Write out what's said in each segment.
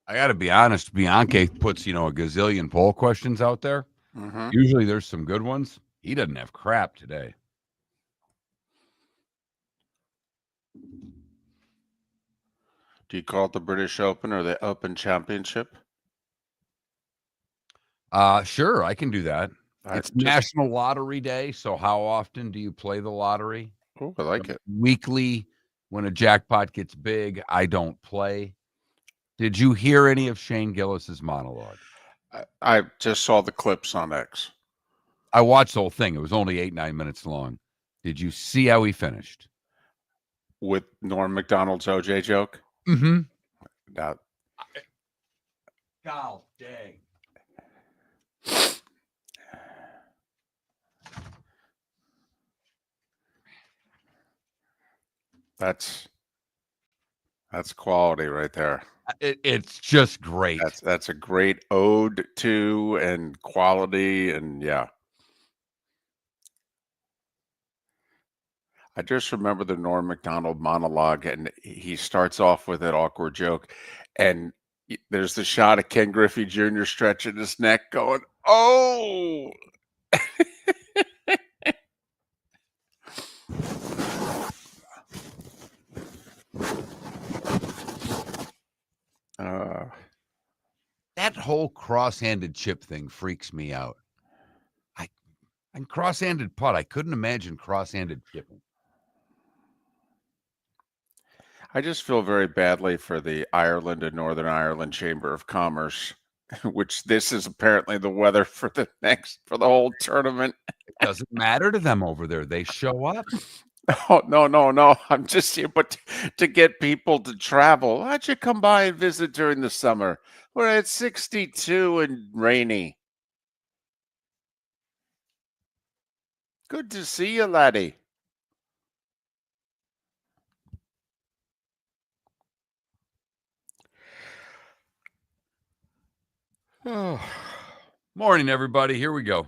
I got to be honest. Bianca puts, a gazillion poll questions out there. Mm-hmm. Usually there's some good ones. He doesn't have crap today. Do you call it the British Open or the Open Championship? Sure, I can do that. I It's just, National Lottery Day, so how often do you play the lottery? I like it. Weekly, when a jackpot gets big, I don't play. Did you hear any of Shane Gillis's monologue? I just saw the clips on X. I watched the whole thing. It was only 8-9 minutes long. Did you see how he finished? With Norm Macdonald's OJ joke? Mm-hmm. Now, God dang. that's quality right there. It's just great. That's a great ode to and quality, and yeah. I just remember the Norm Macdonald monologue, and he starts off with that awkward joke, and there's the shot of Ken Griffey Jr. stretching his neck, going, "Oh." That whole cross-handed chip thing freaks me out. And cross-handed putt, I couldn't imagine cross-handed chipping. I just feel very badly for the Ireland and Northern Ireland Chamber of Commerce, which this is apparently the weather for the whole tournament. It doesn't matter to them over there. They show up. Oh, no. I'm just here, but to get people to travel. Why'd you come by and visit during the summer? We're at 62 and rainy. Good to see you, laddie. Oh. Morning, everybody. Here we go.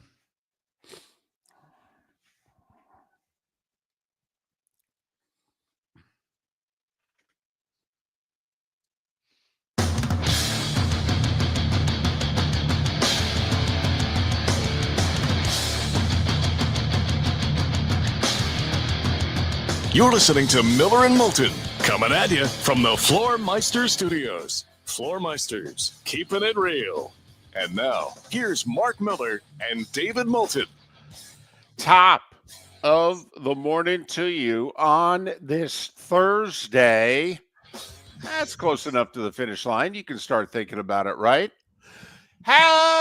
You're listening to Miller and Moulton, coming at you from the Floormeister Studios. Floormeisters, keeping it real. And now, here's Mark Miller and David Moulton. Top of the morning to you on this Thursday. That's close enough to the finish line. You can start thinking about it, right? How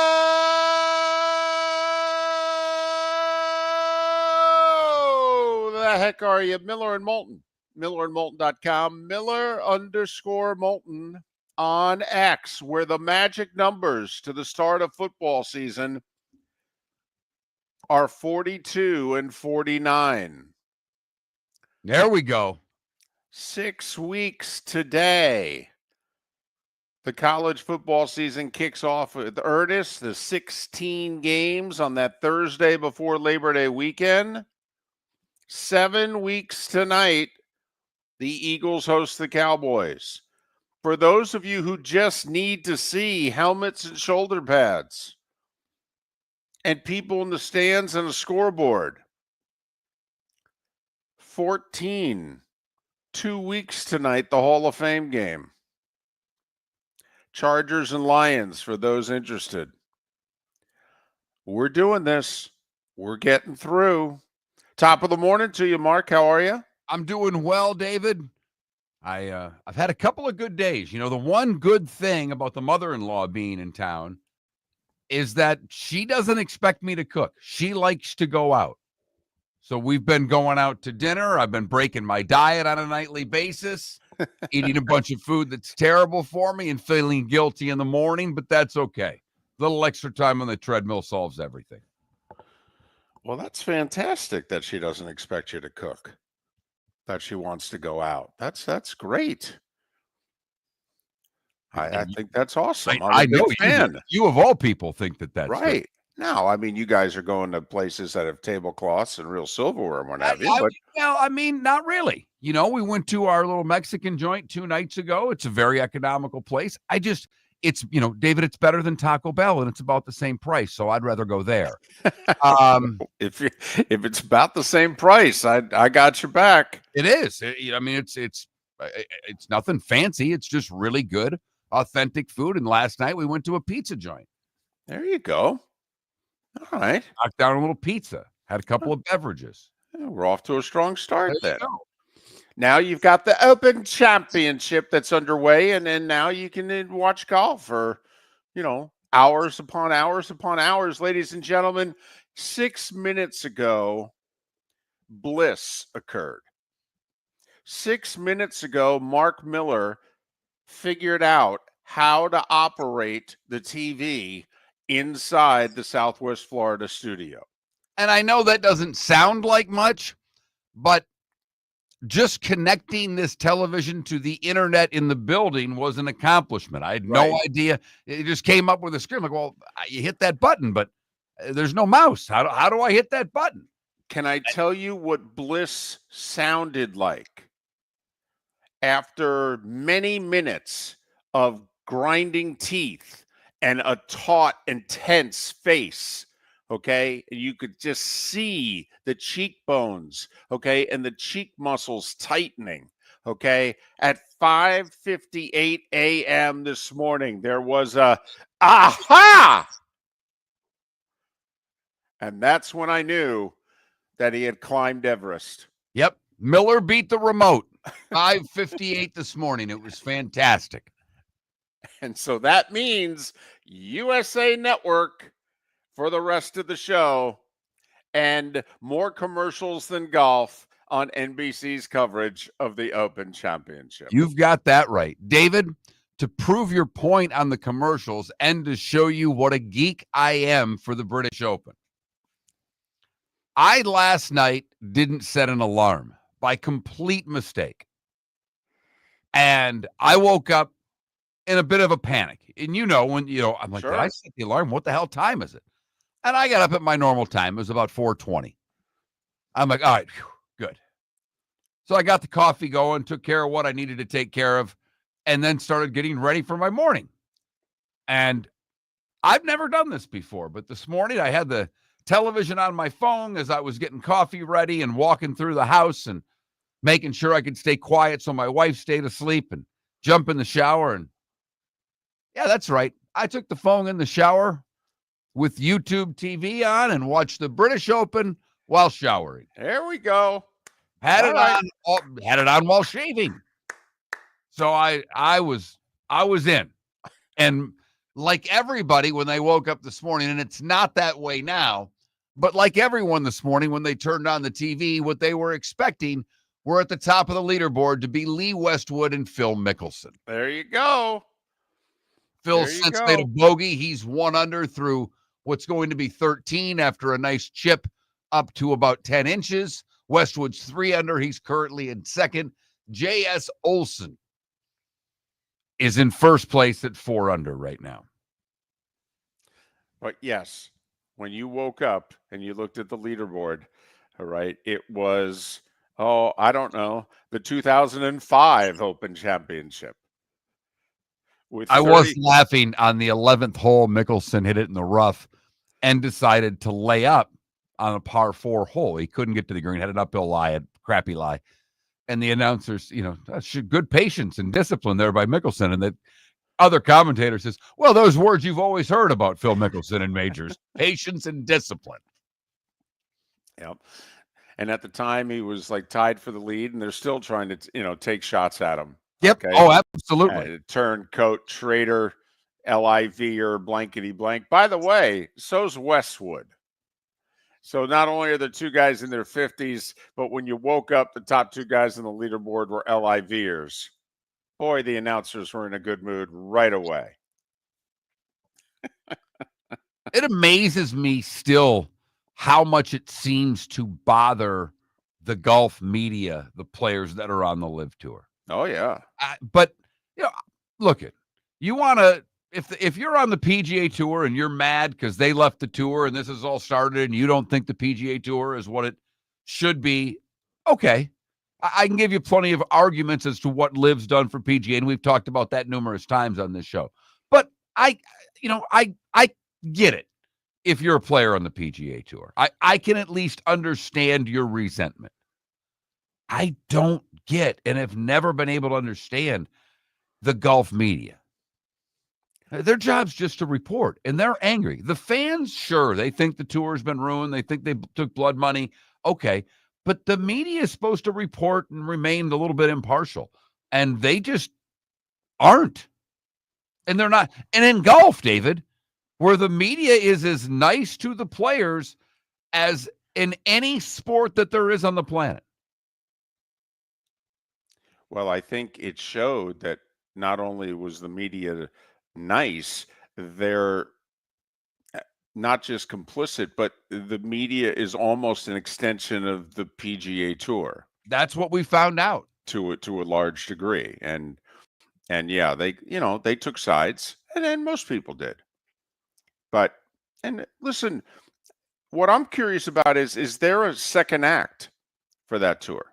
the heck are you? Miller and Moulton. MillerandMoulton.com. Miller_Moulton on X, where the magic numbers to the start of football season are 42 and 49. There we go. 6 weeks today. The college football season kicks off with earnest, the 16 games on that Thursday before Labor Day weekend. 7 weeks tonight, the Eagles host the Cowboys. For those of you who just need to see helmets and shoulder pads and people in the stands and a scoreboard, 14, 2 weeks tonight, the Hall of Fame game. Chargers and Lions for those interested. We're doing this. We're getting through. Top of the morning to you, Mark. How are you? I'm doing well, David. I've had a couple of good days. The one good thing about the mother-in-law being in town is that she doesn't expect me to cook. She likes to go out. So we've been going out to dinner. I've been breaking my diet on a nightly basis, eating a bunch of food that's terrible for me and feeling guilty in the morning, but that's okay. A little extra time on the treadmill solves everything. Well, that's fantastic that she doesn't expect you to cook, that she wants to go out. That's great. I think that's awesome. I know you of all people think that's right. Great. No, I mean, you guys are going to places that have tablecloths and real silverware and what have you. But not really. We went to our little Mexican joint 2 nights ago. It's a very economical place. it's, David, it's better than Taco Bell, and it's about the same price, so I'd rather go there. If it's about the same price, I got your back. It is. It's nothing fancy. It's just really good, authentic food. And last night we went to a pizza joint. There you go. All right. Knocked down a little pizza. Had a couple of beverages. Yeah, we're off to a strong start There then. you go. Now you've got the Open Championship that's underway, and then now you can watch golf for, hours upon hours upon hours. Ladies and gentlemen, 6 minutes ago, bliss occurred. 6 minutes ago, Mark Miller figured out how to operate the TV inside the Southwest Florida studio. And I know that doesn't sound like much, but just connecting this television to the internet in the building was an accomplishment. I had no idea. It just came up with a screen. Like, well, you hit that button, but there's no mouse. How do I hit that button? Can I tell you what bliss sounded like after many minutes of grinding teeth and a taut and tense face? Okay, and you could just see the cheekbones, okay, and the cheek muscles tightening, okay. At 5:58 a.m. this morning, there was a aha, and that's when I knew that he had climbed Everest. Yep, Miller beat the remote. 5:58 this morning. It was fantastic. And so that means USA Network for the rest of the show, and more commercials than golf on NBC's coverage of the Open Championship. You've got that right. David, to prove your point on the commercials and to show you what a geek I am for the British Open, I last night didn't set an alarm by complete mistake. And I woke up in a bit of a panic. And when, I'm like, Sure. Did I set the alarm? What the hell time is it? And I got up at my normal time. It was about 4:20. I'm like, all right, good. So I got the coffee going, took care of what I needed to take care of, and then started getting ready for my morning. And I've never done this before, but this morning I had the television on my phone as I was getting coffee ready and walking through the house and making sure I could stay quiet so my wife stayed asleep and jump in the shower. And yeah, that's right. I took the phone in the shower with YouTube TV on and watched the British Open while showering. There we go. Had All it right. on. Had it on while shaving. So I was in. And like everybody when they woke up this morning, and it's not that way now, but like everyone this morning when they turned on the TV, what they were expecting were at the top of the leaderboard to be Lee Westwood and Phil Mickelson. There you go. Phil There you since go. made a bogey. He's 1 under through what's going to be 13 after a nice chip up to about 10 inches. Westwood's 3 under. He's currently in second. J.S. Olson is in first place at 4 under right now. But yes, when you woke up and you looked at the leaderboard, all right, it was, I don't know, the 2005 Open Championship. I was laughing on the 11th hole. Mickelson hit it in the rough and decided to lay up on a par 4 hole. He couldn't get to the green, had an uphill lie, a crappy lie. And the announcers, good patience and discipline there by Mickelson. And the other commentator says, well, those words you've always heard about Phil Mickelson in majors, patience and discipline. Yep. And at the time he was like tied for the lead, and they're still trying to, take shots at him. Yep. Okay. Oh, absolutely. Turncoat, Schrader, LIV or blankety blank. By the way, so's Westwood. So not only are the two guys in their 50s, but when you woke up, the top 2 guys on the leaderboard were LIVers. Boy, the announcers were in a good mood right away. It amazes me still how much it seems to bother the golf media, the players that are on the LIV Tour. Oh, yeah. But, look it. You want to, if you're on the PGA Tour and you're mad because they left the tour and this has all started and you don't think the PGA Tour is what it should be, okay. I can give you plenty of arguments as to what LIV's done for PGA, and we've talked about that numerous times on this show. But I get it. If you're a player on the PGA Tour, I can at least understand your resentment. I don't get and have never been able to understand the golf media. Their job's just to report, and they're angry. The fans, sure, they think the tour's been ruined. They think they took blood money. Okay, but the media is supposed to report and remain a little bit impartial, and they just aren't. And they're not. And in golf, David, where the media is as nice to the players as in any sport that there is on the planet. Well, I think it showed that not only was the media nice, they're not just complicit, but the media is almost an extension of the PGA Tour. That's what we found out to a large degree. And yeah, they took sides, and then most people did. But and listen, what I'm curious about is there a second act for that tour?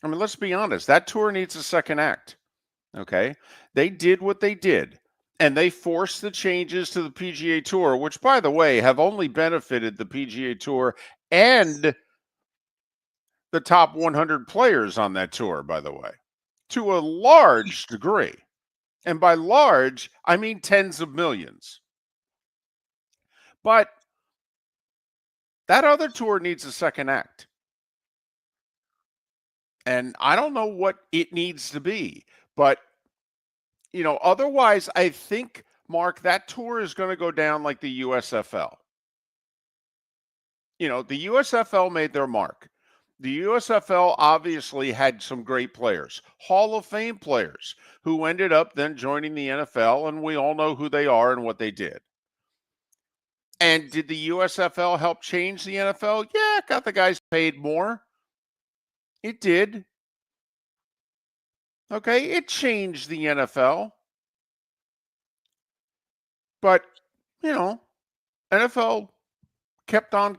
I mean, let's be honest. That tour needs a second act. Okay? They did what they did, and they forced the changes to the PGA Tour, which, by the way, have only benefited the PGA Tour and the top 100 players on that tour, by the way, to a large degree. And by large, I mean tens of millions. But that other tour needs a second act. And I don't know what it needs to be. But, otherwise, I think, Mark, that tour is going to go down like the USFL. The USFL made their mark. The USFL obviously had some great players, Hall of Fame players, who ended up then joining the NFL, and we all know who they are and what they did. And did the USFL help change the NFL? Yeah, it got the guys paid more. It did. Okay, it changed the NFL. But, NFL kept on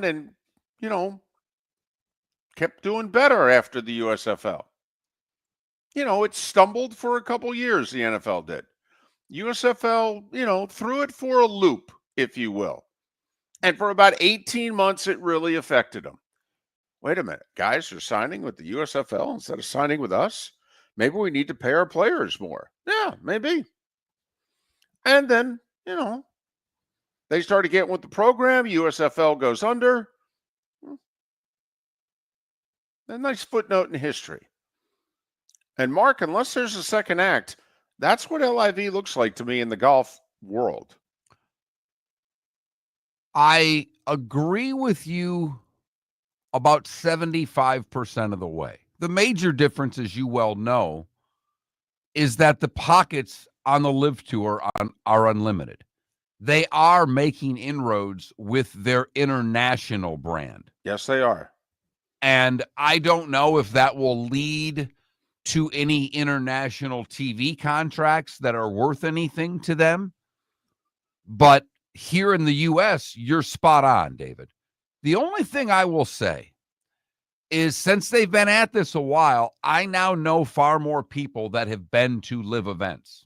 and, kept doing better after the USFL. It stumbled for a couple years, the NFL did. USFL, threw it for a loop, if you will. And for about 18 months, it really affected them. Wait a minute, guys are signing with the USFL instead of signing with us? Maybe we need to pay our players more. Yeah, maybe. And then, they started getting with the program. USFL goes under. A nice footnote in history. And Mark, unless there's a second act, that's what LIV looks like to me in the golf world. I agree with you about 75% of the way. The major difference, as you well know, is that the pockets on the LIV Tour are unlimited. They are making inroads with their international brand. Yes, they are. And I don't know if that will lead to any international TV contracts that are worth anything to them. But here in the U.S., you're spot on, David. The only thing I will say is since they've been at this a while, I now know far more people that have been to LIV events.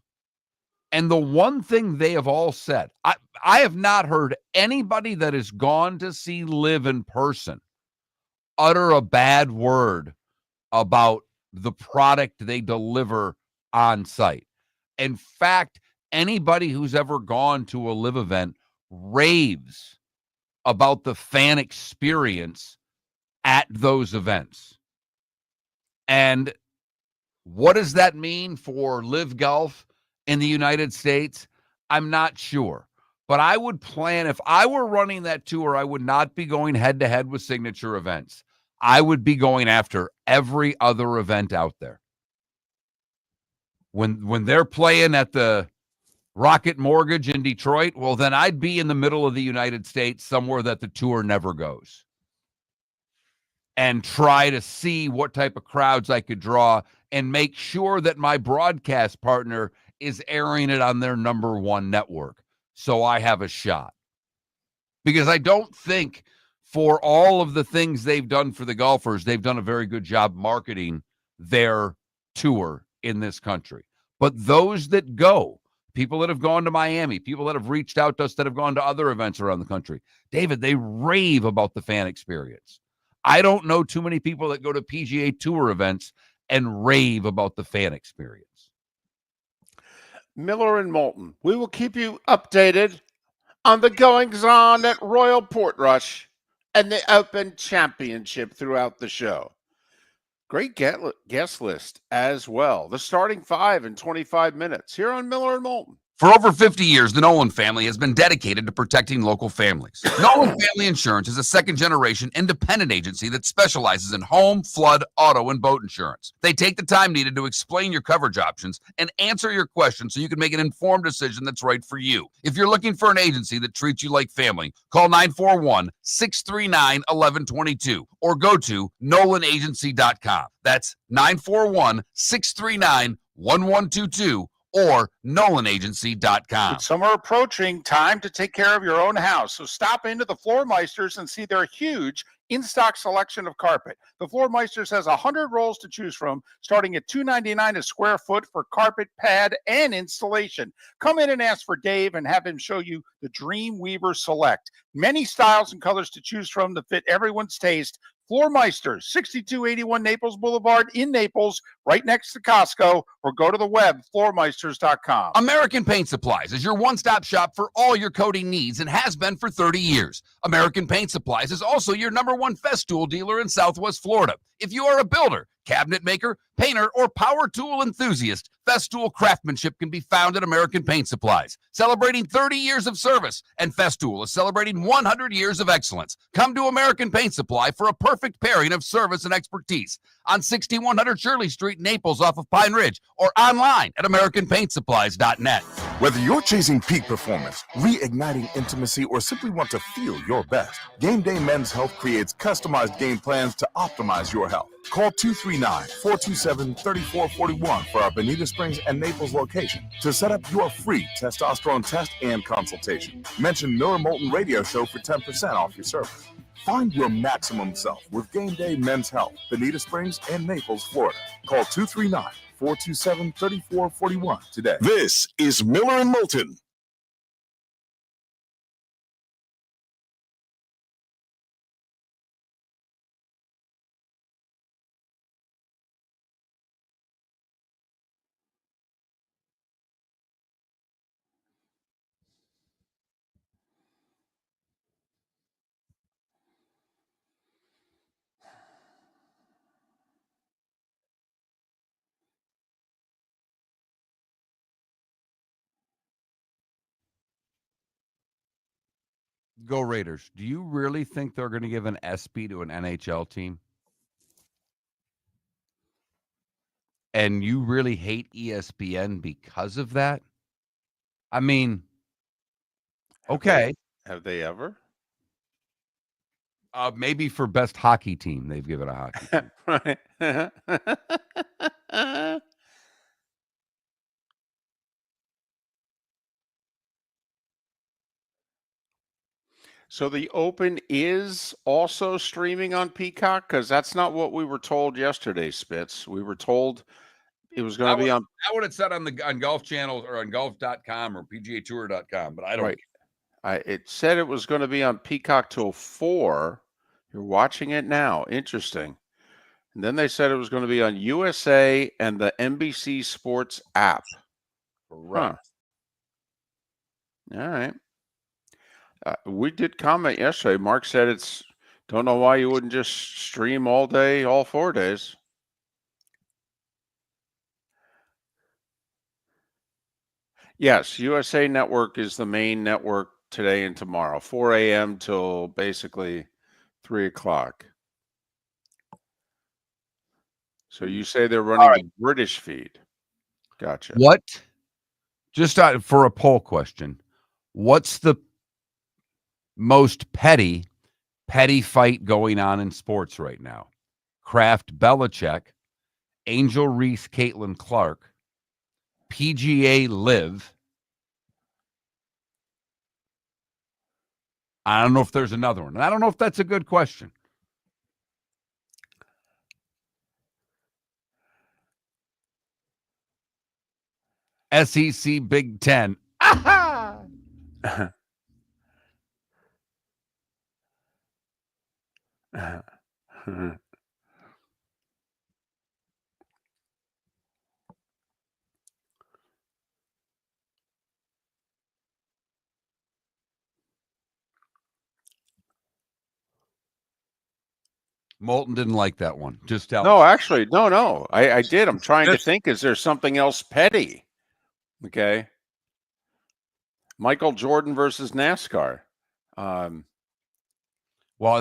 And the one thing they have all said, I have not heard anybody that has gone to see LIV in person utter a bad word about the product they deliver on site. In fact, anybody who's ever gone to a LIV event raves about the fan experience at those events. And what does that mean for LIV Golf in the United States? I'm not sure. But I would plan, if I were running that tour, I would not be going head-to-head with signature events. I would be going after every other event out there. When they're playing at the Rocket Mortgage in Detroit, well, then I'd be in the middle of the United States, somewhere that the tour never goes, and try to see what type of crowds I could draw and make sure that my broadcast partner is airing it on their number one network so I have a shot. Because I don't think for all of the things they've done for the golfers, they've done a very good job marketing their tour in this country. But those that go people that have gone to Miami, people that have reached out to us that have gone to other events around the country. David, they rave about the fan experience. I don't know too many people that go to PGA Tour events and rave about the fan experience. Miller and Moulton, we will keep you updated on the goings-on at Royal Portrush and the Open Championship throughout the show. Great guest list as well. The starting five in 25 minutes here on Miller and Moulton. For over 50 years, the Nolan family has been dedicated to protecting local families. Nolan Family Insurance is a second-generation independent agency that specializes in home, flood, auto, and boat insurance. They take the time needed to explain your coverage options and answer your questions so you can make an informed decision that's right for you. If you're looking for an agency that treats you like family, call 941-639-1122 or go to nolanagency.com. That's 941-639-1122. or nolanagency.com. With summer approaching, time to take care of your own house. So stop into the Floor Meisters and see their huge in-stock selection of carpet. The Floor Meisters has 100 rolls to choose from, starting at $2.99 a square foot for carpet, pad, and installation. Come in and ask for Dave and have him show you the Dream Weaver Select. Many styles and colors to choose from to fit everyone's taste. Floor Meisters, 6281 Naples Boulevard in Naples, right next to Costco, or go to the web, floormeisters.com. American Paint Supplies is your one-stop shop for all your coating needs and has been for 30 years. American Paint Supplies is also your #1 Festool dealer in Southwest Florida. If you are a builder, cabinet maker, painter, or power tool enthusiast, Festool craftsmanship can be found at American Paint Supplies. Celebrating 30 years of service, and Festool is celebrating 100 years of excellence. Come to American Paint Supply for a perfect pairing of service and expertise on 6100 Shirley Street, Naples off of Pine Ridge, or online at AmericanPaintSupplies.net. Whether you're chasing peak performance, reigniting intimacy, or simply want to feel your best, Game Day Men's Health creates customized game plans to optimize your health. Call 239-427-3441 for our Bonita Springs and Naples location to set up your free testosterone test and consultation. Mention Miller Moulton Radio Show for 10% off your service. Find your maximum self with Game Day Men's Health, Bonita Springs and Naples, Florida. Call 239-427-3441 today. This is Miller and Moulton. Go Raiders. Do you really think they're going to give an ESPY to an NHL team? And you really hate ESPN because of that? I mean, okay. Have they ever? Maybe for best hockey team, they've given a hockey team. Right. So the Open is also streaming on Peacock? Because that's not what we were told yesterday, Spitz. We were told it was going to be on. I would have said on Golf Channel or on golf.com or PGAtour.com, but I don't. Right. It said it was going to be on Peacock till 4. You're watching it now. Interesting. And then they said it was going to be on USA and the NBC Sports app. Right. Huh. All right. We did comment yesterday. Mark said it's don't know why you wouldn't just stream all day, all 4 days. Yes, USA Network is the main network today and tomorrow, 4 a.m. till basically 3 o'clock. So you say they're running the British feed. Gotcha. What? Just for a poll question, what's the most petty fight going on in sports right now? Kraft Belichick, Angel Reese Caitlin Clark, PGA Live. I don't know if there's another one. And I don't know if that's a good question. SEC Big Ten. Aha! Moulton didn't like that one. Just tell No, us. actually, no. I did. I'm trying to think. Is there something else petty? Okay. Michael Jordan versus NASCAR. Well,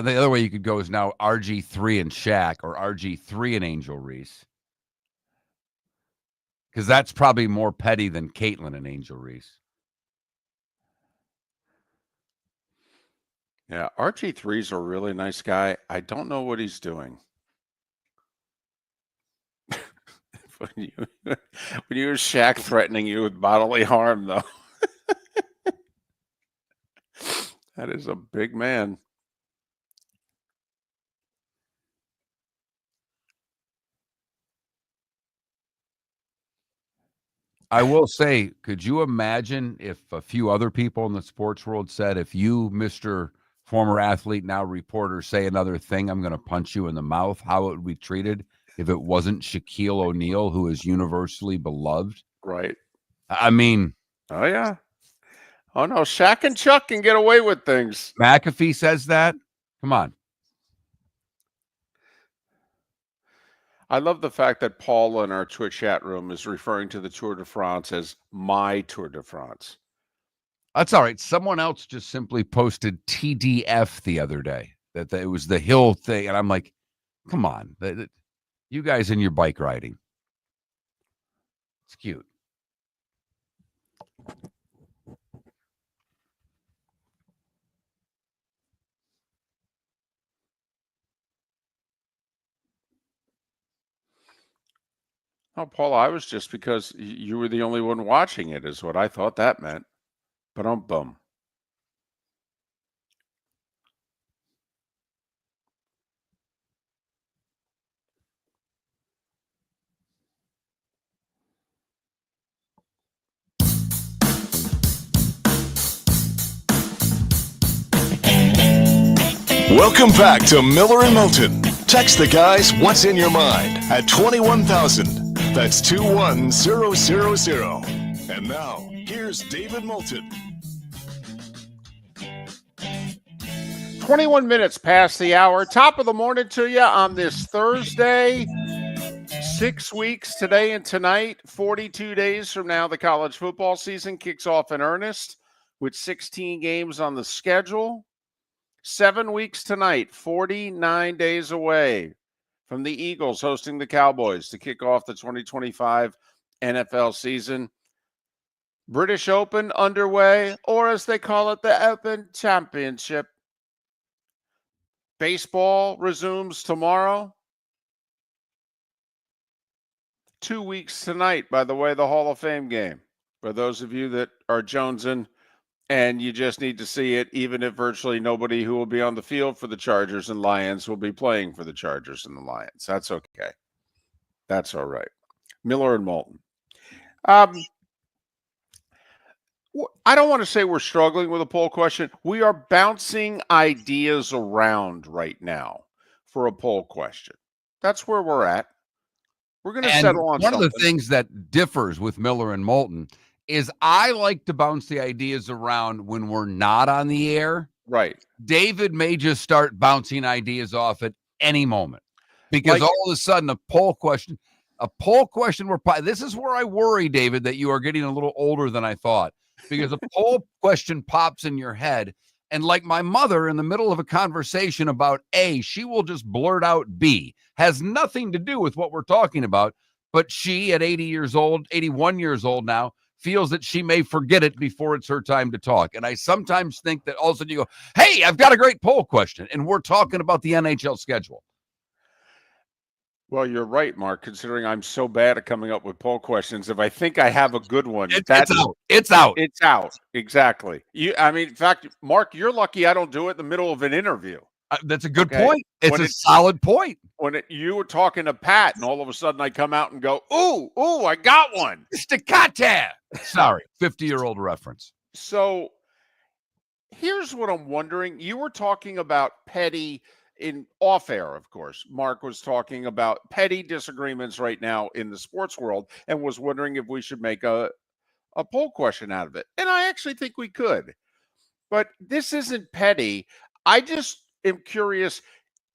the other way you could go is now RG3 and Shaq, or RG3 and Angel Reese. Because that's probably more petty than Caitlin and Angel Reese. Yeah, RG3's a really nice guy. I don't know what he's doing. when you hear Shaq threatening you with bodily harm, though, that is a big man. I will say, could you imagine if a few other people in the sports world said, if you, Mr. Former athlete, now reporter, say another thing, I'm going to punch you in the mouth, how it would be treated if it wasn't Shaquille O'Neal, who is universally beloved? Right. I mean, Oh, yeah. Oh, no. Shaq and Chuck can get away with things. McAfee says that. Come on. I love the fact that Paul in our Twitch chat room is referring to the Tour de France as my Tour de France. That's all right. Someone else just simply posted TDF the other day, that it was the hill thing. And I'm like, come on. You guys in your bike riding. It's cute. Oh, Paul, I was just because you were the only one watching it is what I thought that meant. But I'm bum. Welcome back to Miller and Moulton. Text the guys what's in your mind at 21,000. That's 21000. And now, here's David Moulton. 21 minutes past the hour. Top of the morning to you on this Thursday. 6 weeks today and tonight. 42 days from now, the college football season kicks off in earnest with 16 games on the schedule. 7 weeks tonight, 49 days away from the Eagles hosting the Cowboys to kick off the 2025 NFL season. British Open underway, or as they call it, the Open Championship. Baseball resumes tomorrow. 2 weeks tonight, by the way, the Hall of Fame game. For those of you that are jonesing, and you just need to see it, even if virtually nobody who will be on the field for the Chargers and Lions will be playing for the Chargers and the Lions. That's okay. That's all right. Miller and Moulton. I don't want to say we're struggling with a poll question. We are bouncing ideas around right now for a poll question. That's where we're at. We're going to settle on one something. of the things that differs with Miller and Moulton is I like to bounce the ideas around when we're not on the air. Right. David may just start bouncing ideas off at any moment because all of a sudden a poll question this is where I worry, David, that you are getting a little older than I thought, because a poll question pops in your head. And like my mother in the middle of a conversation about A, she will just blurt out B. Has nothing to do with what we're talking about. But she, at 81 years old now, feels that she may forget it before it's her time to talk. And I sometimes think that all of a sudden you go, hey, I've got a great poll question. And we're talking about the NHL schedule. Well, you're right, Mark, considering I'm so bad at coming up with poll questions. If I think I have a good one, it's out. It's out. It's out. Exactly. In fact, Mark, you're lucky I don't do it in the middle of an interview. That's a good Okay. point. It's When a it- solid point. When you were talking to Pat, and all of a sudden I come out and go, ooh, I got one. Staccato. Sorry, 50-year-old reference. So here's what I'm wondering. You were talking about petty in off air, of course. Mark was talking about petty disagreements right now in the sports world and was wondering if we should make a poll question out of it. And I actually think we could. But this isn't petty. I just am curious.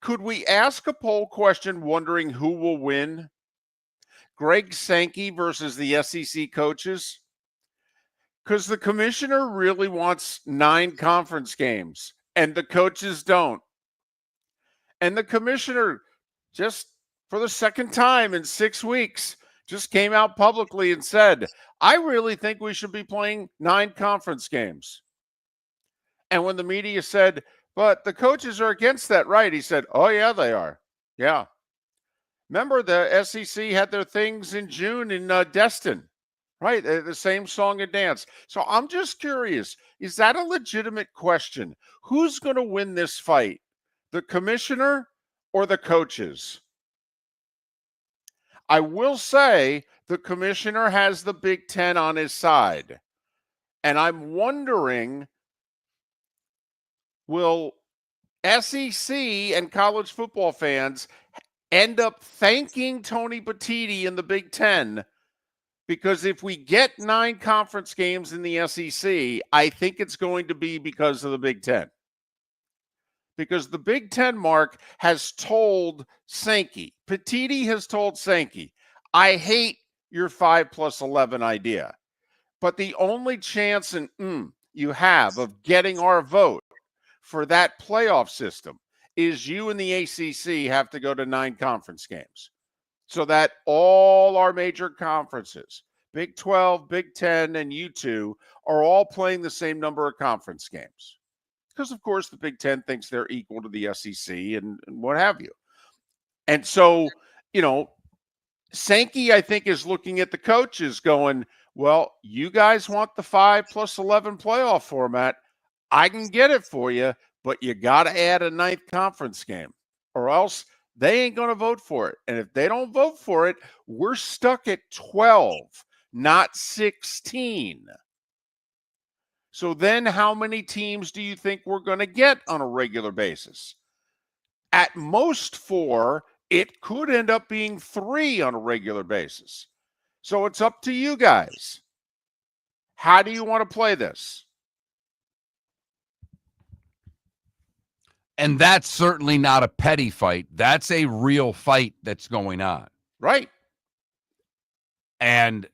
Could we ask a poll question wondering who will win? Greg Sankey versus the SEC coaches? Because the commissioner really wants 9 conference games and the coaches don't. And the commissioner, just for the second time in 6 weeks, just came out publicly and said, I really think we should be playing 9 conference games. And when the media said, but the coaches are against that, right? He said, oh, yeah, they are. Yeah. Remember, the SEC had their things in June in Destin, right? The same song and dance. So I'm just curious, is that a legitimate question? Who's going to win this fight? The commissioner or the coaches? I will say the commissioner has the Big Ten on his side. And I'm wondering, will SEC and college football fans end up thanking Tony Petitti in the Big Ten? Because if we get 9 conference games in the SEC, I think it's going to be because of the Big Ten. Because the Big Ten, Mark, has told Sankey, Petitti has told Sankey, I hate your 5+11 idea. But the only chance you have of getting our vote for that playoff system is you and the ACC have to go to 9 conference games. So that all our major conferences, Big 12, Big 10, and U2, are all playing the same number of conference games. Because, of course, the Big 10 thinks they're equal to the SEC and what have you. And so, Sankey, I think, is looking at the coaches going, well, you guys want the 5+11 playoff format. I can get it for you, but you got to add a 9th conference game or else they ain't going to vote for it. And if they don't vote for it, we're stuck at 12, not 16. So then how many teams do you think we're going to get on a regular basis? At most 4, it could end up being 3 on a regular basis. So it's up to you guys. How do you want to play this? And that's certainly not a petty fight. That's a real fight that's going on. Right. And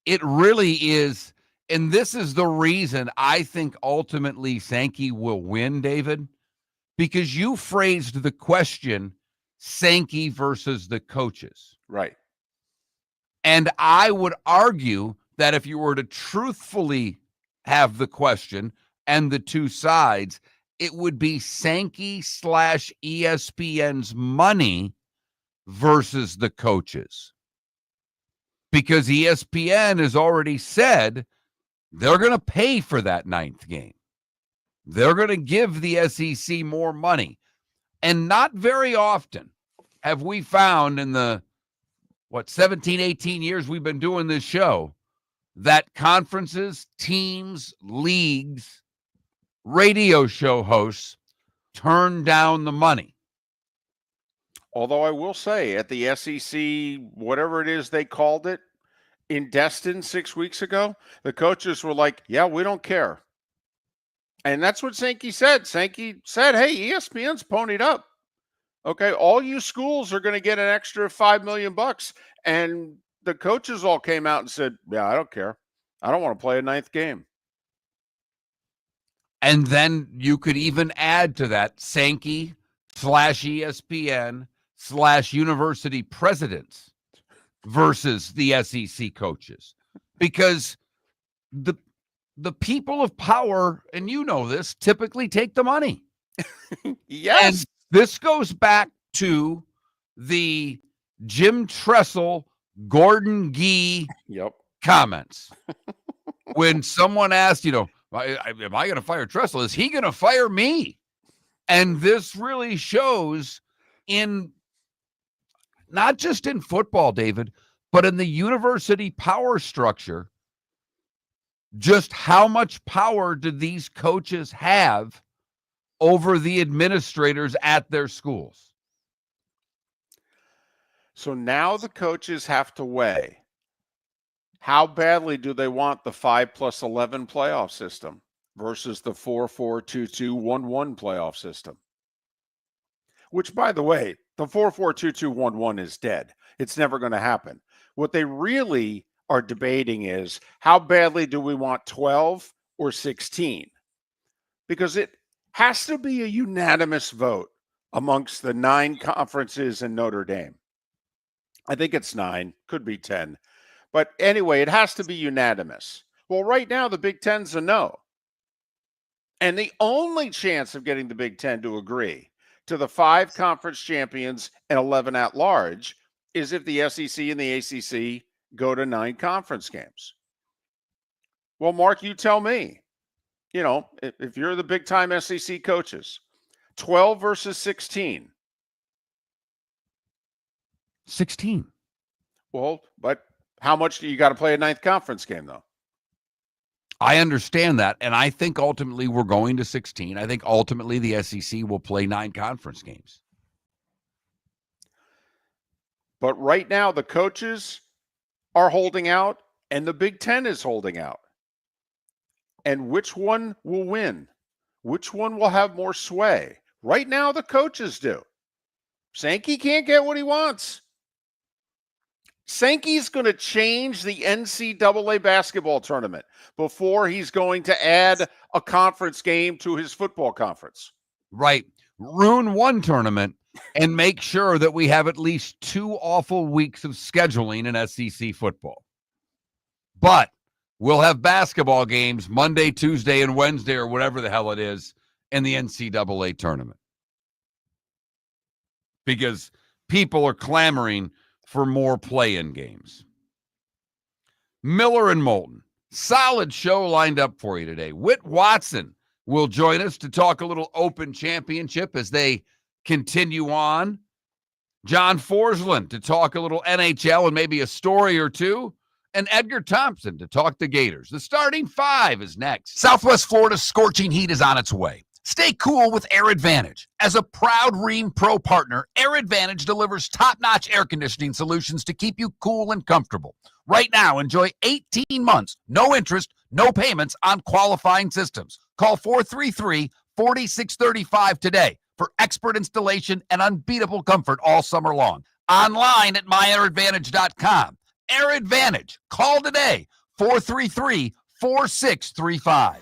it really is. And this is the reason I think ultimately Sankey will win, David, because you phrased the question, Sankey versus the coaches. Right. And I would argue that if you were to truthfully have the question and the two sides, it would be Sankey / ESPN's money versus the coaches. Because ESPN has already said they're going to pay for that 9th game. They're going to give the SEC more money. And not very often have we found in the, 17, 18 years we've been doing this show, that conferences, teams, leagues, radio show hosts turn down the money. Although I will say at the SEC, whatever it is they called it, in Destin 6 weeks ago, the coaches were like, yeah, we don't care. And that's what Sankey said. Sankey said, hey, ESPN's ponied up. Okay, all you schools are going to get an extra $5 million. And the coaches all came out and said, yeah, I don't care. I don't want to play a 9th game. And then you could even add to that Sankey / ESPN / university presidents versus the SEC coaches. Because the people of power, and you know this, typically take the money. Yes. And this goes back to the Jim Tressel, Gordon Gee comments. When someone asked, am I going to fire Tressel? Is he going to fire me? And this really shows in not just in football, David, but in the university power structure, just how much power do these coaches have over the administrators at their schools? So now the coaches have to weigh how badly do they want the 5+11 playoff system versus the 4-4-2-2-1-1 playoff system. Which, by the way, the 4-4-2-2-1-1 is dead. It's never going to happen. What they really are debating is how badly do we want 12 or 16? Because it has to be a unanimous vote amongst the 9 conferences in Notre Dame. I think it's 9, could be 10. But anyway, it has to be unanimous. Well, right now, the Big Ten's a no. And the only chance of getting the Big Ten to agree to the 5 conference champions and 11 at large is if the SEC and the ACC go to 9 conference games. Well, Mark, you tell me, if you're the big time SEC coaches, 12 versus 16. 16. Well, but how much do you got to play a 9th conference game, though? I understand that, and I think ultimately we're going to 16. I think ultimately the SEC will play 9 conference games. But right now, the coaches are holding out, and the Big Ten is holding out. And which one will win? Which one will have more sway? Right now, the coaches do. Sankey can't get what he wants. Sankey's going to change the NCAA basketball tournament before he's going to add a conference game to his football conference. Right. Ruin one tournament and make sure that we have at least 2 awful weeks of scheduling in SEC football. But we'll have basketball games Monday, Tuesday, and Wednesday, or whatever the hell it is, in the NCAA tournament. Because people are clamoring for more play-in games. Miller and Moulton. Solid show lined up for you today. Wit Watson will join us to talk a little Open Championship as they continue on. John Forslund to talk a little NHL and maybe a story or two. And Edgar Thompson to talk the Gators. The starting 5 is next. Southwest Florida's scorching heat is on its way. Stay cool with Air Advantage. As a proud Rheem Pro partner, Air Advantage delivers top-notch air conditioning solutions to keep you cool and comfortable. Right now, enjoy 18 months, no interest, no payments on qualifying systems. Call 433-4635 today for expert installation and unbeatable comfort all summer long. Online at myairadvantage.com. Air Advantage. Call today, 433-4635.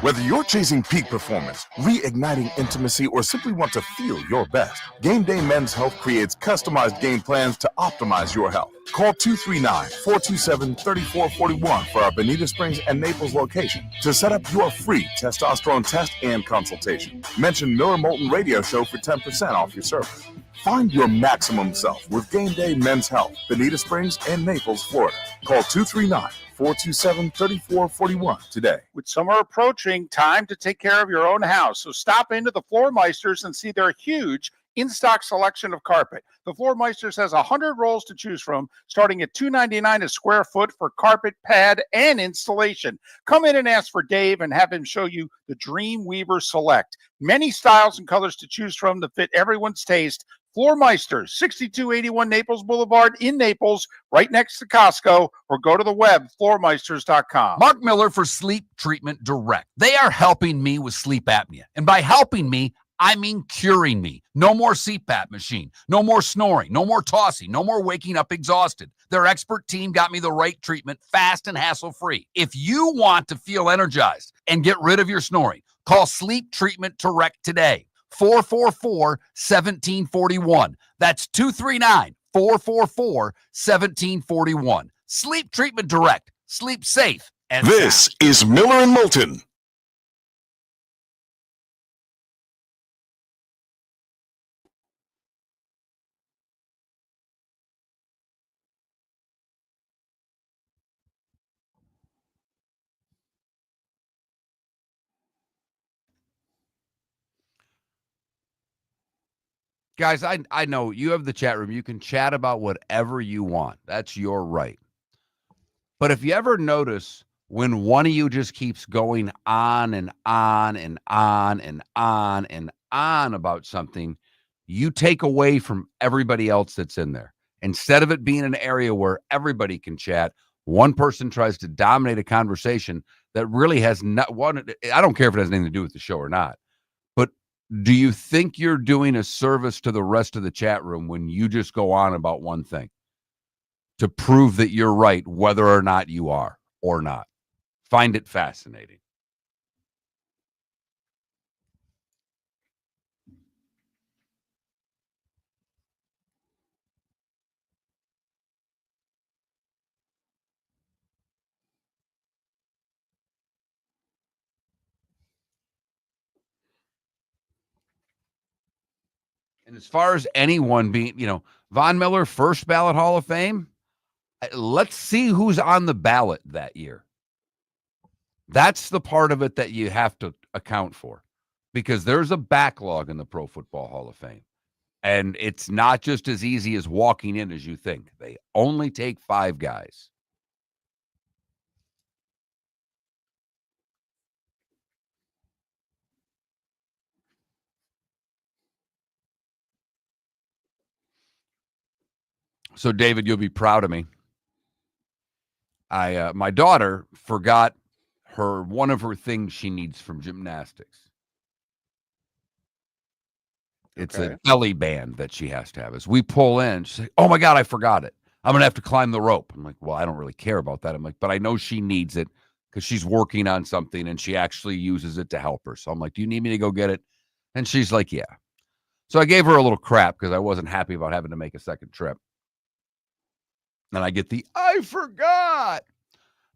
Whether you're chasing peak performance, reigniting intimacy, or simply want to feel your best, Game Day Men's Health creates customized game plans to optimize your health. Call 239-427-3441 for our Bonita Springs and Naples location to set up your free testosterone test and consultation. Mention Miller Moulton Radio Show for 10% off your service. Find your maximum self with Game Day Men's Health, Bonita Springs and Naples, Florida. Call 239-427-3441 today. With summer approaching, time to take care of your own house. So stop into the Floor Meisters and see their huge in-stock selection of carpet. The Floor Meisters has 100 rolls to choose from, starting at $2.99 a square foot for carpet, pad, and installation. Come in and ask for Dave and have him show you the Dream Weaver Select. Many styles and colors to choose from that fit everyone's taste. Floor Meisters, 6281 Naples Boulevard in Naples, right next to Costco, or go to the web, floormeisters.com. Mark Miller for Sleep Treatment Direct. They are helping me with sleep apnea. And by helping me, I mean curing me. No more CPAP machine, no more snoring, no more tossing, no more waking up exhausted. Their expert team got me the right treatment, fast and hassle-free. If you want to feel energized and get rid of your snoring, call Sleep Treatment Direct today. 444-1741. That's 239-444-1741. Sleep Treatment Direct. Sleep safe and This sound. is Miller and Moulton. Guys, I know you have the chat room. You can chat about whatever you want. That's your right. But if you ever notice when one of you just keeps going on and on and on and on and on about something, you take away from everybody else that's in there. Instead of it being an area where everybody can chat, one person tries to dominate a conversation that really has not one. I don't care if it has anything to do with the show or not. But do you think you're doing a service to the rest of the chat room when you just go on about one thing to prove that you're right, whether or not you are or not? Find it fascinating. And as far as anyone being, Von Miller, first ballot Hall of Fame, let's see who's on the ballot that year. That's the part of it that you have to account for, because there's a backlog in the Pro Football Hall of Fame. And it's not just as easy as walking in as you think. They only take 5 guys. So, David, you'll be proud of me. My daughter forgot one of her things she needs from gymnastics. It's a belly band that she has to have. As we pull in, she's like, "Oh my God, I forgot it. I'm going to have to climb the rope." I'm like, "Well, I don't really care about that." I'm like, "But I know she needs it because she's working on something and she actually uses it to help her." So I'm like, "Do you need me to go get it?" And she's like, "Yeah." So I gave her a little crap because I wasn't happy about having to make a second trip. And I get I forgot.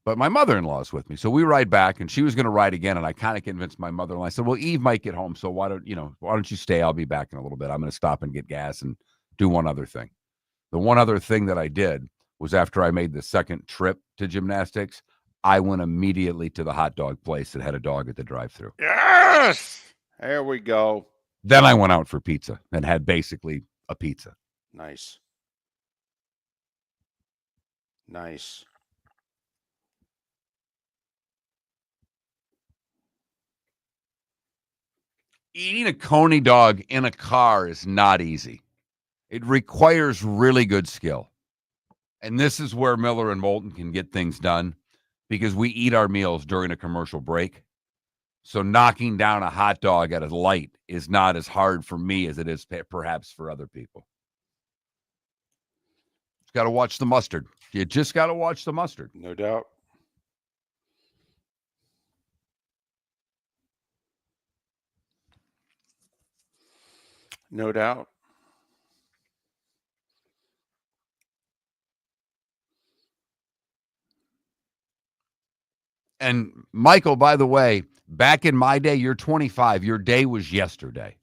But my mother-in-law is with me. So we ride back, and she was going to ride again. And I kind of convinced my mother-in-law. I said, "Well, Eve might get home. So why don't you stay? I'll be back in a little bit. I'm going to stop and get gas and do one other thing." The one other thing that I did was, after I made the second trip to gymnastics, I went immediately to the hot dog place that had a dog at the drive-thru. Yes. There we go. Then I went out for pizza and had basically a pizza. Nice. Nice. Eating a Coney dog in a car is not easy. It requires really good skill. And this is where Miller and Moulton can get things done, because we eat our meals during a commercial break. So knocking down a hot dog at a light is not as hard for me as it is perhaps for other people. Just got to watch the mustard. You just got to watch the mustard. No doubt. No doubt. And Michael, by the way, back in my day, you're 25. Your day was yesterday.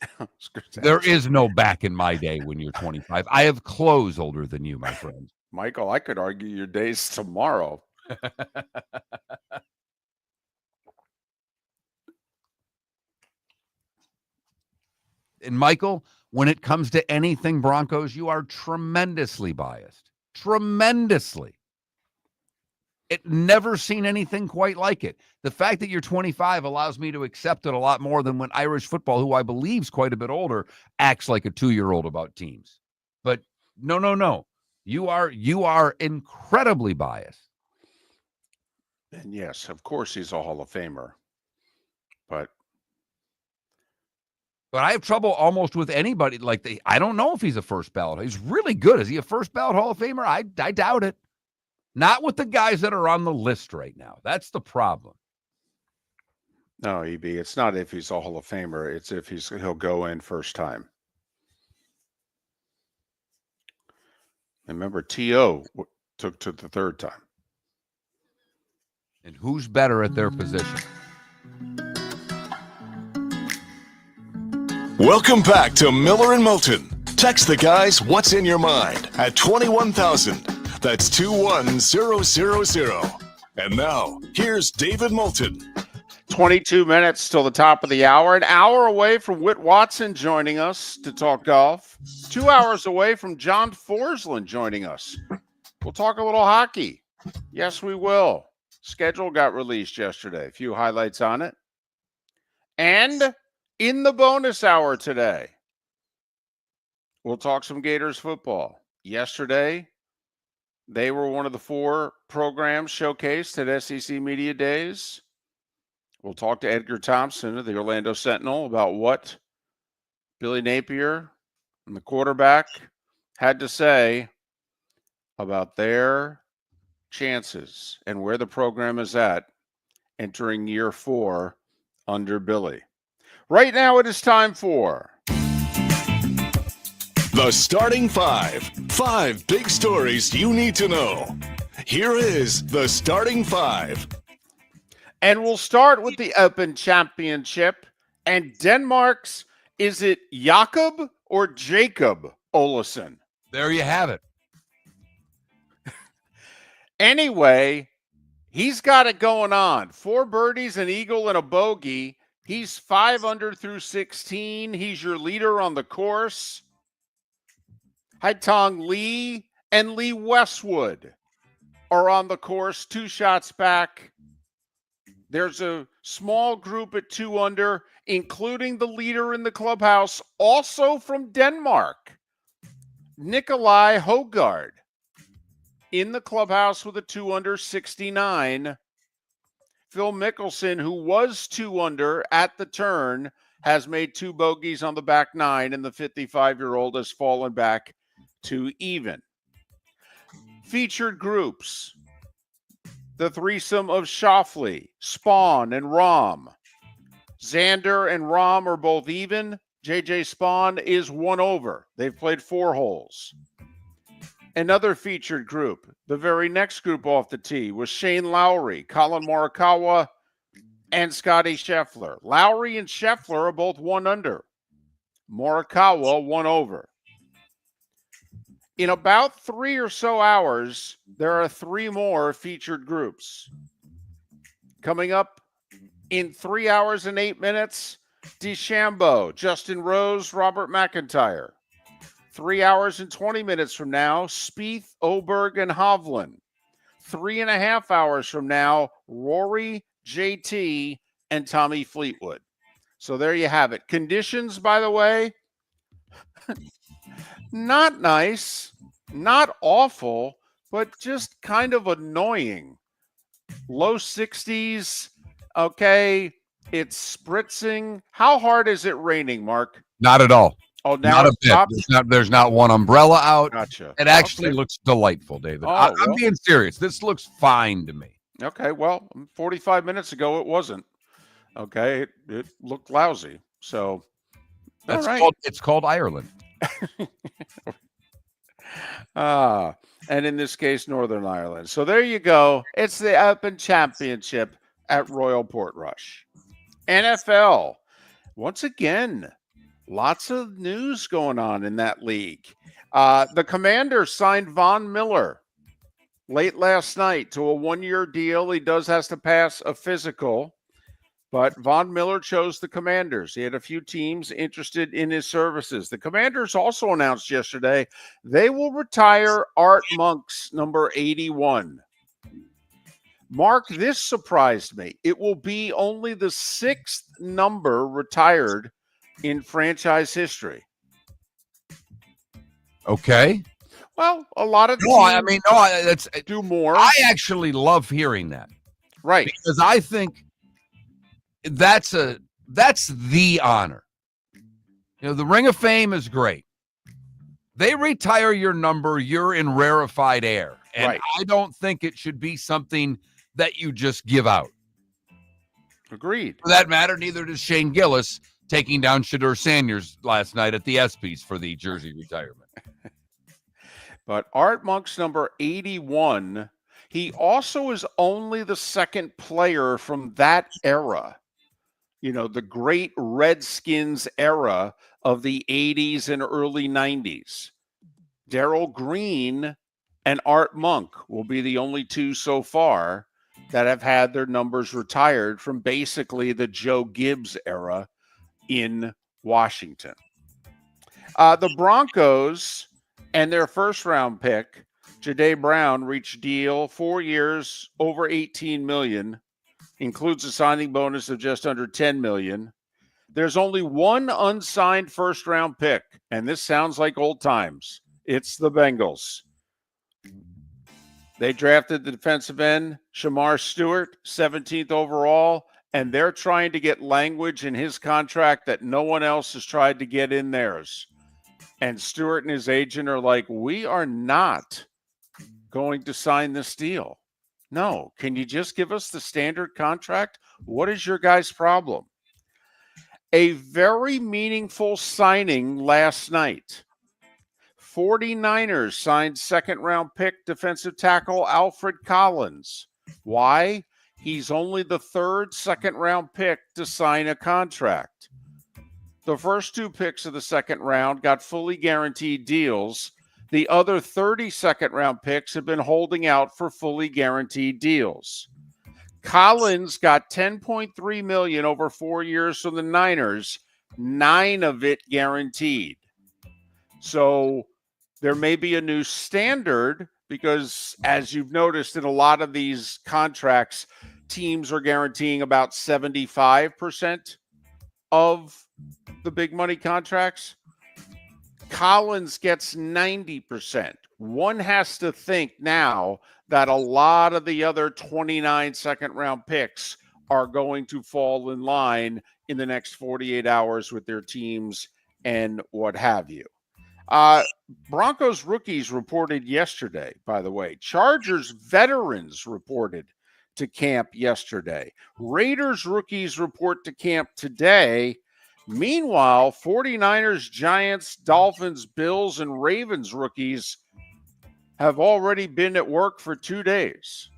There is no back in my day when you're 25. I have clothes older than you, my friend. Michael, I could argue your day's tomorrow. And Michael, when it comes to anything Broncos, you are tremendously biased. Tremendously. It never seen anything quite like it. The fact that you're 25 allows me to accept it a lot more than when Irish football, who I believe is quite a bit older, acts like a 2-year-old about teams. But no. You are incredibly biased. And yes, of course he's a Hall of Famer. But I have trouble almost with anybody. I don't know if he's a first ballot. He's really good. Is he a first ballot Hall of Famer? I doubt it. Not with the guys that are on the list right now. That's the problem. no, EB, it's not if he's a Hall of Famer. It's if he'll go in first time. And remember, T.O. took to the third time. And who's better at their position? Welcome back to Miller and Moulton. Text the guys what's in your mind at 21,000. That's 21000. And now, here's David Moulton. 22 minutes till the top of the hour. An hour away from Wit Watson joining us to talk golf. 2 hours away from John Forslund joining us. We'll talk a little hockey. Yes, we will. Schedule got released yesterday. A few highlights on it. And in the bonus hour today, we'll talk some Gators football. Yesterday, they were one of the 4 programs showcased at SEC Media Days. We'll talk to Edgar Thompson of the Orlando Sentinel about what Billy Napier and the quarterback had to say about their chances and where the program is at entering year 4 under Billy. Right now, it is time for The Starting Five. 5 big stories you need to know. Here is the Starting Five. And we'll start with the Open Championship and Denmark's, is it Jakob or Jacob Olesen? There you have it. Anyway, he's got it going on. 4 birdies, an eagle, and a bogey. He's 5 under through 16. He's your leader on the course. Haitong Lee and Lee Westwood are on the course, 2 shots back. There's a small group at 2 under, including the leader in the clubhouse, also from Denmark, Nikolai Hogard, in the clubhouse with a 2 under 69. Phil Mickelson, who was 2 under at the turn, has made 2 bogeys on the back 9, and the 55-year-old has fallen back to even. Featured groups: the threesome of Schauffele, Spawn, and Rahm. Xander and Rahm are both even. JJ Spawn is 1 over. They've played 4 holes. Another featured group, the very next group off the tee, was Shane Lowry, Colin Morikawa, and Scotty Scheffler. Lowry and Scheffler are both 1 under. Morikawa 1 over. In about 3 or so hours, there are 3 more featured groups. Coming up in 3 hours and 8 minutes, DeChambeau, Justin Rose, Robert McIntyre. 3 hours and 20 minutes from now, Spieth, Oberg, and Hovland. 3.5 hours from now, Rory, JT, and Tommy Fleetwood. So there you have it. Conditions, by the way, not nice, not awful, but just kind of annoying. Low 60s. Okay, it's spritzing. How hard is it raining, Mark? Not at all. Oh, now Not a it's bit. stopped? There's not one umbrella out. Gotcha. It actually Okay. looks delightful, David. Oh, I'm well. being serious. This looks fine to me. Okay, well, 45 minutes ago it wasn't. Okay, it looked lousy. So, That's all right. it's called Ireland. And in this case, Northern Ireland. So there you go. It's the Open Championship at Royal Portrush. NFL. Once again, lots of news going on in that league. The Commanders signed Von Miller late last night to a 1-year deal. He has to pass a physical, but Von Miller chose the Commanders. He had a few teams interested in his services. The Commanders also announced yesterday they will retire Art Monk's number 81. Mark, this surprised me. It will be only the 6th number retired in franchise history. Okay. Well, a lot of teams That's do more. I actually love hearing that. Right. Because I think that's the honor. You know, the Ring of Fame is great. They retire your number, you're in rarefied air. And Right. I don't think it should be something that you just give out. Agreed. For that matter, neither does Shane Gillis taking down Shedeur Sanders last night at the ESPYs for the jersey retirement. But Art Monk's number 81, he also is only the 2nd player from that era. You know, the great Redskins era of the 80s and early 90s. Darryl Green and Art Monk will be the only 2 so far that have had their numbers retired from basically the Joe Gibbs era in Washington. The Broncos and their first-round pick, Jahdae Brown, reached deal 4 years, over $18 million, includes a signing bonus of just under $10 million. There's only one unsigned first-round pick, and this sounds like old times. It's the Bengals. They drafted the defensive end, Shamar Stewart, 17th overall, and they're trying to get language in his contract that no one else has tried to get in theirs. And Stewart and his agent are like, we are not going to sign this deal. No, can you just give us the standard contract? What is your guys' problem? A very meaningful signing last night. 49ers signed second-round pick defensive tackle Alfred Collins. Why? He's only the third second-round pick to sign a contract. The first two picks of the second round got fully guaranteed deals. The other 30 second-round picks have been holding out for fully guaranteed deals. Collins got $10.3 million over 4 years from the Niners, 9 of it guaranteed. So there may be a new standard because, as you've noticed in a lot of these contracts, teams are guaranteeing about 75% of the big money contracts. Collins gets 90%. One has to think now that a lot of the other 29 second-round picks are going to fall in line in the next 48 hours with their teams and what have you. Broncos rookies reported yesterday, by the way. Chargers veterans reported to camp yesterday. Raiders rookies report to camp today. Meanwhile, 49ers, Giants, Dolphins, Bills, and Ravens rookies have already been at work for 2 days.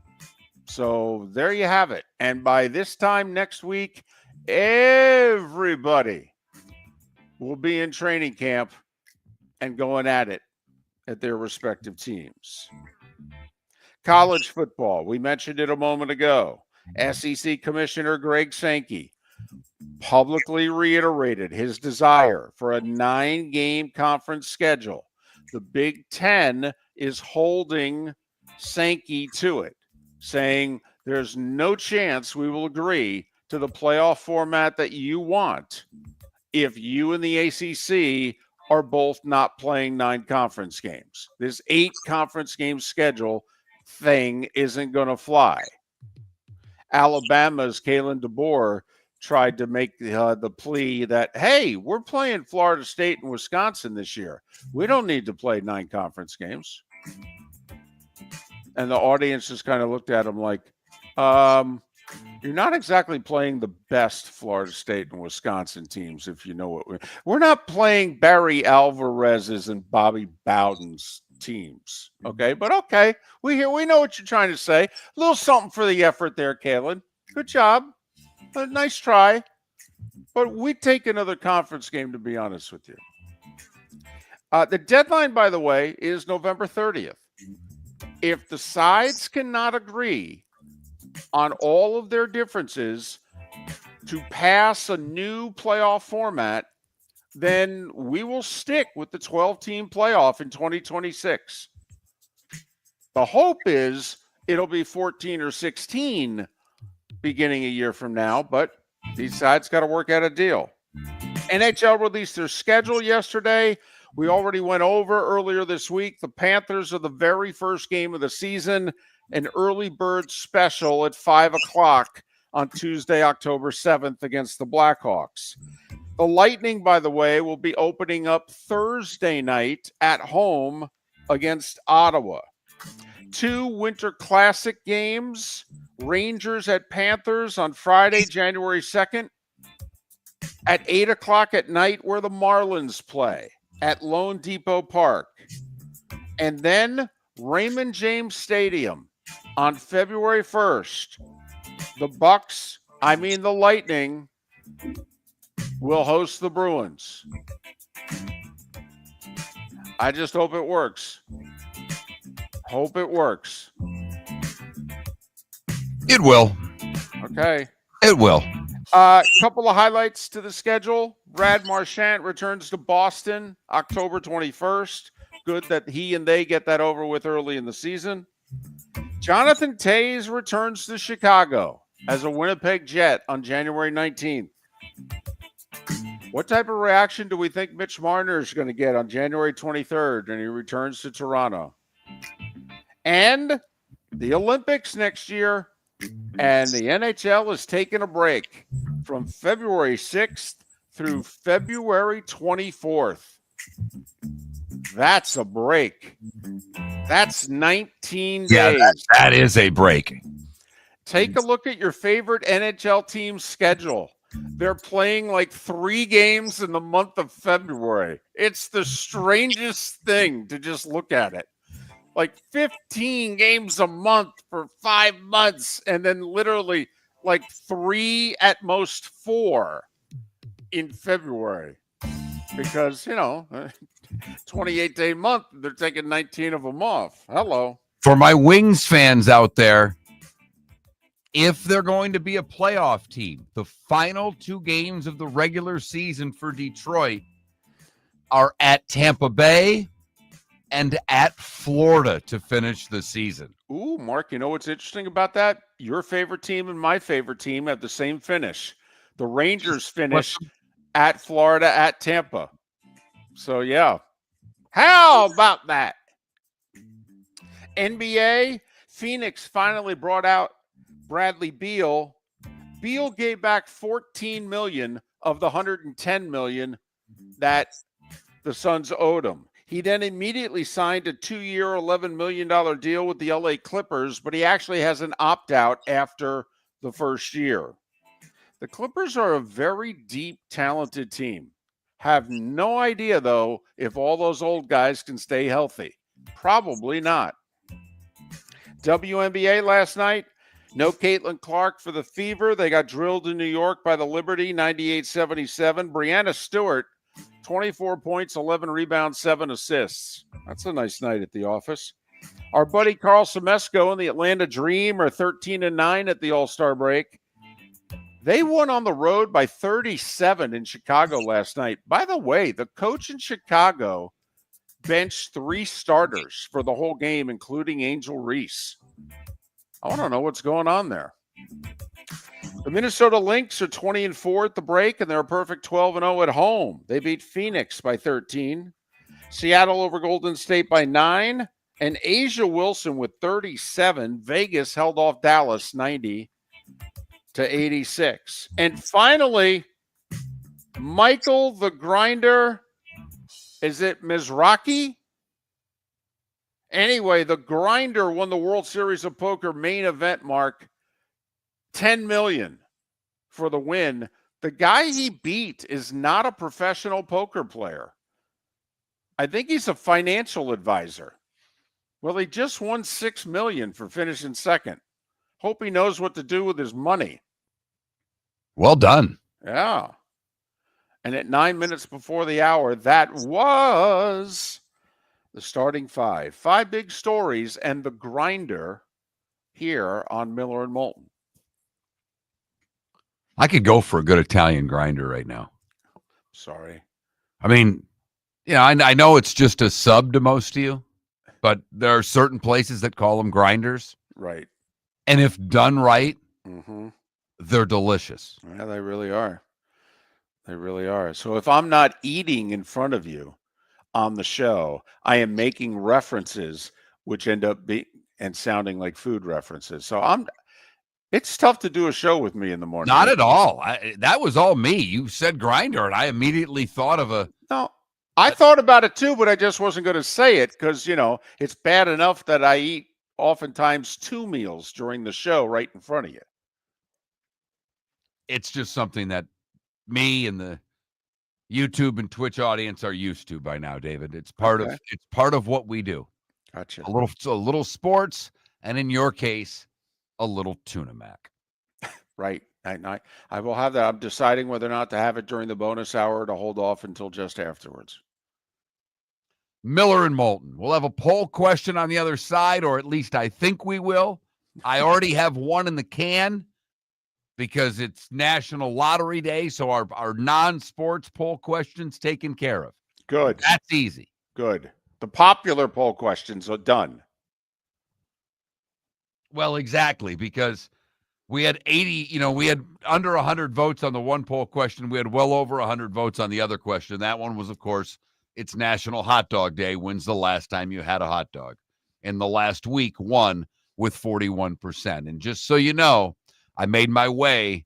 So there you have it. And by this time next week, everybody will be in training camp and going at it at their respective teams. College football, we mentioned it a moment ago. SEC Commissioner Greg Sankey publicly reiterated his desire for a 9-game conference schedule. The Big Ten is holding Sankey to it, saying there's no chance we will agree to the playoff format that you want if you and the ACC are both not playing 9 conference games. This 8 conference game schedule thing isn't going to fly. Alabama's Kalen DeBoer tried to make the plea that, hey, we're playing Florida State and Wisconsin this year. We don't need to play 9 conference games. And the audience just kind of looked at him like, you're not exactly playing the best Florida State and Wisconsin teams, if you know what we're not playing Barry Alvarez's and Bobby Bowden's teams. Okay, but okay, we know what you're trying to say. A little something for the effort there, Kalen. Good job. A nice try. But we'd take another conference game, to be honest with you. The deadline, by the way, is November 30th. If the sides cannot agree on all of their differences to pass a new playoff format, then we will stick with the 12-team playoff in 2026. The hope is it'll be 14 or 16 beginning a year from now, but these sides got to work out a deal. NHL released their schedule yesterday. We already went over earlier this week. The Panthers are the very first game of the season, an early bird special at 5 o'clock on Tuesday, October 7th against the Blackhawks. The Lightning, by the way, will be opening up Thursday night at home against Ottawa. 2 Winter Classic games, Rangers at Panthers on Friday, January 2nd at 8 o'clock at night, where the Marlins play at Lone Depot Park. And then Raymond James Stadium on February 1st. The Lightning will host the Bruins. I just hope it works. Hope it works. It will. Okay. It will. Couple of highlights to the schedule. Brad Marchand returns to Boston October 21st. Good that he and they get that over with early in the season. Jonathan Tays returns to Chicago as a Winnipeg Jet on January 19th. What type of reaction do we think Mitch Marner is going to get on January 23rd when he returns to Toronto? And the Olympics next year, and the NHL is taking a break from February 6th through February 24th. That's a break. That's 19 days. Yeah, that is a break. Take a look at your favorite NHL team's schedule. They're playing like 3 games in the month of February. It's the strangest thing to just look at it. Like 15 games a month for 5 months, and then literally like 3 at most 4 in February. Because, 28-day month, they're taking 19 of them off. Hello. For my Wings fans out there, if they're going to be a playoff team, the final 2 games of the regular season for Detroit are at Tampa Bay and at Florida to finish the season. Ooh, Mark, you know what's interesting about that? Your favorite team and my favorite team have the same finish. The Rangers finish at Florida, at Tampa. So, yeah. How about that? NBA, Phoenix finally brought out Bradley Beal. Beal gave back $14 million of the $110 million that the Suns owed him. He then immediately signed a 2-year, $11 million deal with the LA Clippers, but he actually has an opt-out after the first year. The Clippers are a very deep, talented team. Have no idea, though, if all those old guys can stay healthy. Probably not. WNBA last night, no Caitlin Clark for the Fever. They got drilled in New York by the Liberty, 98-77. Brianna Stewart, 24 points, 11 rebounds, 7 assists. That's a nice night at the office. Our buddy Carl Semesco and the Atlanta Dream are 13-9 at the All-Star break. They won on the road by 37 in Chicago last night. By the way, the coach in Chicago benched 3 starters for the whole game, including Angel Reese. I want to know what's going on there. The Minnesota Lynx are 20-4 at the break, and they're a perfect 12-0 at home. They beat Phoenix by 13. Seattle over Golden State by 9. And Asia Wilson with 37. Vegas held off Dallas 90-86. And finally, Michael the Grinder, is it Mizrachi? Anyway, the Grinder won the World Series of Poker main event, Mark. $10 million for the win. The guy he beat is not a professional poker player. I think he's a financial advisor. Well, he just won $6 million for finishing second. Hope he knows what to do with his money. Well done. Yeah. And at 9 minutes before the hour, that was the starting 5. 5 big stories and the Grinder here on Miller and Moulton. I could go for a good Italian grinder right now. Sorry. I mean, I know it's just a sub to most of you, but there are certain places that call them grinders. Right. And if done right, They're delicious. Yeah, they really are. They really are. So if I'm not eating in front of you on the show, I am making references which end up being and sounding like food references. So it's tough to do a show with me in the morning. Not at all. That was all me. You said grinder, and I immediately thought of No, I thought about it too, but I just wasn't going to say it because, it's bad enough that I eat oftentimes 2 meals during the show right in front of you. It's just something that me and the YouTube and Twitch audience are used to by now, David. It's part of what we do. Gotcha. A little sports, and in your case, a little tuna mac. Right. I will have that. I'm deciding whether or not to have it during the bonus hour or to hold off until just afterwards. Miller and Moulton. We'll have a poll question on the other side, or at least I think we will. I already have one in the can because it's National Lottery Day. So our non-sports poll questions taken care of. Good. That's easy. Good. The popular poll questions are done. Well, exactly, because we had 80, we had under 100 votes on the one poll question. We had well over 100 votes on the other question. That one was, of course, it's National Hot Dog Day. When's the last time you had a hot dog? And the last week won with 41%. And just so you know, I made my way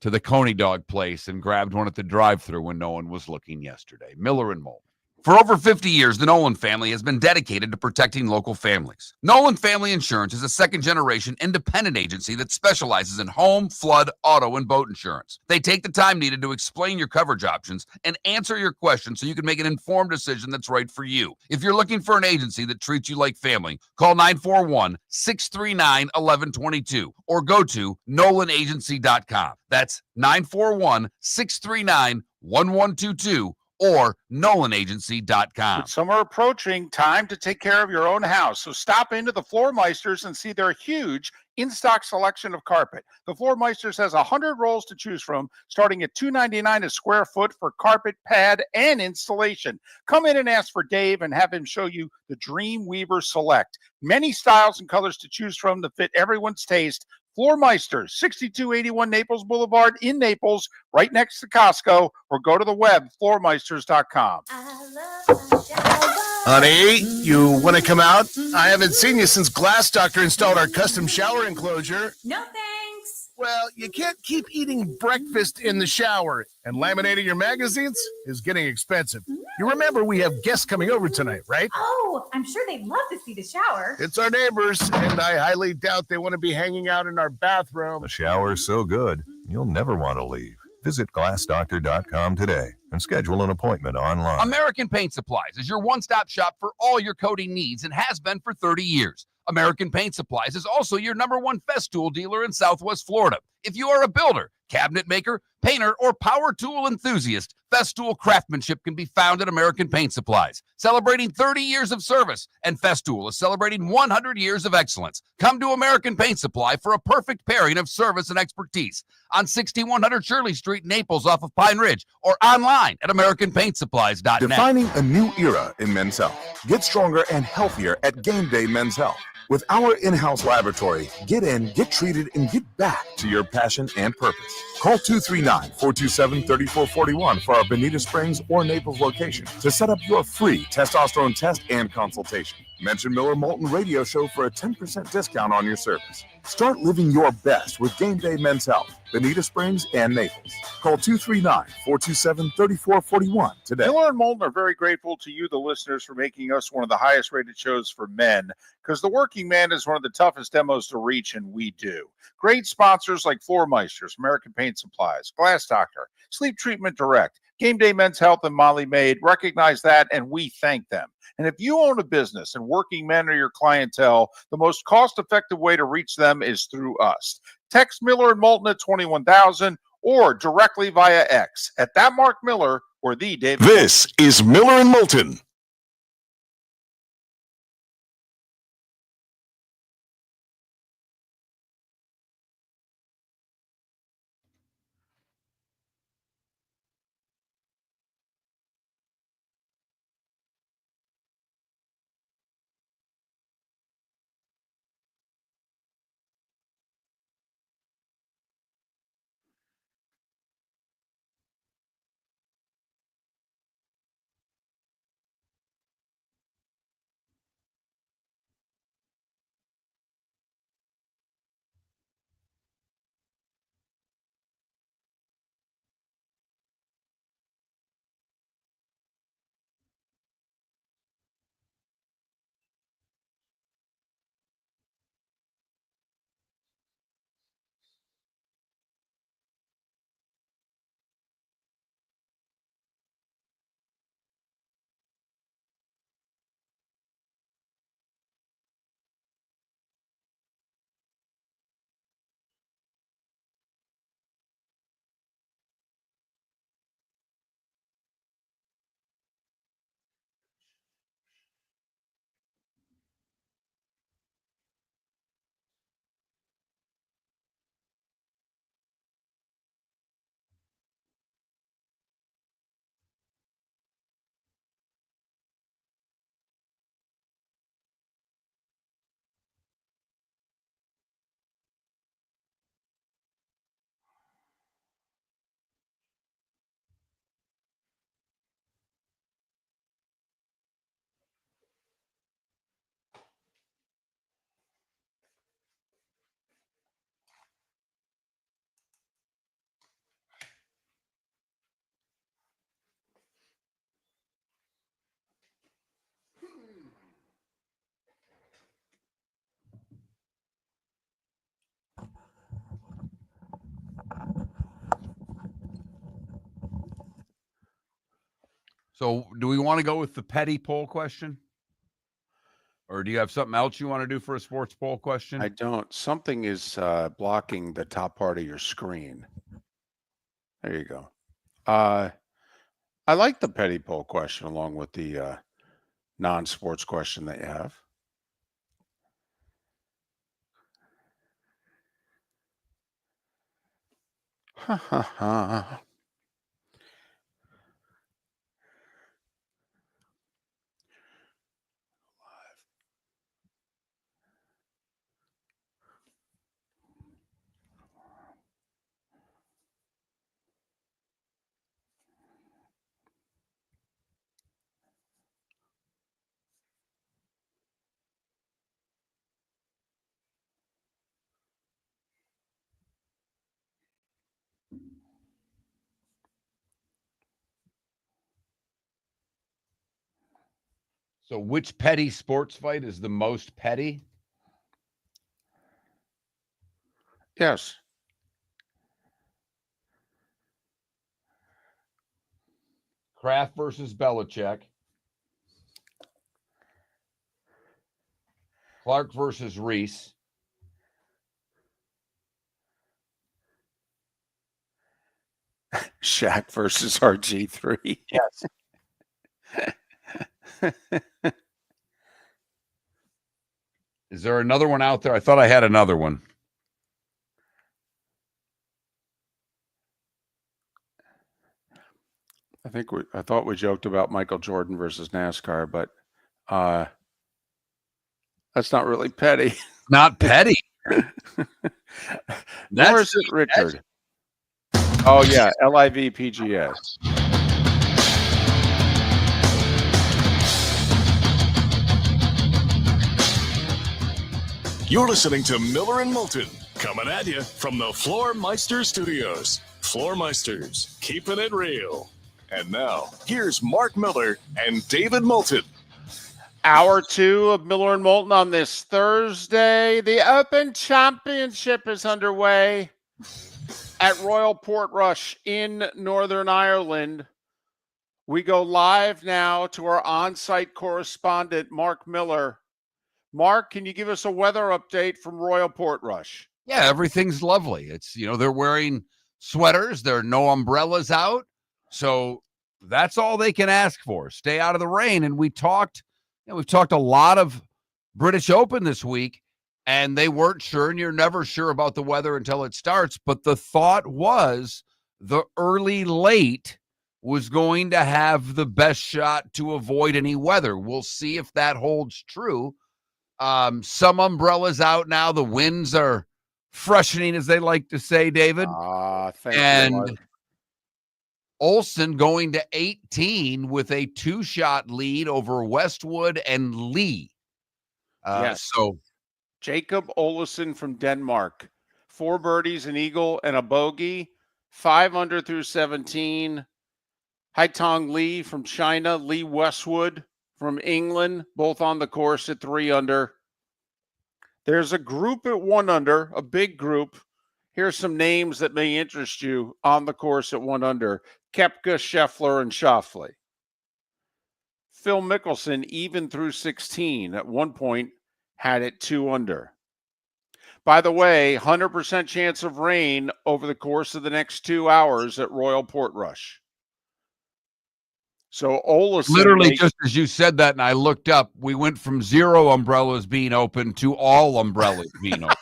to the Coney Dog place and grabbed one at the drive-thru when no one was looking yesterday. Miller and Moulton. For over 50 years, the Nolan family has been dedicated to protecting local families. Nolan Family Insurance is a second-generation independent agency that specializes in home, flood, auto, and boat insurance. They take the time needed to explain your coverage options and answer your questions so you can make an informed decision that's right for you. If you're looking for an agency that treats you like family, call 941-639-1122 or go to nolanagency.com. That's 941-639-1122 or nolanagency.com. With summer approaching, time to take care of your own house. So stop into the Floor Meisters and see their huge in-stock selection of carpet. The Floor Meisters has 100 rolls to choose from, starting at $2.99 a square foot for carpet, pad, and installation. Come in and ask for Dave and have him show you the Dream Weaver Select. Many styles and colors to choose from to fit everyone's taste. Floor Meisters, 6281 Naples Boulevard in Naples, right next to Costco, or go to the web, floormeisters.com. Honey, you want to come out? I haven't seen you since Glass Doctor installed our custom shower enclosure. No thanks. Well, you can't keep eating breakfast in the shower, and laminating your magazines is getting expensive. You remember we have guests coming over tonight, right? Oh, I'm sure they'd love to see the shower. It's our neighbors, and I highly doubt they want to be hanging out in our bathroom. The shower is so good, you'll never want to leave. Visit glassdoctor.com today and schedule an appointment online. American Paint Supplies is your one-stop shop for all your coating needs and has been for 30 years. American Paint Supplies is also your #1 Festool dealer in Southwest Florida. If you are a builder, cabinet maker, painter, or power tool enthusiast, Festool craftsmanship can be found at American Paint Supplies. Celebrating 30 years of service, and Festool is celebrating 100 years of excellence. Come to American Paint Supply for a perfect pairing of service and expertise on 6100 Shirley Street, Naples, off of Pine Ridge, or online at AmericanPaintSupplies.net. Defining a new era in men's health. Get stronger and healthier at Game Day Men's Health. With our in-house laboratory, get in, get treated, and get back to your passion and purpose. Call 239-427-3441 for our Bonita Springs or Naples location to set up your free testosterone test and consultation. Mention Miller Moulton Radio Show for a 10% discount on your service. Start living your best with Game Day Men's Health, Bonita Springs and Naples. Call 239-427-3441 today. Miller and Moulton are very grateful to you, the listeners, for making us one of the highest rated shows for men, because the working man is one of the toughest demos to reach, and we do. Great sponsors like Floor Meisters, American Paint Supplies, Glass Doctor, Sleep Treatment Direct, Game Day Men's Health, and Molly Maid recognize that, and we thank them. And if you own a business and working men are your clientele, the most cost-effective way to reach them is through us. Text Miller and Moulton at 21,000 or directly via X at that Mark Miller or the David. This is Miller and Moulton. So do we want to go with the petty poll question? Or do you have something else you want to do for a sports poll question? I don't. Something is blocking the top part of your screen. There you go. I like the petty poll question along with the non-sports question that you have. Ha ha ha. So which petty sports fight is the most petty? Yes. Kraft versus Belichick. Clark versus Reese. Shaq versus RG3. Yes. Is there another one out there? I thought I had another one. I thought we joked about Michael Jordan versus NASCAR, but that's not really petty. Not petty. Nor is it Richard. Oh yeah, LIV PGS. You're listening to Miller and Moulton, coming at you from the Floor Meister Studios. Floor Meisters, keeping it real. And now, here's Mark Miller and David Moulton. Hour 2 of Miller and Moulton on this Thursday. The Open Championship is underway at Royal Portrush in Northern Ireland. We go live now to our on-site correspondent, Mark Miller. Mark, can you give us a weather update from Royal Portrush? Yeah, everything's lovely. It's, they're wearing sweaters. There are no umbrellas out. So that's all they can ask for. Stay out of the rain. And we've talked a lot of British Open this week, and they weren't sure, and you're never sure about the weather until it starts. But the thought was the early late was going to have the best shot to avoid any weather. We'll see if that holds true. Some umbrellas out now. The winds are freshening, as they like to say, David. Thank you, Mark. Olsen going to 18 with a 2-shot lead over Westwood and Lee. Yes. So Jacob Olesen from Denmark, 4 birdies, an eagle, and a bogey, 5 under through 17. Haitong Lee from China, Lee Westwood from England, both on the course at 3 under. There's a group at 1 under, a big group. Here's some names that may interest you on the course at 1 under. Koepka, Scheffler, and Schauffele. Phil Mickelson, even through 16, at one point had it 2 under. By the way, 100% chance of rain over the course of the next 2 hours at Royal Portrush. So Olesen literally, just as you said that, and I looked up, we went from 0 umbrellas being open to all umbrellas being open.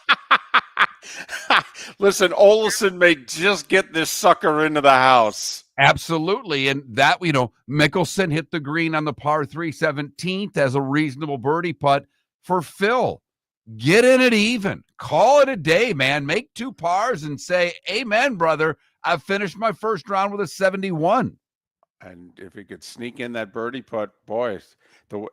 Listen, Olesen may just get this sucker into the house. Absolutely. And that, Mickelson hit the green on the par 3 17th as a reasonable birdie putt for Phil. Get in it even. Call it a day, man. Make 2 pars and say, amen, brother. I've finished my first round with a 71. And if he could sneak in that birdie putt, boy.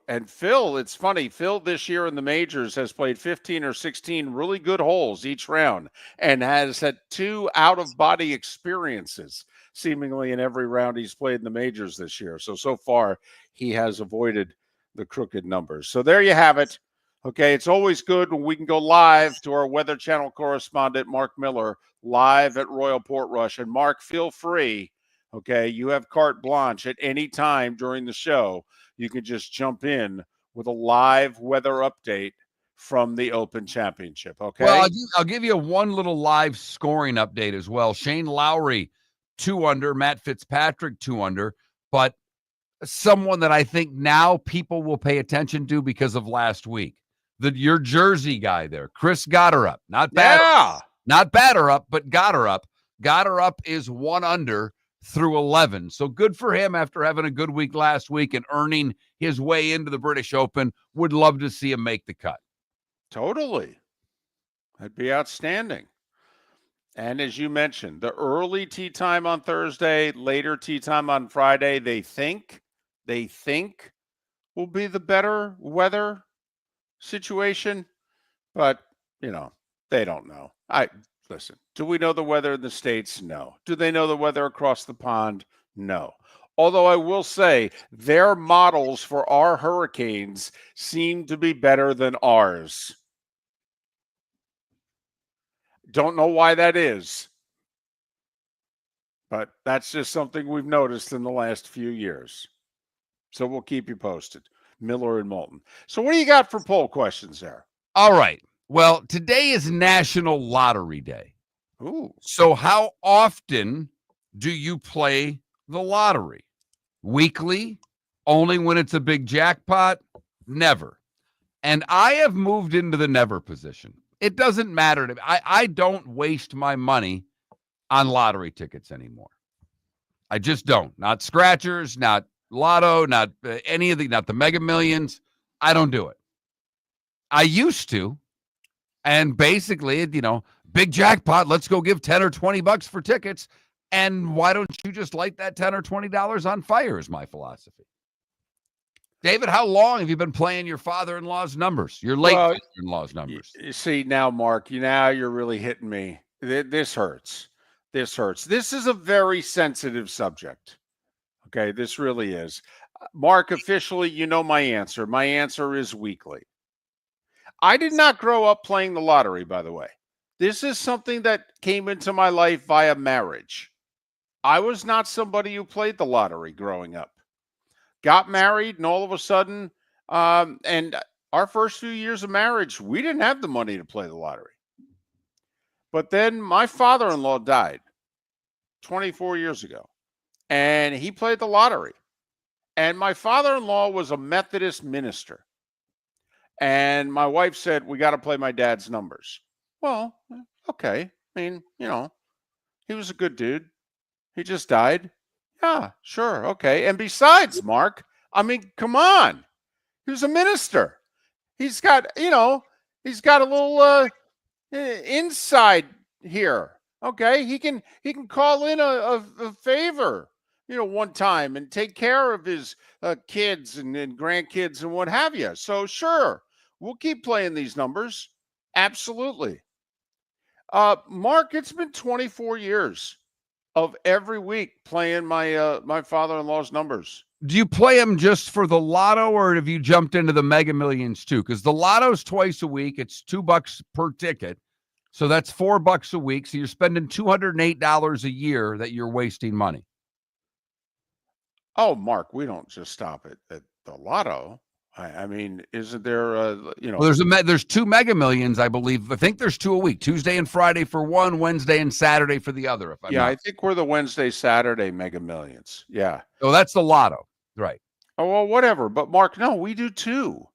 And Phil, it's funny. Phil this year in the majors has played 15 or 16 really good holes each round and has had 2 out-of-body experiences seemingly in every round he's played in the majors this year. So far, he has avoided the crooked numbers. So there you have it. Okay, it's always good when we can go live to our Weather Channel correspondent, Mark Miller, live at Royal Portrush. And Mark, feel free. Okay. You have carte blanche at any time during the show. You can just jump in with a live weather update from the Open Championship. Okay. Well, I'll give you one little live scoring update as well. Shane Lowry, 2 under. Matt Fitzpatrick, 2 under. But someone that I think now people will pay attention to because of last week. Your Jersey guy there, Chris Gotterup. Not batter up, but Gotterup. Gotterup is 1 under through 11. So good for him after having a good week last week and earning his way into the British Open. Would love to see him make the cut. Totally. That'd be outstanding. And as you mentioned, the early tee time on Thursday, later tee time on Friday, they think will be the better weather situation, but they don't know. Listen, do we know the weather in the States? No. Do they know the weather across the pond? No. Although I will say their models for our hurricanes seem to be better than ours. Don't know why that is, but that's just something we've noticed in the last few years. So we'll keep you posted. Miller and Moulton. So what do you got for poll questions there? All right. Well, today is National Lottery Day. Ooh. So how often do you play the lottery? Weekly? Only when it's a big jackpot? Never. And I have moved into the never position. It doesn't matter to me. I don't waste my money on lottery tickets anymore. I just don't. Not scratchers, not lotto, not any of not the Mega Millions. I don't do it. I used to. And basically, big jackpot, let's go give 10 or 20 bucks for tickets. And why don't you just light that $10 or $20 on fire is my philosophy. David, how long have you been playing your father-in-law's numbers, your late father-in-law's numbers? You see now, Mark, now you're really hitting me. This hurts. This hurts. This is a very sensitive subject. Okay, this really is. Mark, officially, you know my answer. My answer is weekly. I did not grow up playing the lottery, by the way. This is something that came into my life via marriage. I was not somebody who played the lottery growing up. Got married, and all of a sudden, and our first few years of marriage, we didn't have the money to play the lottery. But then my father-in-law died 24 years ago, and he played the lottery. And my father-in-law was a Methodist minister. And my wife said, we got to play my dad's numbers. Well, okay. I mean, he was a good dude. He just died. Yeah, sure. Okay. And besides, Mark, I mean, come on. He was a minister. He's got a little inside here. Okay. He can call in a favor, one time and take care of his kids and grandkids and what have you. So sure, we'll keep playing these numbers. Absolutely. Mark, it's been 24 years of every week playing my father-in-law's numbers. Do you play them just for the lotto, or have you jumped into the Mega Millions too? Because the lotto's twice a week. It's $2 per ticket. So that's $4 a week. So you're spending $208 a year that you're wasting money. Oh, Mark, we don't just stop at the lotto. I mean, isn't there Well, there's 2 Mega Millions, I believe. I think there's 2 a week, Tuesday and Friday for one, Wednesday and Saturday for the other. I think we're the Wednesday, Saturday Mega Millions. Yeah. Oh, that's the lotto. Right. Oh, well, whatever. But Mark, no, we do too.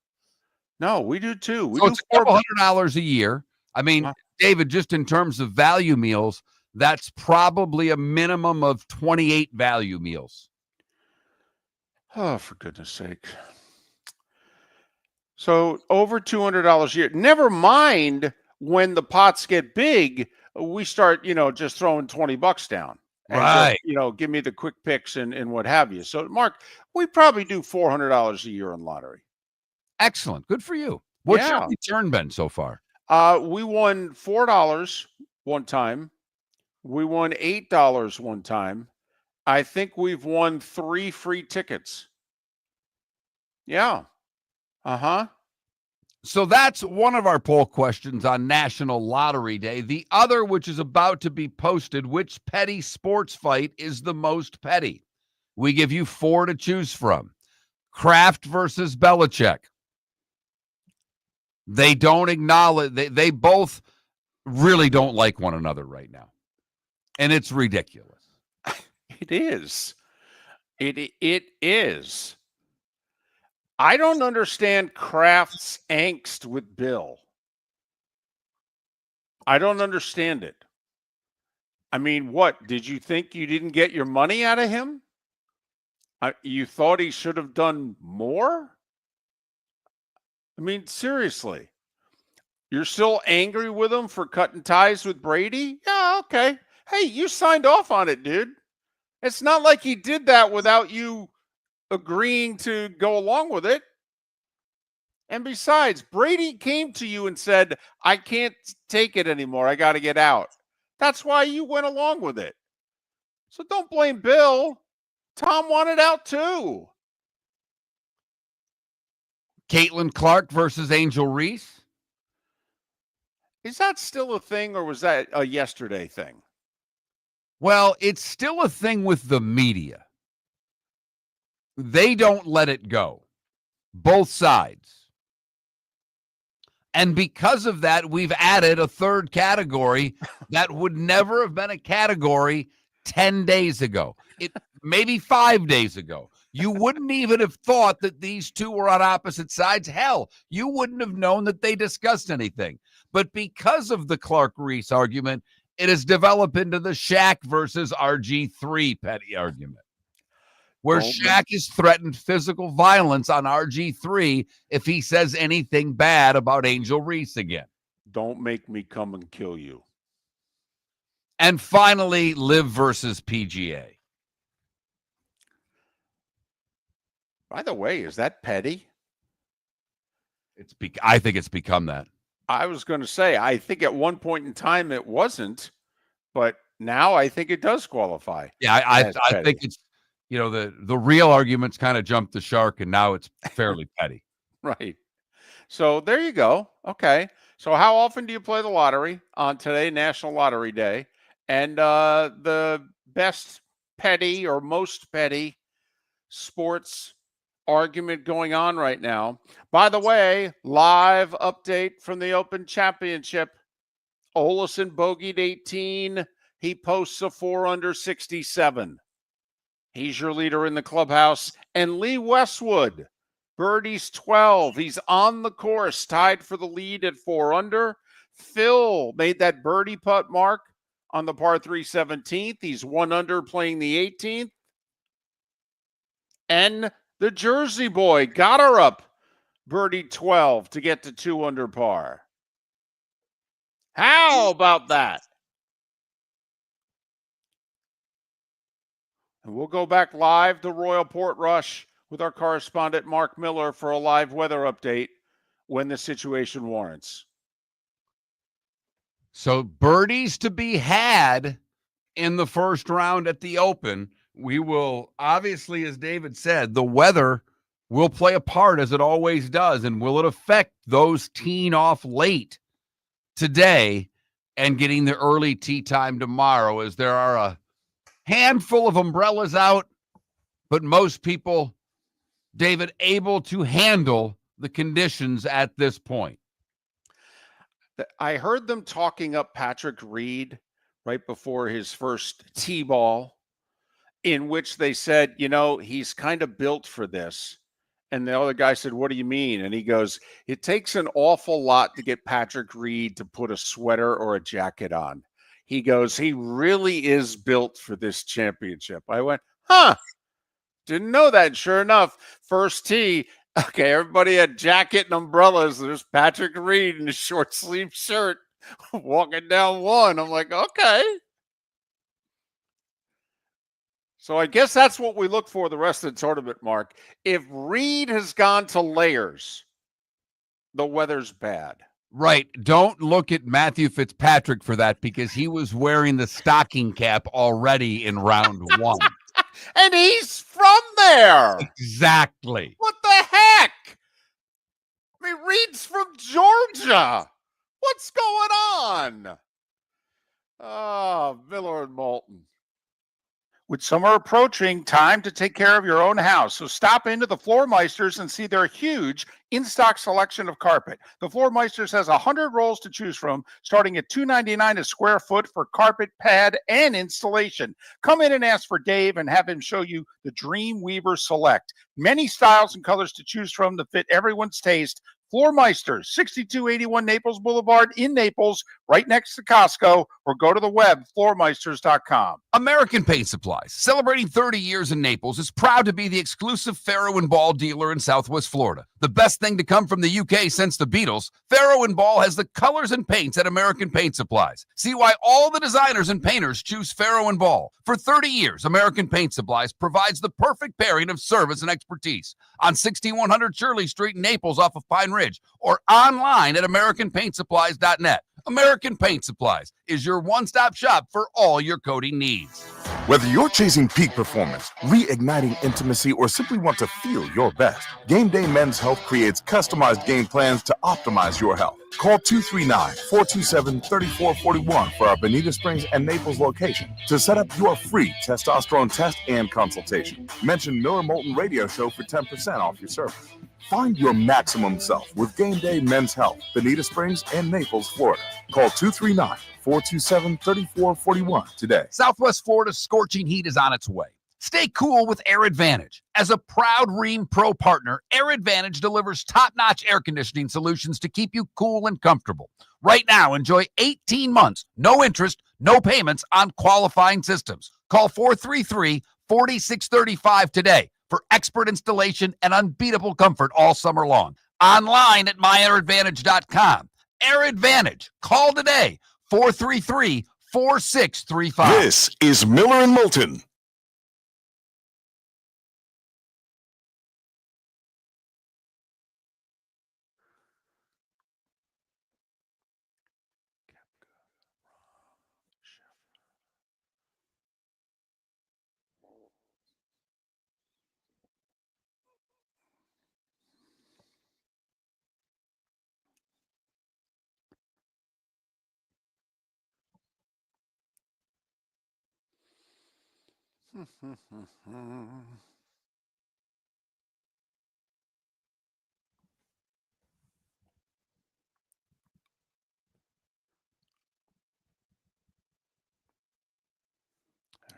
We do too. So it's a couple $100 a year. I mean, David, just in terms of value meals, that's probably a minimum of 28 value meals. Oh, for goodness sake. So over $200 a year. Never mind when the pots get big, we start, just throwing $20 down. And right. Just, give me the quick picks and what have you. So, Mark, we probably do $400 a year in lottery. Excellent. Good for you. What's your return been so far? We won $4 one time. We won $8 one time. I think we've won 3 free tickets. Yeah. Uh-huh. So that's one of our poll questions on National Lottery Day. The other, which is about to be posted, which petty sports fight is the most petty? We give you 4 to choose from. Kraft versus Belichick. They don't acknowledge, they both really don't like one another right now. And it's ridiculous. It is. It is. I don't understand Kraft's angst with Bill. I don't understand it. I mean, what? Did you think you didn't get your money out of him? You thought he should have done more? I mean, seriously. You're still angry with him for cutting ties with Brady? Yeah, okay. Hey, you signed off on it, dude. It's not like he did that without you agreeing to go along with it. And besides, Brady came to you and said, I can't take it anymore. I got to get out. That's why you went along with it. So don't blame Bill. Tom wanted out too. Caitlin Clark versus Angel Reese. Is that still a thing or was that a yesterday thing? Well, it's still a thing with the media. They don't let it go. Both sides. And because of that, we've added a third category that would never have been a category 10 days ago. Maybe 5 days ago. You wouldn't even have thought that these two were on opposite sides. Hell, you wouldn't have known that they discussed anything. But because of the Clark-Reese argument, it has developed into the Shaq versus RG3 petty argument, where Shaq has threatened physical violence on RG3 if he says anything bad about Angel Reese again. Don't make me come and kill you. And finally, Liv versus PGA. By the way, is that petty? I think it's become that. I was going to say, I think at one point in time it wasn't, but now I think it does qualify. Yeah, I think it's, the real arguments kind of jumped the shark, and now it's fairly petty. Right. So there you go. Okay. So how often do you play the lottery on today, National Lottery Day? And the best petty or most petty sports argument going on right now. By the way, live update from the Open Championship. Olesen bogeyed 18. He posts a 4 under 67. He's your leader in the clubhouse. And Lee Westwood, birdies 12. He's on the course, tied for the lead at 4 under. Phil made that birdie putt mark on the par 3 17th. He's 1 under playing the 18th. And the Jersey boy got her up, birdie 12 to get to 2 under par. How about that? And we'll go back live to Royal Portrush with our correspondent Mark Miller for a live weather update when the situation warrants. So birdies to be had in the first round at the Open. We will, obviously, as David said, the weather will play a part as it always does. And will it affect those teeing off late today and getting the early tee time tomorrow, as there are a handful of umbrellas out, but most people, David, able to handle the conditions at this point? I heard them talking up Patrick Reed right before his first tee ball, in which they said, he's kind of built for this. And the other guy said, what do you mean? And he goes, it takes an awful lot to get Patrick Reed to put a sweater or a jacket on. He goes, he really is built for this championship. I went, didn't know that. Sure enough, first tee. Okay, everybody had jacket and umbrellas. There's Patrick Reed in a short sleeve shirt walking down one. I'm like, okay. So I guess that's what we look for the rest of the tournament, Mark. If Reed has gone to layers, the weather's bad. Right. Don't look at Matthew Fitzpatrick for that, because he was wearing the stocking cap already in round 1. And he's from there. Exactly. What the heck? He reads from Georgia. What's going on? Oh, Miller and Moulton. With summer approaching, time to take care of your own house. So stop into the Floor Meisters and see their huge in-stock selection of carpet. The Floor Meisters has 100 rolls to choose from, starting at $2.99 a square foot for carpet, pad, and installation. Come in and ask for Dave and have him show you the Dream Weaver Select. Many styles and colors to choose from to fit everyone's taste. Floor Meisters, 6281 Naples Boulevard in Naples, right next to Costco, or go to the web, floormeisters.com. American Paint Supplies, celebrating 30 years in Naples, is proud to be the exclusive Farrow & Ball dealer in Southwest Florida. The best thing to come from the UK since the Beatles, Farrow & Ball has the colors and paints at American Paint Supplies. See why all the designers and painters choose Farrow & Ball. For 30 years, American Paint Supplies provides the perfect pairing of service and expertise. On 6100 Shirley Street in Naples off of Pine Ridge, or online at AmericanPaintSupplies.net. American Paint Supplies is your one-stop shop for all your coating needs. Whether you're chasing peak performance, reigniting intimacy, or simply want to feel your best, Game Day Men's Health creates customized game plans to optimize your health. Call 239-427-3441 for our Bonita Springs and Naples location to set up your free testosterone test and consultation. Mention Miller Moulton Radio Show for 10% off your service. Find your maximum self with Game Day Men's Health, Bonita Springs and Naples, Florida. Call 239-427-3441 today. Southwest Florida's scorching heat is on its way. Stay cool with Air Advantage. As a proud Rheem Pro partner, Air Advantage delivers top-notch air conditioning solutions to keep you cool and comfortable. Right now, enjoy 18 months, no interest, no payments on qualifying systems. Call 433-4635 today for expert installation and unbeatable comfort all summer long. Online at myairadvantage.com. Air Advantage. Call today, 433-4635. This is Miller and Moulton. I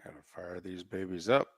gotta fire these babies up.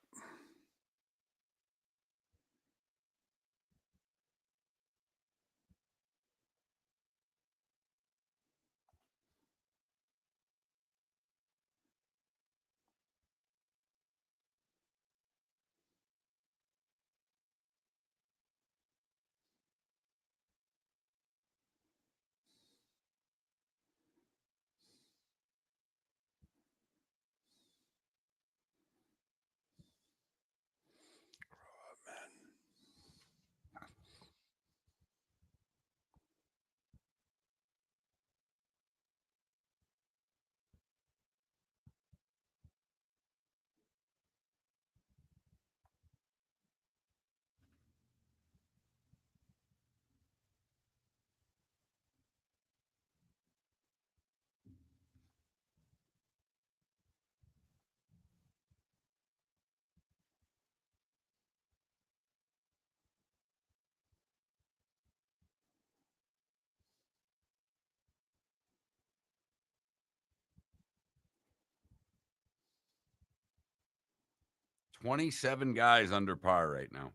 $27 guys under par right now.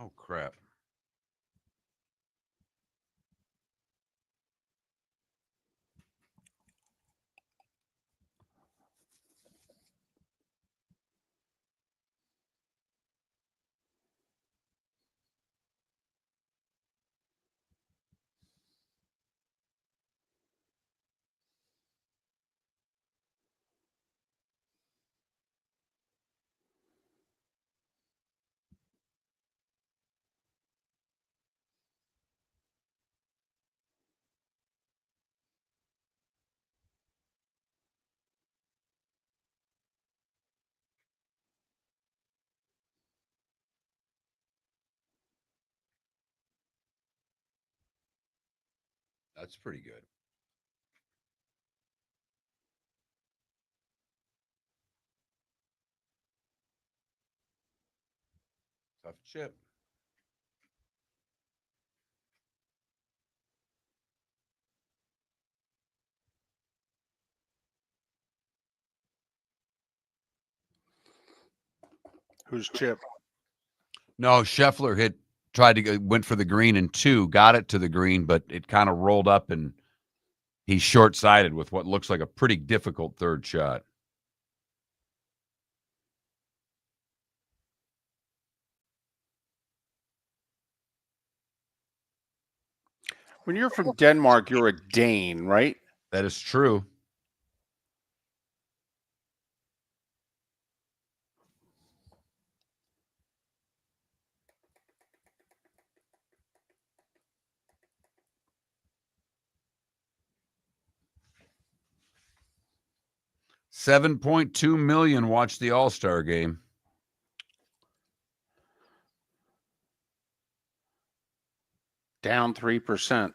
Oh, crap. That's pretty good. Tough chip. Who's Chip? No, Scheffler went for the green in 2, got it to the green, but it kind of rolled up and he's short-sighted with what looks like a pretty difficult third shot. When you're from Denmark, you're a Dane, right? That is true. $7.2 million watched the All-Star game. Down 3%.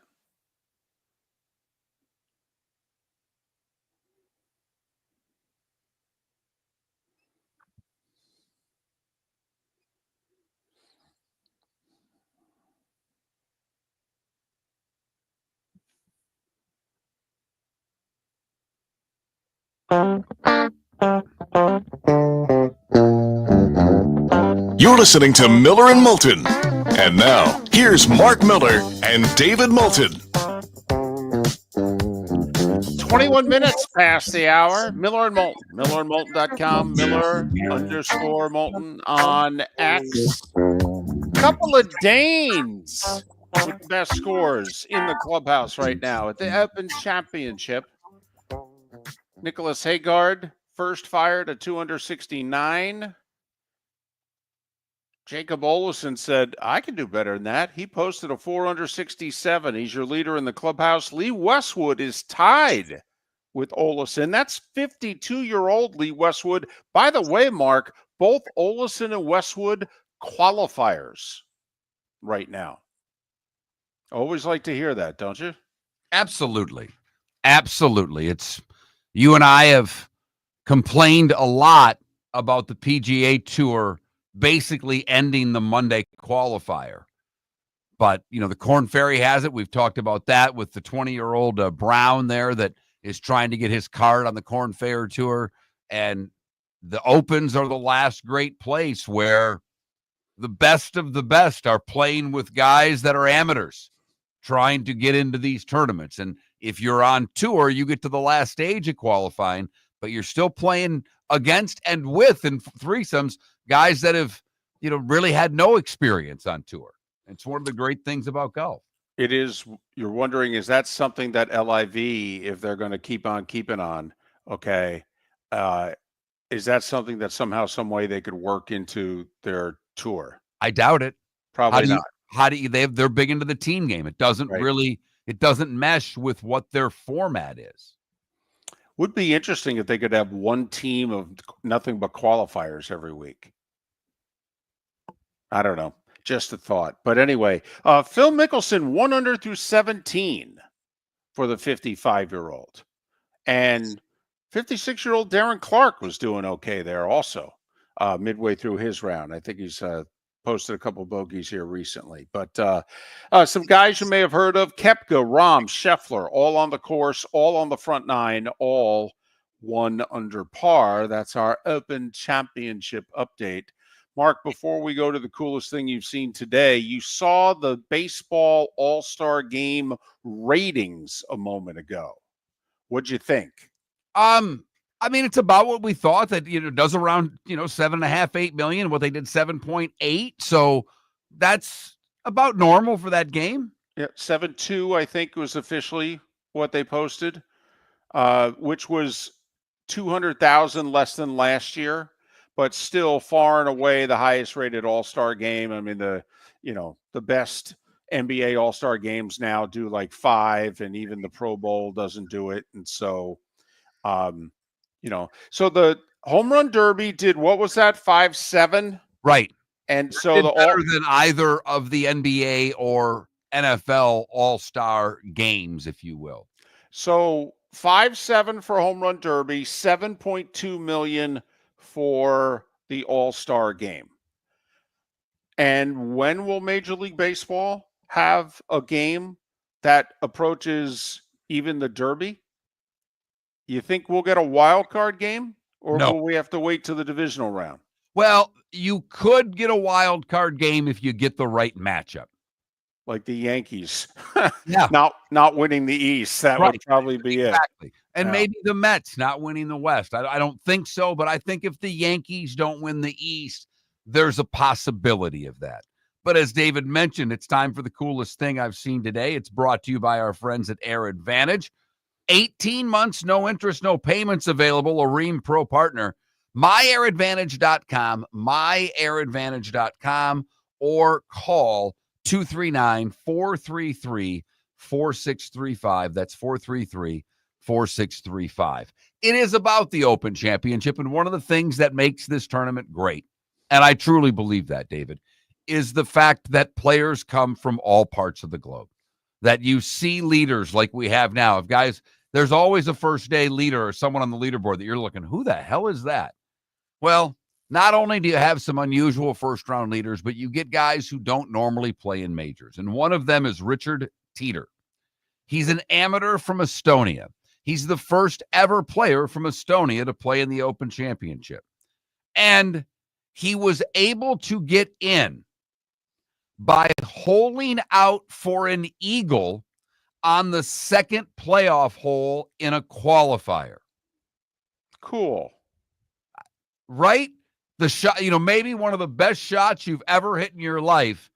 You're listening to Miller and Moulton. And now, here's Mark Miller and David Moulton. 21 minutes past the hour. Miller and Moulton. MillerandMoulton.com. Miller_Moulton on X. Couple of Danes with the best scores in the clubhouse right now at the Open Championship. Nicholas Hagard, first fired at 269. Jacob Olesen said, I can do better than that. He posted a 467. He's your leader in the clubhouse. Lee Westwood is tied with Olesen. That's 52-year-old Lee Westwood. By the way, Mark, both Olesen and Westwood qualifiers right now. Always like to hear that, don't you? Absolutely. Absolutely. You and I have complained a lot about the PGA Tour basically ending the Monday qualifier. But, the Korn Ferry has it. We've talked about that with the 20-year-old Brown there that is trying to get his card on the Korn Ferry Tour. And the Opens are the last great place where the best of the best are playing with guys that are amateurs trying to get into these tournaments. And if you're on tour, you get to the last stage of qualifying, but you're still playing against and with in threesomes guys that have, really had no experience on tour. It's one of the great things about golf. It is. You're wondering, is that something that LIV, if they're going to keep on keeping on, okay, is that something that somehow, some way they could work into their tour? I doubt it. Probably not. They're big into the team game. It doesn't it doesn't mesh with what their format is. Would be interesting if they could have one team of nothing but qualifiers every week. I don't know. Just a thought. But anyway, Phil Mickelson, 1 under through 17 for the 55-year-old. And 56-year-old Darren Clark was doing okay there also midway through his round. I think he's posted a couple bogeys here recently. But some guys you may have heard of, Koepka, Rahm, Scheffler, all on the course, all on the front nine, all 1 under par. That's our Open Championship update. Mark, before we go to the coolest thing you've seen today, you saw the baseball all-star game ratings a moment ago. What'd you think? It's about what we thought that, does around, 7.5, 8 million. What they did 7.8. So that's about normal for that game. Yeah, 7.2, I think, was officially what they posted, which was 200,000 less than last year, but still far and away the highest rated all-star game. I mean, the best NBA all-star games now do like 5, and even the Pro Bowl doesn't do it. And so, so the home run derby did, what was that? 5.7? Right. And so better than either of the NBA or NFL all-star games, if you will. So 5.7 for home run derby, 7.2 million for the all-star game. And when will Major League Baseball have a game that approaches even the derby? You think we'll get a wild card game, or No. will we have to wait to the divisional round? Well, you could get a wild card game if you get the right matchup. Like the Yankees, Yeah. not winning the East. That Right. would probably be it. Exactly. And Yeah. maybe the Mets not winning the West. I don't think so, but I think if the Yankees don't win the East, there's a possibility of that. But as David mentioned, it's time for the coolest thing I've seen today. It's brought to you by our friends at Air Advantage. 18 months, no interest, no payments available, a Ream Pro partner. MyAirAdvantage.com, MyAirAdvantage.com, or call 239-433-4635. That's 433-4635. It is about the Open Championship, and one of the things that makes this tournament great, and I truly believe that, David, is the fact that players come from all parts of the globe. That you see leaders like we have now. If guys, there's always a first day leader or someone on the leaderboard that you're looking, who the hell is that? Well, not only do you have some unusual first round leaders, but you get guys who don't normally play in majors. And one of them is Richard Teeter. He's an amateur from Estonia. He's the first ever player from Estonia to play in the Open Championship. And he was able to get in by holing out for an eagle on the second playoff hole in a qualifier. Cool. Right? The shot, maybe one of the best shots you've ever hit in your life,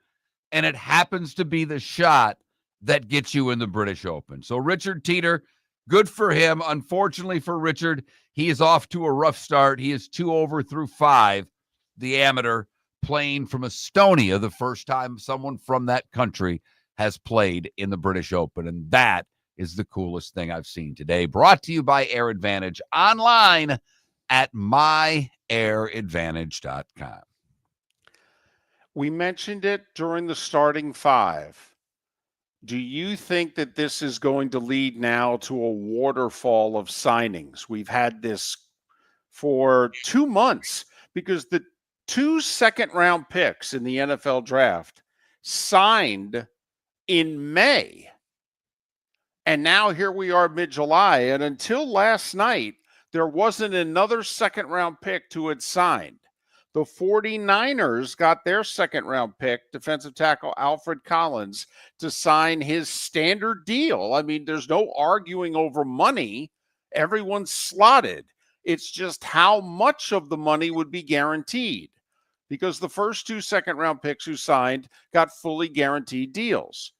and it happens to be the shot that gets you in the British Open. So Richard Teeter, good for him. Unfortunately for Richard, he is off to a rough start. He is 2 over through 5, the amateur, playing from Estonia, the first time someone from that country has played in the British Open. And that is the coolest thing I've seen today. Brought to you by Air Advantage, online at MyAirAdvantage.com. We mentioned it during the starting 5. Do you think that this is going to lead now to a waterfall of signings? We've had this for 2 months because the 2 second-round picks in the NFL draft signed in May. And now here we are mid-July. And until last night, there wasn't another second-round pick who had signed. The 49ers got their second-round pick, defensive tackle Alfred Collins, to sign his standard deal. I mean, there's no arguing over money. Everyone's slotted. It's just how much of the money would be guaranteed, because the first 2 second-round picks who signed got fully guaranteed deals.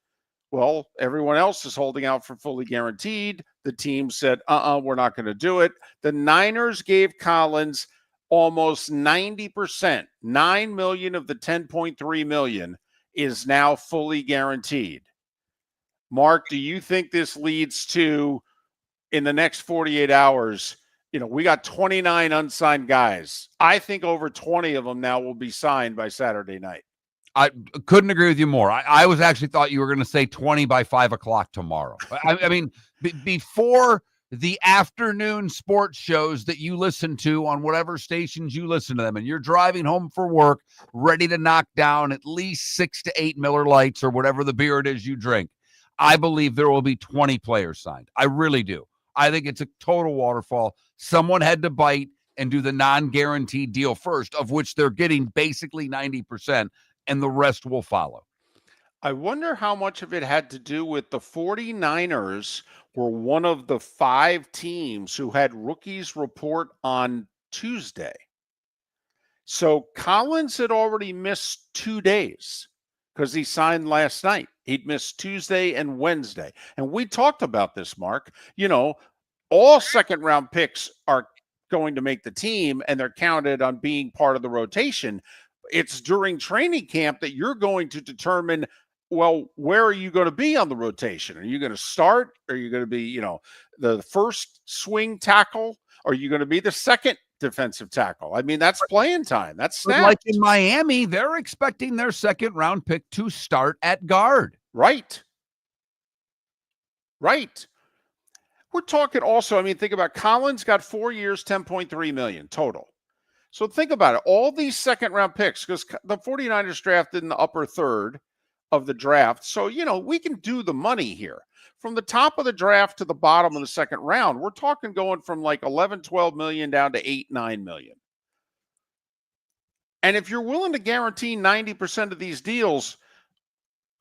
Well, everyone else is holding out for fully guaranteed. The team said, we're not going to do it. The Niners gave Collins almost 90%. $9 million of the $10.3 million is now fully guaranteed. Mark, do you think this leads to, in the next 48 hours, we got 29 unsigned guys. I think over 20 of them now will be signed by Saturday night. I couldn't agree with you more. I was actually thought you were going to say 20 by 5 o'clock tomorrow. I mean, before the afternoon sports shows that you listen to on whatever stations you listen to them, and you're driving home for work, ready to knock down at least 6 to 8 Miller Lights or whatever the beer it is you drink, I believe there will be 20 players signed. I really do. I think it's a total waterfall. Someone had to bite and do the non-guaranteed deal first, of which they're getting basically 90%, and the rest will follow. I wonder how much of it had to do with the 49ers were one of the 5 teams who had rookies report on Tuesday. So Collins had already missed 2 days because he signed last night. He'd missed Tuesday and Wednesday. And we talked about this, Mark. All second-round picks are going to make the team, and they're counted on being part of the rotation. It's during training camp that you're going to determine, well, where are you going to be on the rotation? Are you going to start? Are you going to be, the first swing tackle? Are you going to be the second defensive tackle? I mean, that's playing time. That's snaps. Like in Miami, they're expecting their second-round pick to start at guard. Right. We're talking also, I mean, think about Collins got 4 years, 10.3 million total. So think about it. All these second round picks, because the 49ers drafted in the upper third of the draft. So, we can do the money here. From the top of the draft to the bottom of the second round, we're talking going from like 11, 12 million down to 8, 9 million. And if you're willing to guarantee 90% of these deals,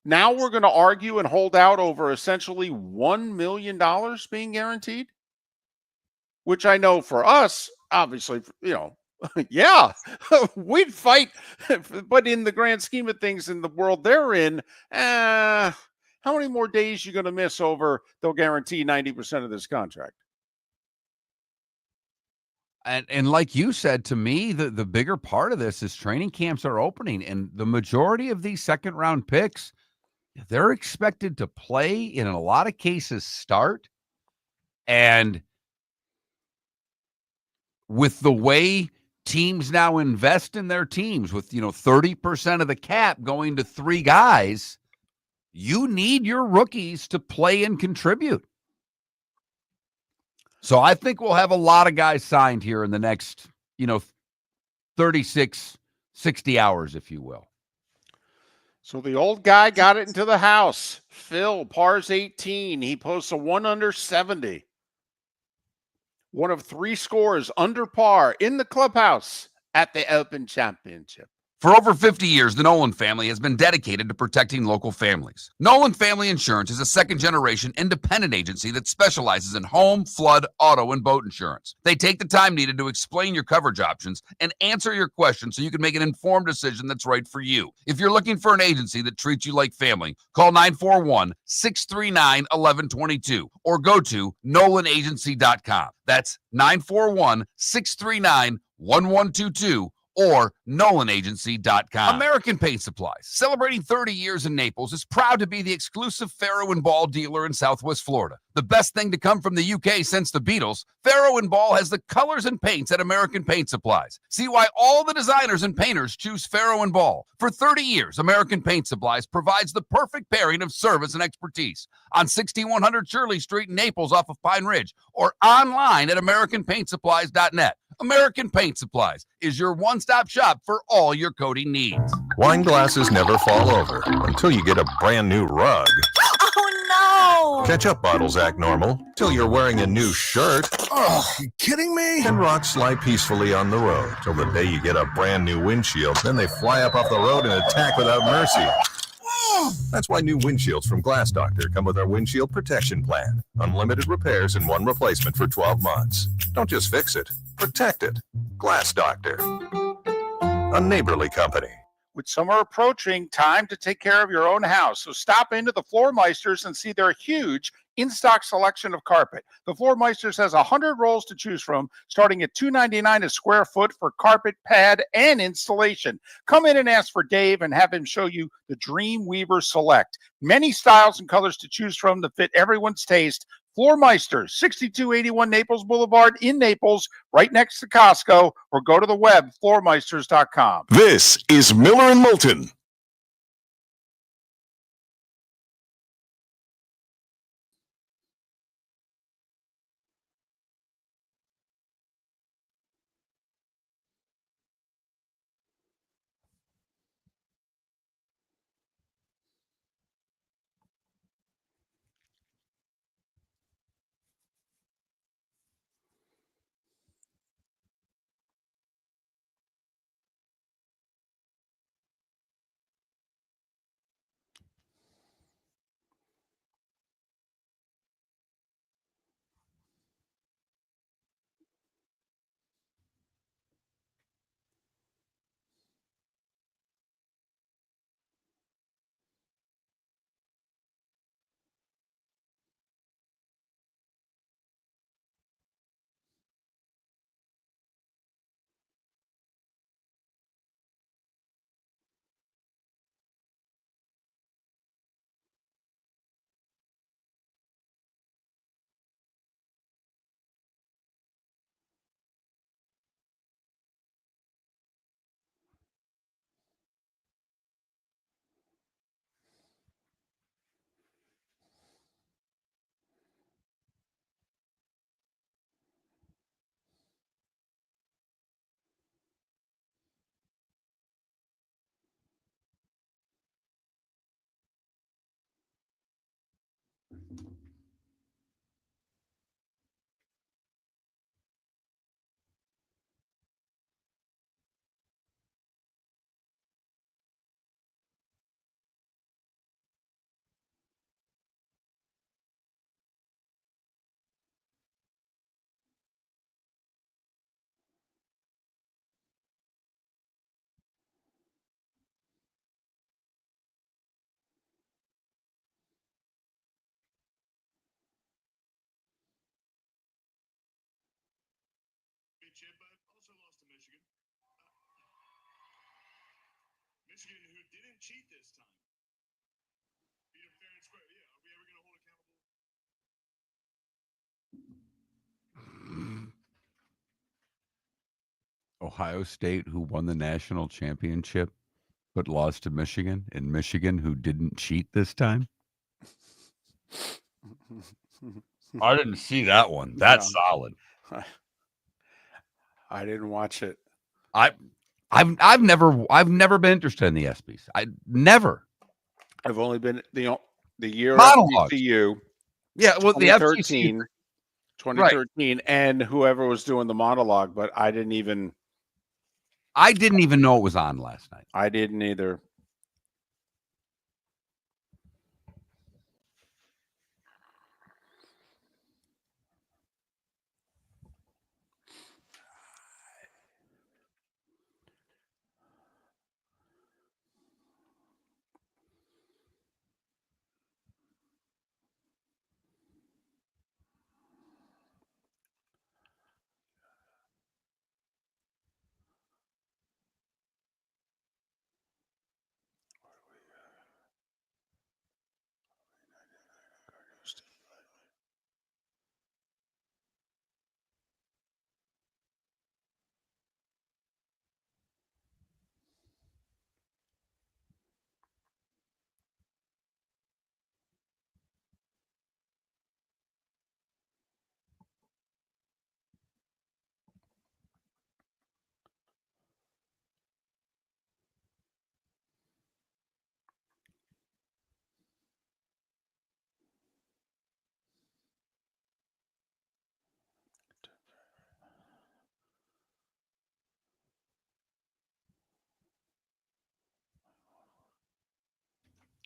now we're going to argue and hold out over essentially $1 million being guaranteed, which I know for us, obviously, yeah, we'd fight. But in the grand scheme of things in the world they're in, how many more days you going to miss over they'll guarantee 90% of this contract? And like you said, to me, the bigger part of this is training camps are opening, and the majority of these second round picks, they're expected to play, in a lot of cases start. And with the way teams now invest in their teams, with 30% of the cap going to 3 guys, you need your rookies to play and contribute. So I think we'll have a lot of guys signed here in the next 36, 60 hours, if you will. So the old guy got it into the house. Phil, pars 18. He posts a 1 under 70. One of 3 scores under par in the clubhouse at the Open Championship. For over 50 years, the Nolan family has been dedicated to protecting local families. Nolan Family Insurance is a second-generation independent agency that specializes in home, flood, auto, and boat insurance. They take the time needed to explain your coverage options and answer your questions so you can make an informed decision that's right for you. If you're looking for an agency that treats you like family, call 941-639-1122 or go to nolanagency.com. That's 941-639-1122 or nolanagency.com. American Paint Supplies, celebrating 30 years in Naples, is proud to be the exclusive Farrow & Ball dealer in Southwest Florida. The best thing to come from the UK since the Beatles, Farrow & Ball has the colors and paints at American Paint Supplies. See why all the designers and painters choose Farrow & Ball. For 30 years, American Paint Supplies provides the perfect pairing of service and expertise on 6100 Shirley Street in Naples off of Pine Ridge or online at AmericanPaintSupplies.net. American Paint Supplies is your one-stop shop for all your coating needs. Wine glasses never fall over until you get a brand new rug. Oh, no! Ketchup bottles act normal till you're wearing a new shirt. Oh, you kidding me? And rocks slide peacefully on the road till the day you get a brand new windshield. Then they fly up off the road and attack without mercy. That's why new windshields from Glass Doctor come with our windshield protection plan. Unlimited repairs and 1 replacement for 12 months. Don't just fix it, protect it. Glass Doctor, a neighborly company. With summer approaching, time to take care of your own house. So stop into the Floor Meisters and see their huge in-stock selection of carpet. The Floor Meisters has 100 rolls to choose from, starting at $2.99 a square foot for carpet, pad, and installation. Come in and ask for Dave and have him show you the Dream Weaver Select. Many styles and colors to choose from that fit everyone's taste. Floor Meisters, 6281 Naples Boulevard in Naples, right next to Costco, or go to the web, floormeisters.com. This is Miller and Moulton. championship, but also lost to Michigan. Michigan, who didn't cheat this time. Beat them fair and square. Yeah, are we ever going to hold accountable? Ohio State, who won the national championship, but lost to Michigan, and Michigan, who didn't cheat this time. I didn't see that one. That's solid. I didn't watch it. I've never been interested in the ESPYs. I never. I've only been the year Monologues. of FCU. Yeah, well, the 2013, FCC, 2013, and whoever was doing the monologue, but I didn't even know it was on last night. I didn't either.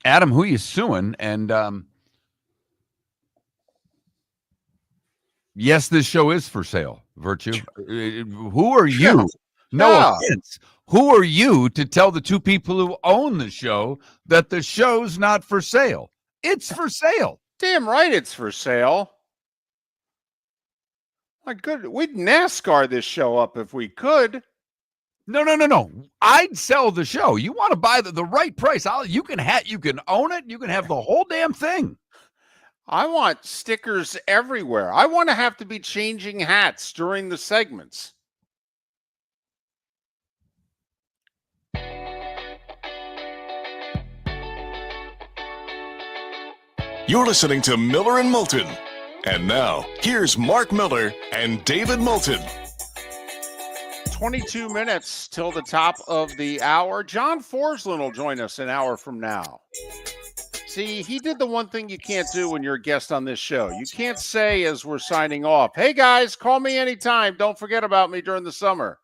Adam, who you suing? And yes, this show is for sale. Virtue. Who are you? No offense. Who are you to tell the two people who own the show that the show's not for sale? It's for sale. Damn right it's for sale. My good, we'd NASCAR this show up if we could. No. I'd sell the show. You want to buy the right price? You can own it. You can have the whole damn thing. I want stickers everywhere. I want to have to be changing hats during the segments. You're listening to Miller and Moulton. And now, here's Mark Miller and David Moulton. 22 minutes till the top of the hour. John Forslund will join us an hour from now. See, he did the one thing you can't do when you're a guest on this show. You can't say as we're signing off, hey guys, call me anytime. Don't forget about me during the summer.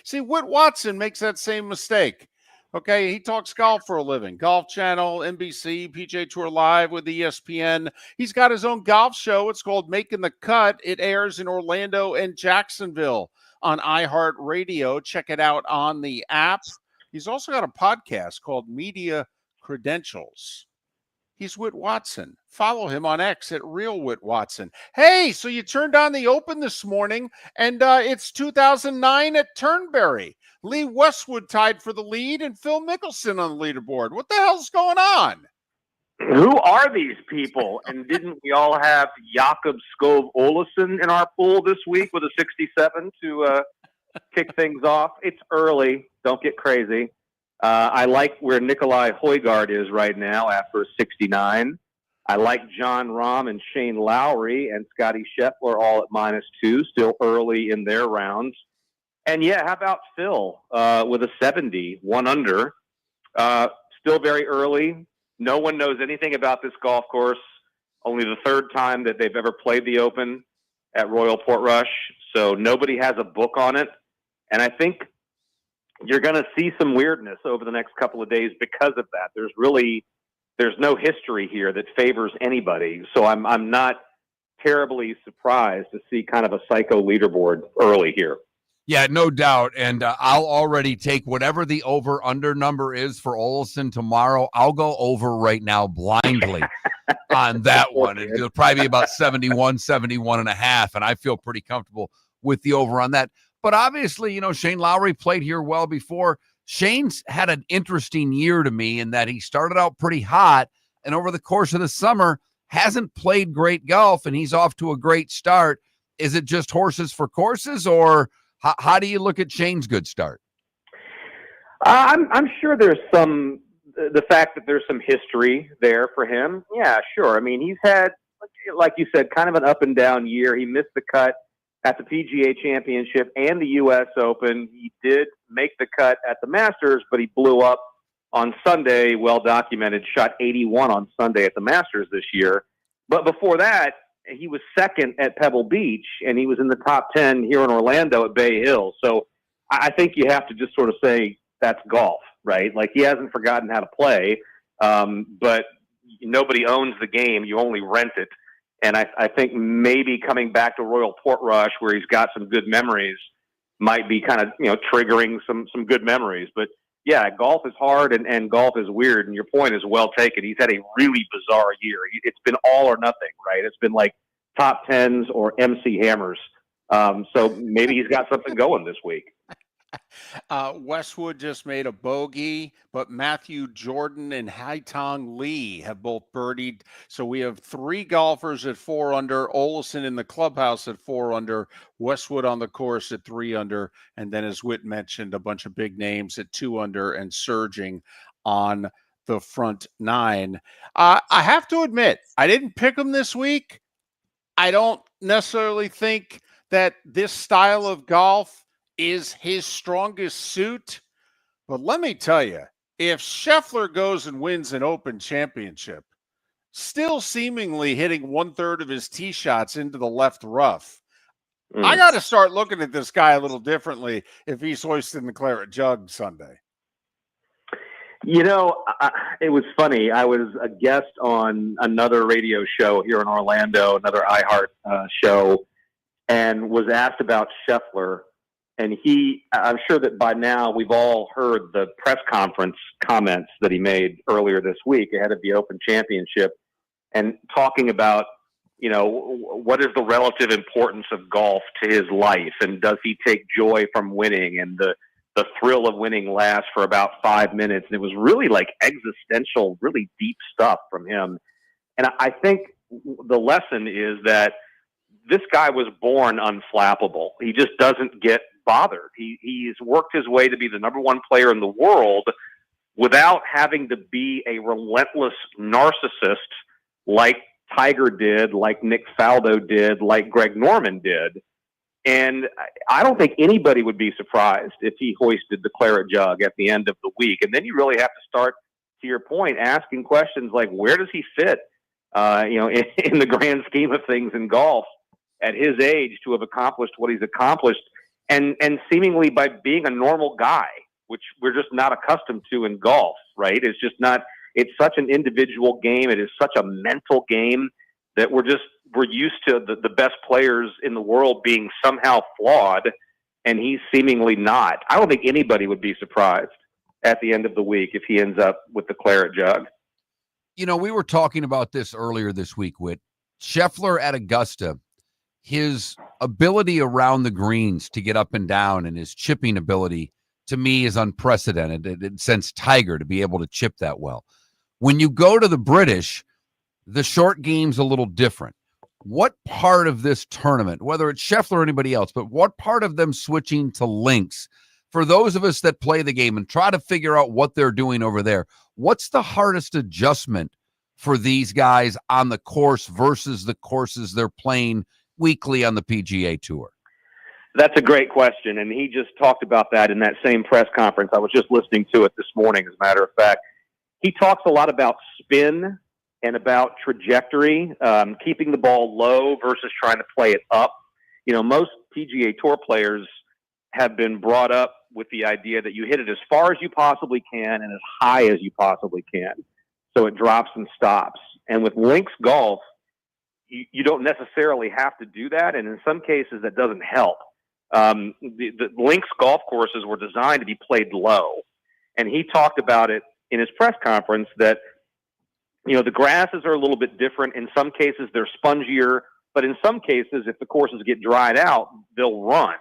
See, Wit Watson makes that same mistake. Okay, he talks golf for a living. Golf Channel, NBC, PGA Tour Live with ESPN. He's got his own golf show. It's called Making the Cut. It airs in Orlando and Jacksonville on iHeartRadio. Check it out on the app. He's also got a podcast called Media Credentials. He's Wit Watson. Follow him on X at Real Wit Watson. Hey, so you turned on the Open this morning, and it's 2009 at Turnberry. Lee Westwood tied for the lead, and Phil Mickelson on the leaderboard. What the hell's going on? Who are these people? And didn't we all have Jakob Skov Olesen in our pool this week with a 67 to kick things off? It's early. Don't get crazy. I like where Nikolai Højgaard is right now after a 69. I like John Rahm and Shane Lowry and Scotty Scheffler all at -2, still early in their rounds. And yeah, how about Phil with a 70, 1 under? Still very early. No one knows anything about this golf course. Only the third time that they've ever played the Open at Royal Portrush. So nobody has a book on it. And I think you're going to see some weirdness over the next couple of days because of that. There's no history here that favors anybody. So I'm not terribly surprised to see kind of a psycho leaderboard early here. Yeah, no doubt. And I'll already take whatever the over-under number is for Olesen tomorrow. I'll go over right now blindly. on that one. It'll probably be about 71, 71 and a half, and I feel pretty comfortable with the over on that. But obviously, you know, Shane Lowry played here well before. Shane's had an interesting year to me in that he started out pretty hot, and over the course of the summer hasn't played great golf, and he's off to a great start. Is it just horses for courses, or how do you look at Shane's good start? I'm sure there's the fact that there's some history there for him. Yeah, sure. I mean, he's had, like you said, kind of an up and down year. He missed the cut at the PGA Championship and the U.S. Open. He did make the cut at the Masters, but he blew up on Sunday, well documented, shot 81 on Sunday at the Masters this year. But before that, he was second at Pebble Beach, and he was in the top 10 here in Orlando at Bay Hill. So I think you have to just sort of say that's golf, right? Like, he hasn't forgotten how to play, but nobody owns the game. You only rent it. And I think maybe coming back to Royal Portrush, where he's got some good memories, might be kind of, you know, triggering some good memories. But yeah, golf is hard and golf is weird. And your point is well taken. He's had a really bizarre year. It's been all or nothing, right? It's been like top tens or MC hammers. So maybe he's got something going this week. Westwood just made a bogey, but Matthew Jordan and Haitong Lee have both birdied. So we have three golfers at 4 under, Olesen in the clubhouse at 4 under, Westwood on the course at 3 under, and then, as Wit mentioned, a bunch of big names at 2 under and surging on the front 9. I have to admit, I didn't pick them this week. I don't necessarily think that this style of golf is his strongest suit. But let me tell you, if Scheffler goes and wins an Open Championship, still seemingly hitting 1/3 of his tee shots into the left rough, I got to start looking at this guy a little differently if he's hoisting the claret jug Sunday. You know, it was funny. I was a guest on another radio show here in Orlando, another iHeart show, and was asked about Scheffler. And I'm sure that by now we've all heard the press conference comments that he made earlier this week ahead of the Open Championship, and talking about, you know, what is the relative importance of golf to his life, and does he take joy from winning, and the thrill of winning lasts for about 5 minutes. And it was really like existential, really deep stuff from him. And I think the lesson is that this guy was born unflappable. He just doesn't get bothered. He's worked his way to be the number 1 player in the world without having to be a relentless narcissist like Tiger did, like Nick Faldo did, like Greg Norman did. And I don't think anybody would be surprised if he hoisted the claret jug at the end of the week. And then you really have to start, to your point, asking questions like, where does he fit, in the grand scheme of things in golf at his age, to have accomplished what he's accomplished, and seemingly by being a normal guy, which we're just not accustomed to in golf, right? It's just not, it's such an individual game. It is such a mental game that we're used to the best players in the world being somehow flawed, and he's seemingly not. I don't think anybody would be surprised at the end of the week if he ends up with the claret jug. You know, we were talking about this earlier this week, Whit. Scheffler at Augusta, his ability around the greens to get up and down and his chipping ability, to me, is unprecedented since Tiger to be able to chip that well. When you go to the British, the short game's a little different. What part of this tournament, whether it's Scheffler or anybody else, but what part of them switching to links, for those of us that play the game and try to figure out what they're doing over there, what's the hardest adjustment for these guys on the course versus the courses they're playing weekly on the PGA Tour? That's a great question, and he just talked about that in that same press conference. I was just listening to it this morning, as a matter of fact. He talks a lot about spin and about trajectory, keeping the ball low versus trying to play it up. You know, most PGA Tour players have been brought up with the idea that you hit it as far as you possibly can and as high as you possibly can, so it drops and stops. And with links golf, you don't necessarily have to do that, and in some cases that doesn't help. The links golf courses were designed to be played low, and he talked about it in his press conference that the grasses are a little bit different. In some cases, they're spongier, but in some cases, if the courses get dried out, they'll run.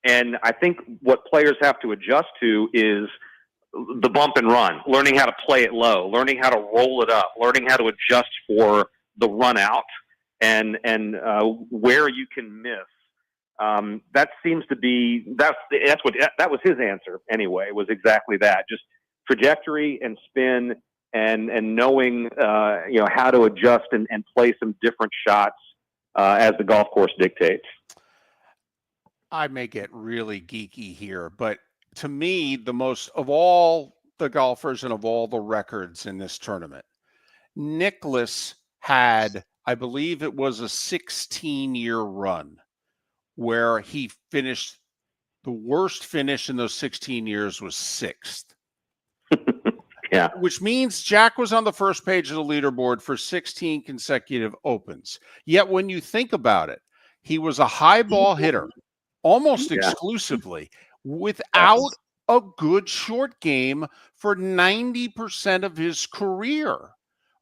And I think what players have to adjust to is the bump and run, learning how to play it low, learning how to roll it up, learning how to adjust for the run out and where you can miss. That seems to be that was his answer anyway. Was exactly that, just trajectory and spin and knowing how to adjust and play some different shots as the golf course dictates. I may get really geeky here, but to me, the most of all the golfers and of all the records in this tournament, Nicklaus had, I believe it was a 16-year run where he finished, the worst finish in those 16 years was 6th. Yeah. Which means Jack was on the first page of the leaderboard for 16 consecutive opens. Yet when you think about it, he was a high ball hitter almost exclusively without a good short game for 90% of his career.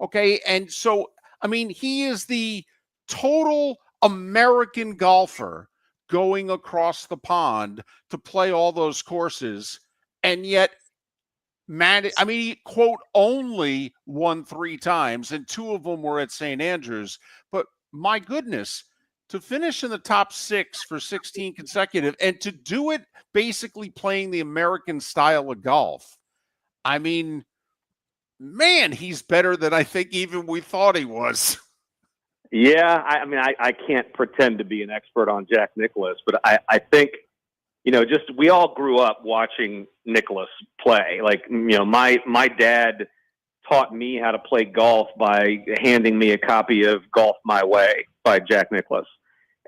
Okay. And so, I mean, he is the total American golfer going across the pond to play all those courses. And yet, he, quote, only won 3 times, and 2 of them were at St. Andrews. But my goodness, to finish in the top 6 for 16 consecutive and to do it basically playing the American style of golf. I mean, man, he's better than I think even we thought he was. Yeah, I can't pretend to be an expert on Jack Nicklaus, but I think, we all grew up watching Nicklaus play. Like, my dad taught me how to play golf by handing me a copy of Golf My Way by Jack Nicklaus.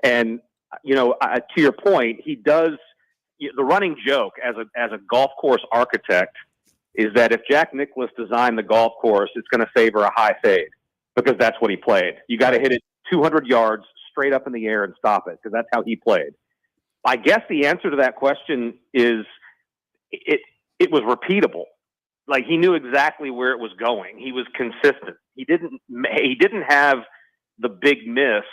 And, to your point, he does the running joke as a golf course architect is that if Jack Nicklaus designed the golf course, it's going to favor a high fade because that's what he played. You got to hit it 200 yards straight up in the air and stop it because that's how he played. I guess the answer to that question is it was repeatable. Like, he knew exactly where it was going. He was consistent. He didn't have the big miss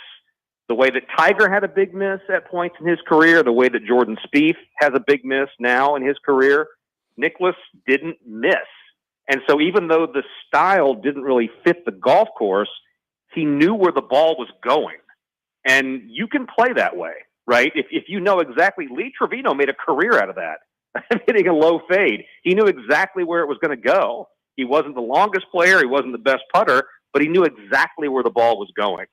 the way that Tiger had a big miss at points in his career, the way that Jordan Spieth has a big miss now in his career. Nicklaus didn't miss. And so even though the style didn't really fit the golf course, he knew where the ball was going. And you can play that way, right? If you know exactly, Lee Trevino made a career out of that, hitting a low fade. He knew exactly where it was going to go. He wasn't the longest player. He wasn't the best putter, but he knew exactly where the ball was going.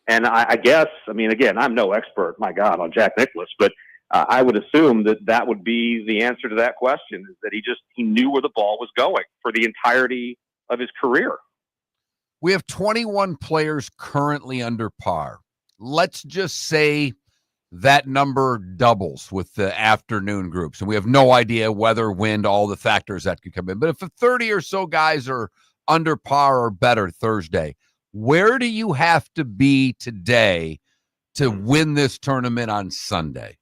And I guess, again, I'm no expert, my God, on Jack Nicklaus, but I would assume that would be the answer to that question, is that he knew where the ball was going for the entirety of his career. We have 21 players currently under par. Let's just say that number doubles with the afternoon groups, and we have no idea weather, wind, all the factors that could come in. But if 30 or so guys are under par or better Thursday, where do you have to be today to win this tournament on Sunday?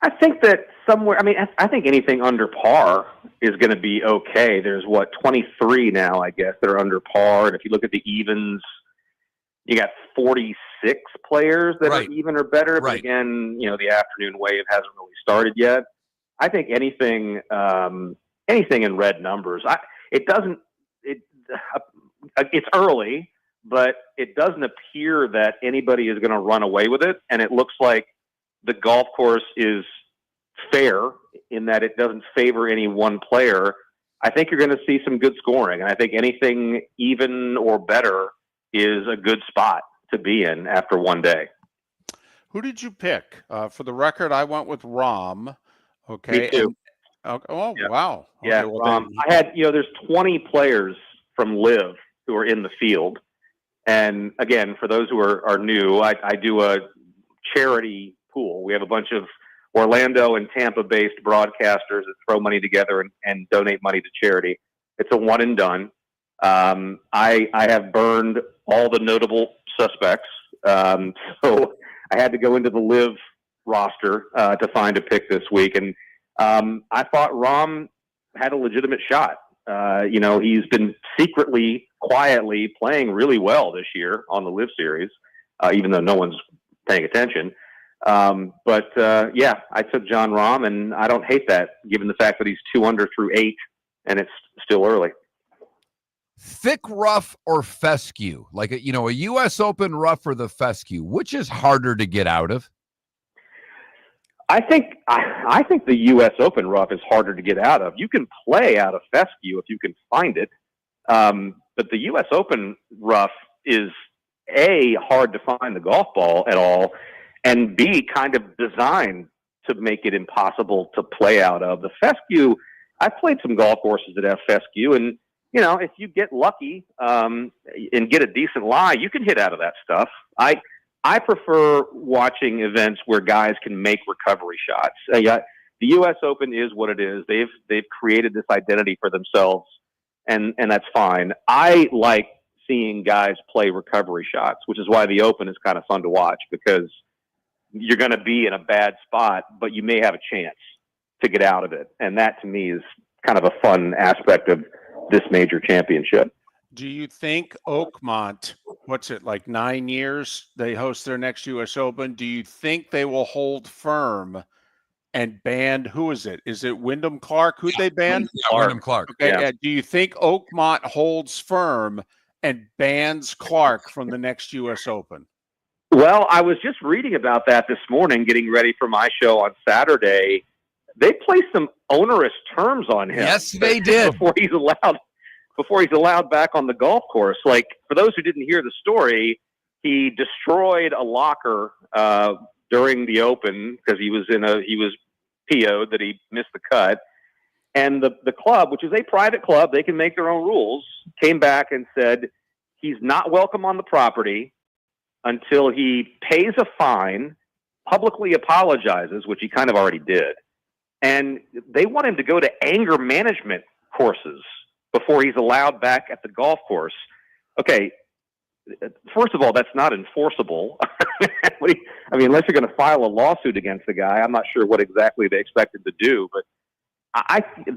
I think that somewhere, I think anything under par is going to be okay. There's 23 now, I guess, that are under par. And if you look at the evens, you got 46 players that are even or better. But again, the afternoon wave hasn't really started yet. I think anything in red numbers. It's early, but it doesn't appear that anybody is going to run away with it. And it looks like the golf course is fair in that it doesn't favor any one player. I think you're going to see some good scoring. And I think anything even or better is a good spot to be in after one day. Who did you pick? For the record, I went with Rahm. Okay. Me too. Wow. Yeah, okay, well, Rahm. I had, there's 20 players from LIV who are in the field. And again, for those who are new, I do a charity pool. We have a bunch of Orlando and Tampa-based broadcasters that throw money together and donate money to charity. It's a one and done. I have burned all the notable suspects. So I had to go into the LIV roster to find a pick this week. And I thought Rahm had a legitimate shot. He's been secretly, quietly playing really well this year on the Live Series, even though no one's paying attention. I took John Rahm, and I don't hate that, given the fact that he's 2 under through 8, and it's still early. Thick rough or fescue? Like a U.S. Open rough or the fescue? Which is harder to get out of? I think the U.S. Open rough is harder to get out of. You can play out of fescue if you can find it, but the U.S. Open rough is A, hard to find the golf ball at all, and B, kind of designed to make it impossible to play out of. The fescue, I've played some golf courses that have fescue, and if you get lucky and get a decent lie, you can hit out of that stuff. I prefer watching events where guys can make recovery shots. The U.S. Open is what it is. They've created this identity for themselves, and that's fine. I like seeing guys play recovery shots, which is why the Open is kind of fun to watch, because you're going to be in a bad spot, but you may have a chance to get out of it. And that, to me, is kind of a fun aspect of this major championship. Do you think Oakmont, what's it, like 9 years they host their next U.S. Open? Do you think they will hold firm and ban, who is it? Is it Wyndham Clark? Who'd they ban? Wyndham Clark. Okay, Yeah. Do you think Oakmont holds firm and bans Clark from the next U.S. Open? Well, I was just reading about that this morning, getting ready for my show on Saturday. They placed some onerous terms on him. Yes, they did. Before he's allowed back on the golf course. Like, for those who didn't hear the story, he destroyed a locker during the Open because he was PO'd that he missed the cut. And the club, which is a private club, they can make their own rules, came back and said he's not welcome on the property until he pays a fine, publicly apologizes, which he kind of already did. And they want him to go to anger management courses before he's allowed back at the golf course. Okay, first of all, that's not enforceable. Unless you're going to file a lawsuit against the guy, I'm not sure what exactly they expect him to do, but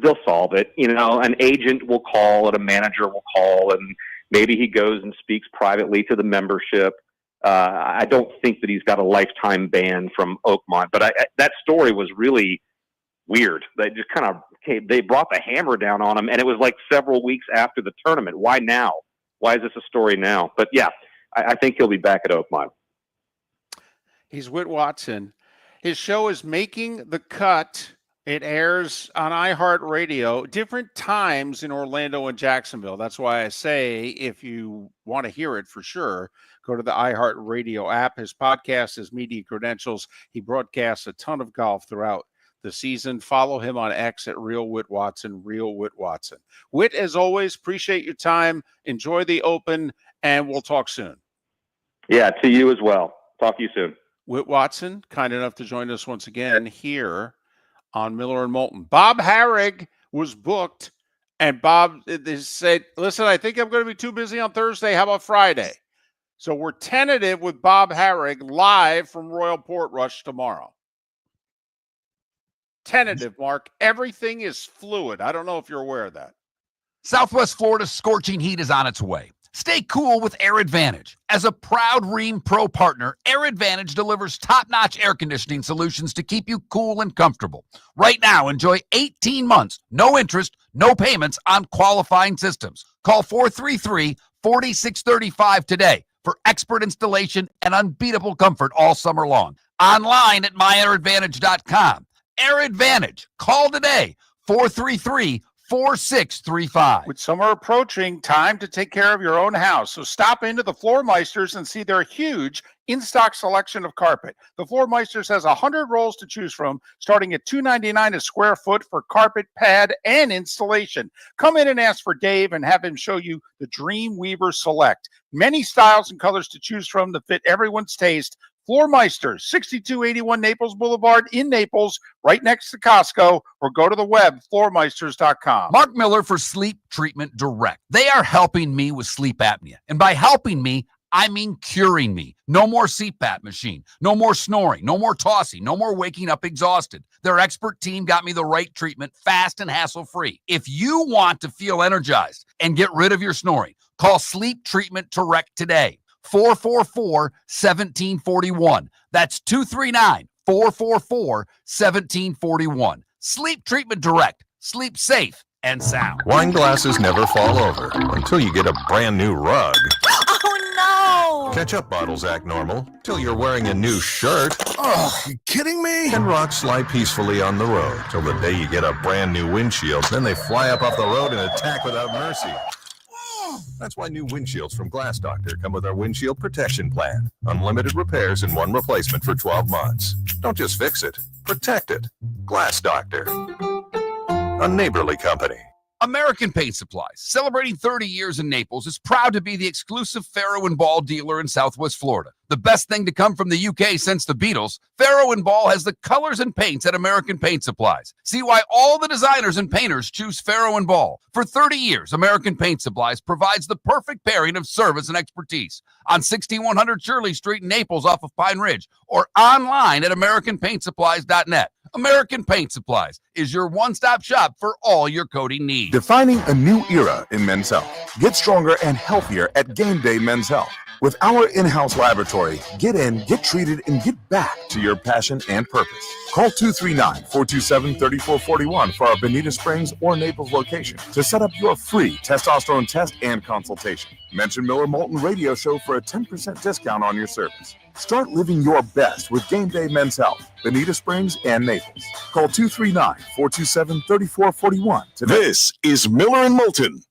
they'll solve it. An agent will call and a manager will call, and maybe he goes and speaks privately to the membership. I don't think that he's got a lifetime ban from Oakmont, but that story was really weird. They just they brought the hammer down on him, and it was like several weeks after the tournament. Why now? Why is this a story now? But yeah, I think he'll be back at Oakmont. He's Wit Watson. His show is Making the Cut. It airs on iHeartRadio, different times in Orlando and Jacksonville. That's why I say, if you want to hear it for sure, go to the iHeartRadio app. His podcast is Media Credentials. He broadcasts a ton of golf throughout the season. Follow him on X at Real Wit Watson, Real Wit Watson. Wit, as always, appreciate your time. Enjoy the Open, and we'll talk soon. Yeah, to you as well. Talk to you soon. Wit Watson, kind enough to join us once again here on Miller and Moulton. Bob Harrig was booked, and Bob said, listen, I think I'm going to be too busy on Thursday. How about Friday? So we're tentative with Bob Harrig live from Royal Portrush tomorrow. Tentative, Mark. Everything is fluid. I don't know if you're aware of that. Southwest Florida's scorching heat is on its way. Stay cool with Air Advantage. As a proud Rheem Pro partner, Air Advantage delivers top-notch air conditioning solutions to keep you cool and comfortable. Right now, enjoy 18 months, no interest, no payments on qualifying systems. Call 433-4635 today for expert installation and unbeatable comfort all summer long. Online at myairadvantage.com. Air Advantage. Call today, 433-4635. With summer approaching, time to take care of your own house. So stop into the Floor Meisters and see their huge in-stock selection of carpet. The Floor Meisters has 100 rolls to choose from, starting at $2.99 a square foot for carpet, pad, and installation. Come in and ask for Dave and have him show you the Dream Weaver Select. Many styles and colors to choose from that fit everyone's taste. Floor Meisters, 6281 Naples Boulevard in Naples, right next to Costco, or go to the web, floormeisters.com. Mark Miller for Sleep Treatment Direct. They are helping me with sleep apnea. And by helping me, I mean curing me. No more CPAP machine. No more snoring. No more tossing. No more waking up exhausted. Their expert team got me the right treatment fast and hassle-free. If you want to feel energized and get rid of your snoring, call Sleep Treatment Direct today. 444-1741. That's 239-444-1741. Sleep Treatment Direct. Sleep safe and sound. Wine glasses never fall over until you get a brand new rug. Oh no! Ketchup bottles act normal till you're wearing a new shirt. Oh, you kidding me? And rocks slide peacefully on the road till the day you get a brand new windshield. Then they fly up off the road and attack without mercy. That's why new windshields from Glass Doctor come with our windshield protection plan. Unlimited repairs and one replacement for 12 months. Don't just fix it, protect it. Glass Doctor. A neighborly company. American Paint Supplies, celebrating 30 years in Naples, is proud to be the exclusive Farrow & Ball dealer in Southwest Florida. The best thing to come from the UK since the Beatles, Farrow & Ball has the colors and paints at American Paint Supplies. See why all the designers and painters choose Farrow & Ball. For 30 years, American Paint Supplies provides the perfect pairing of service and expertise on 6100 Shirley Street in Naples off of Pine Ridge or online at AmericanPaintSupplies.net. American Paint Supplies is your one-stop shop for all your coating needs. Defining a new era in men's health. Get stronger and healthier at Game Day Men's Health. With our in-house laboratory, get in, get treated, and get back to your passion and purpose. Call 239-427-3441 for our Bonita Springs or Naples location to set up your free testosterone test and consultation. Mention Miller Moulton Radio Show for a 10% discount on your service. Start living your best with Game Day Men's Health, Bonita Springs and Naples. Call 239-427-3441 today. This is Miller and Moulton.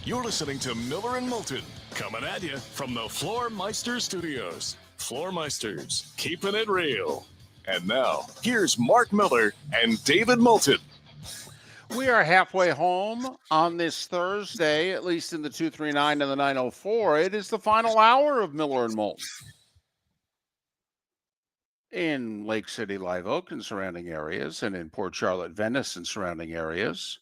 You're listening to Miller and Moulton, coming at you from the Floor Meister Studios. Floor Meisters, keeping it real. And now, here's Mark Miller and David Moulton. We are halfway home on this Thursday, at least in the 239 and the 904. It is the final hour of Miller and Moulton in Lake City, Live Oak and surrounding areas, and in Port Charlotte, Venice and surrounding areas.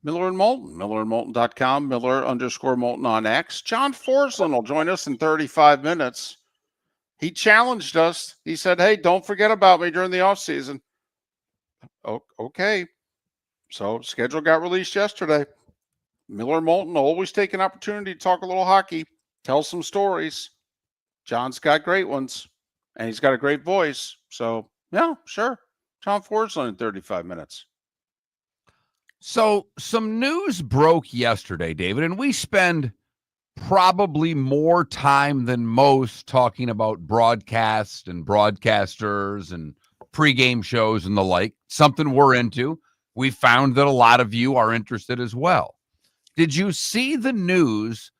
Miller and Moulton, millerandmoulton.com, Miller_Moulton on X. John Forslund will join us in 35 minutes. He challenged us. He said, hey, don't forget about me during the offseason. Oh, okay. So schedule got released yesterday. Miller and Moulton always take an opportunity to talk a little hockey, tell some stories. John's got great ones, and he's got a great voice. So, yeah, sure. John Forslund in 35 minutes. So some news broke yesterday, David, and we spend probably more time than most talking about broadcast and broadcasters and pregame shows and the like, something we're into. We found that a lot of you are interested as well. Did you see the news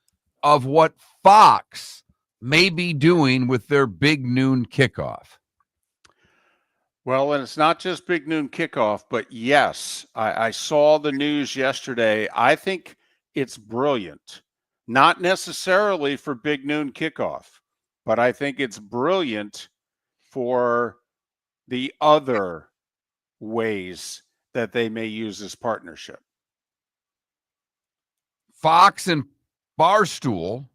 of what Fox may be doing with their big noon kickoff? Well, and it's not just big noon kickoff, but yes, I saw the news yesterday. I think it's brilliant. Not necessarily for big noon kickoff, but I think it's brilliant for the other ways that they may use this partnership. Fox and Barstool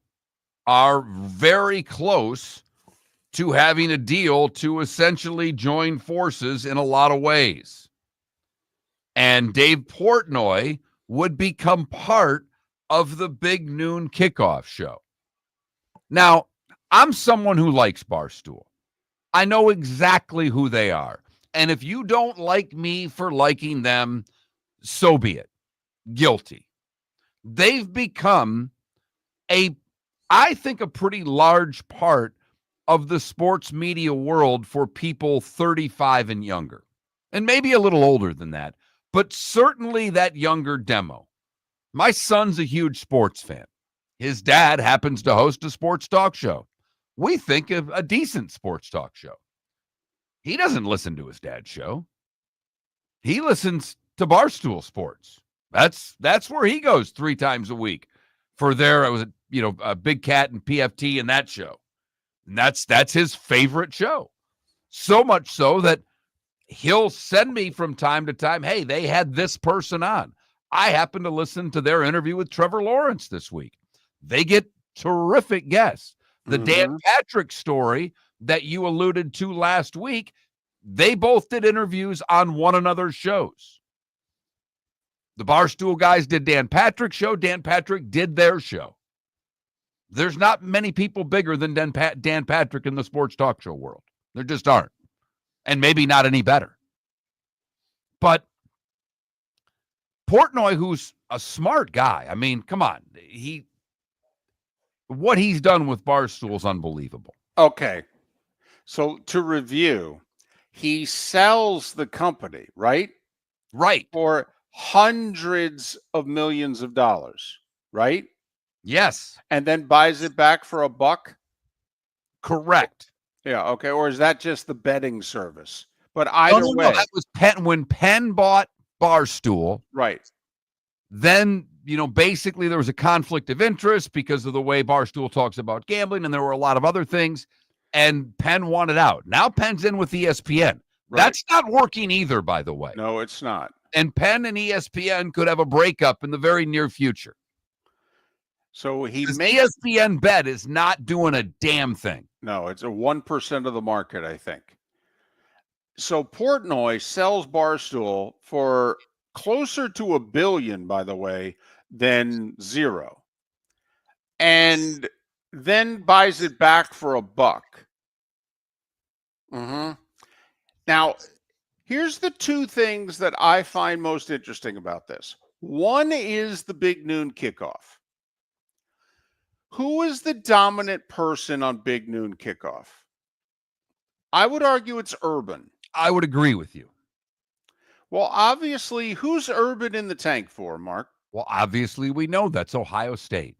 are very close to having a deal to essentially join forces in a lot of ways. And Dave Portnoy would become part of the big noon kickoff show. Now, I'm someone who likes Barstool. I know exactly who they are. And if you don't like me for liking them, so be it. Guilty. They've become I think, a pretty large part of the sports media world for people 35 and younger, and maybe a little older than that, but certainly that younger demo. My son's a huge sports fan. His dad happens to host a sports talk show. We think of a decent sports talk show. He doesn't listen to his dad's show. He listens to Barstool Sports. That's where he goes 3 times a week for their, a Big Cat and PFT and that show. And that's his favorite show. So much so that he'll send me from time to time, hey, they had this person on. I happen to listen to their interview with Trevor Lawrence this week. They get terrific guests. The Dan Patrick story that you alluded to last week, they both did interviews on one another's shows. The Barstool guys did Dan Patrick's show. Dan Patrick did their show. There's not many people bigger than Dan Patrick in the sports talk show world. There just aren't. And maybe not any better. But Portnoy, who's a smart guy, I mean, come on. What he's done with Barstool is unbelievable. Okay. So to review, he sells the company, right? Right. For hundreds of millions of dollars, right? Yes. And then buys it back for $1. Correct. Yeah, okay. Or is that just the betting service? But either way. No, that was Penn. When Penn bought Barstool, right. Then, basically there was a conflict of interest because of the way Barstool talks about gambling, and there were a lot of other things, and Penn wanted out. Now Penn's in with ESPN. Right. That's not working either, by the way. No, it's not. And Penn and ESPN could have a breakup in the very near future. So ESPN Bet is not doing a damn thing. No, it's a 1% of the market, I think. So Portnoy sells Barstool for closer to $1 billion, by the way, than zero, and then buys it back for $1. Now, here's the 2 things that I find most interesting about this. One is the big noon kickoff. Who is the dominant person on big noon kickoff? I would argue it's Urban. I would agree with you. Well, obviously, who's Urban in the tank for, Mark? Well, obviously, we know that's Ohio State.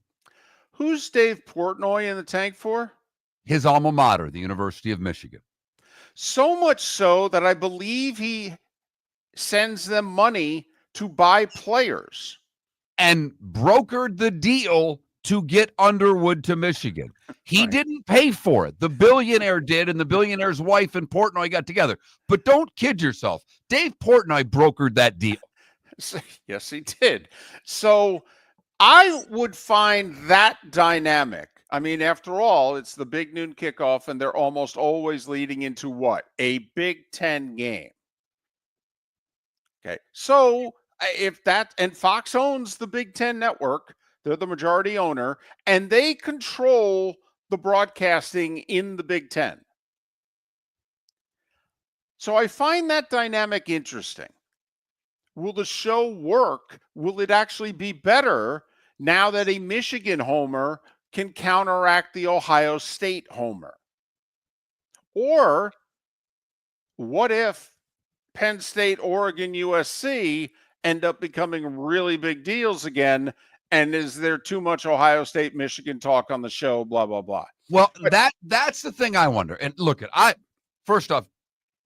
Who's Dave Portnoy in the tank for? His alma mater, the University of Michigan. So much so that I believe he sends them money to buy players. And brokered the deal to get Underwood to Michigan. He Right. didn't pay for it. The billionaire did, and the billionaire's wife and Portnoy got together. But don't kid yourself. Dave Portnoy brokered that deal. Yes, he did. So I would find that dynamic. I mean, after all, it's the big noon kickoff, and they're almost always leading into what? A Big Ten game. Okay. So if that, and Fox owns the Big Ten network, they're the majority owner, and they control the broadcasting in the Big Ten. So I find that dynamic interesting. Will the show work? Will it actually be better now that a Michigan homer can counteract the Ohio State homer? Or what if Penn State, Oregon, USC end up becoming really big deals again? And is there too much Ohio State, Michigan talk on the show? Blah, blah, blah. Well, that's the thing I wonder. And look, first off,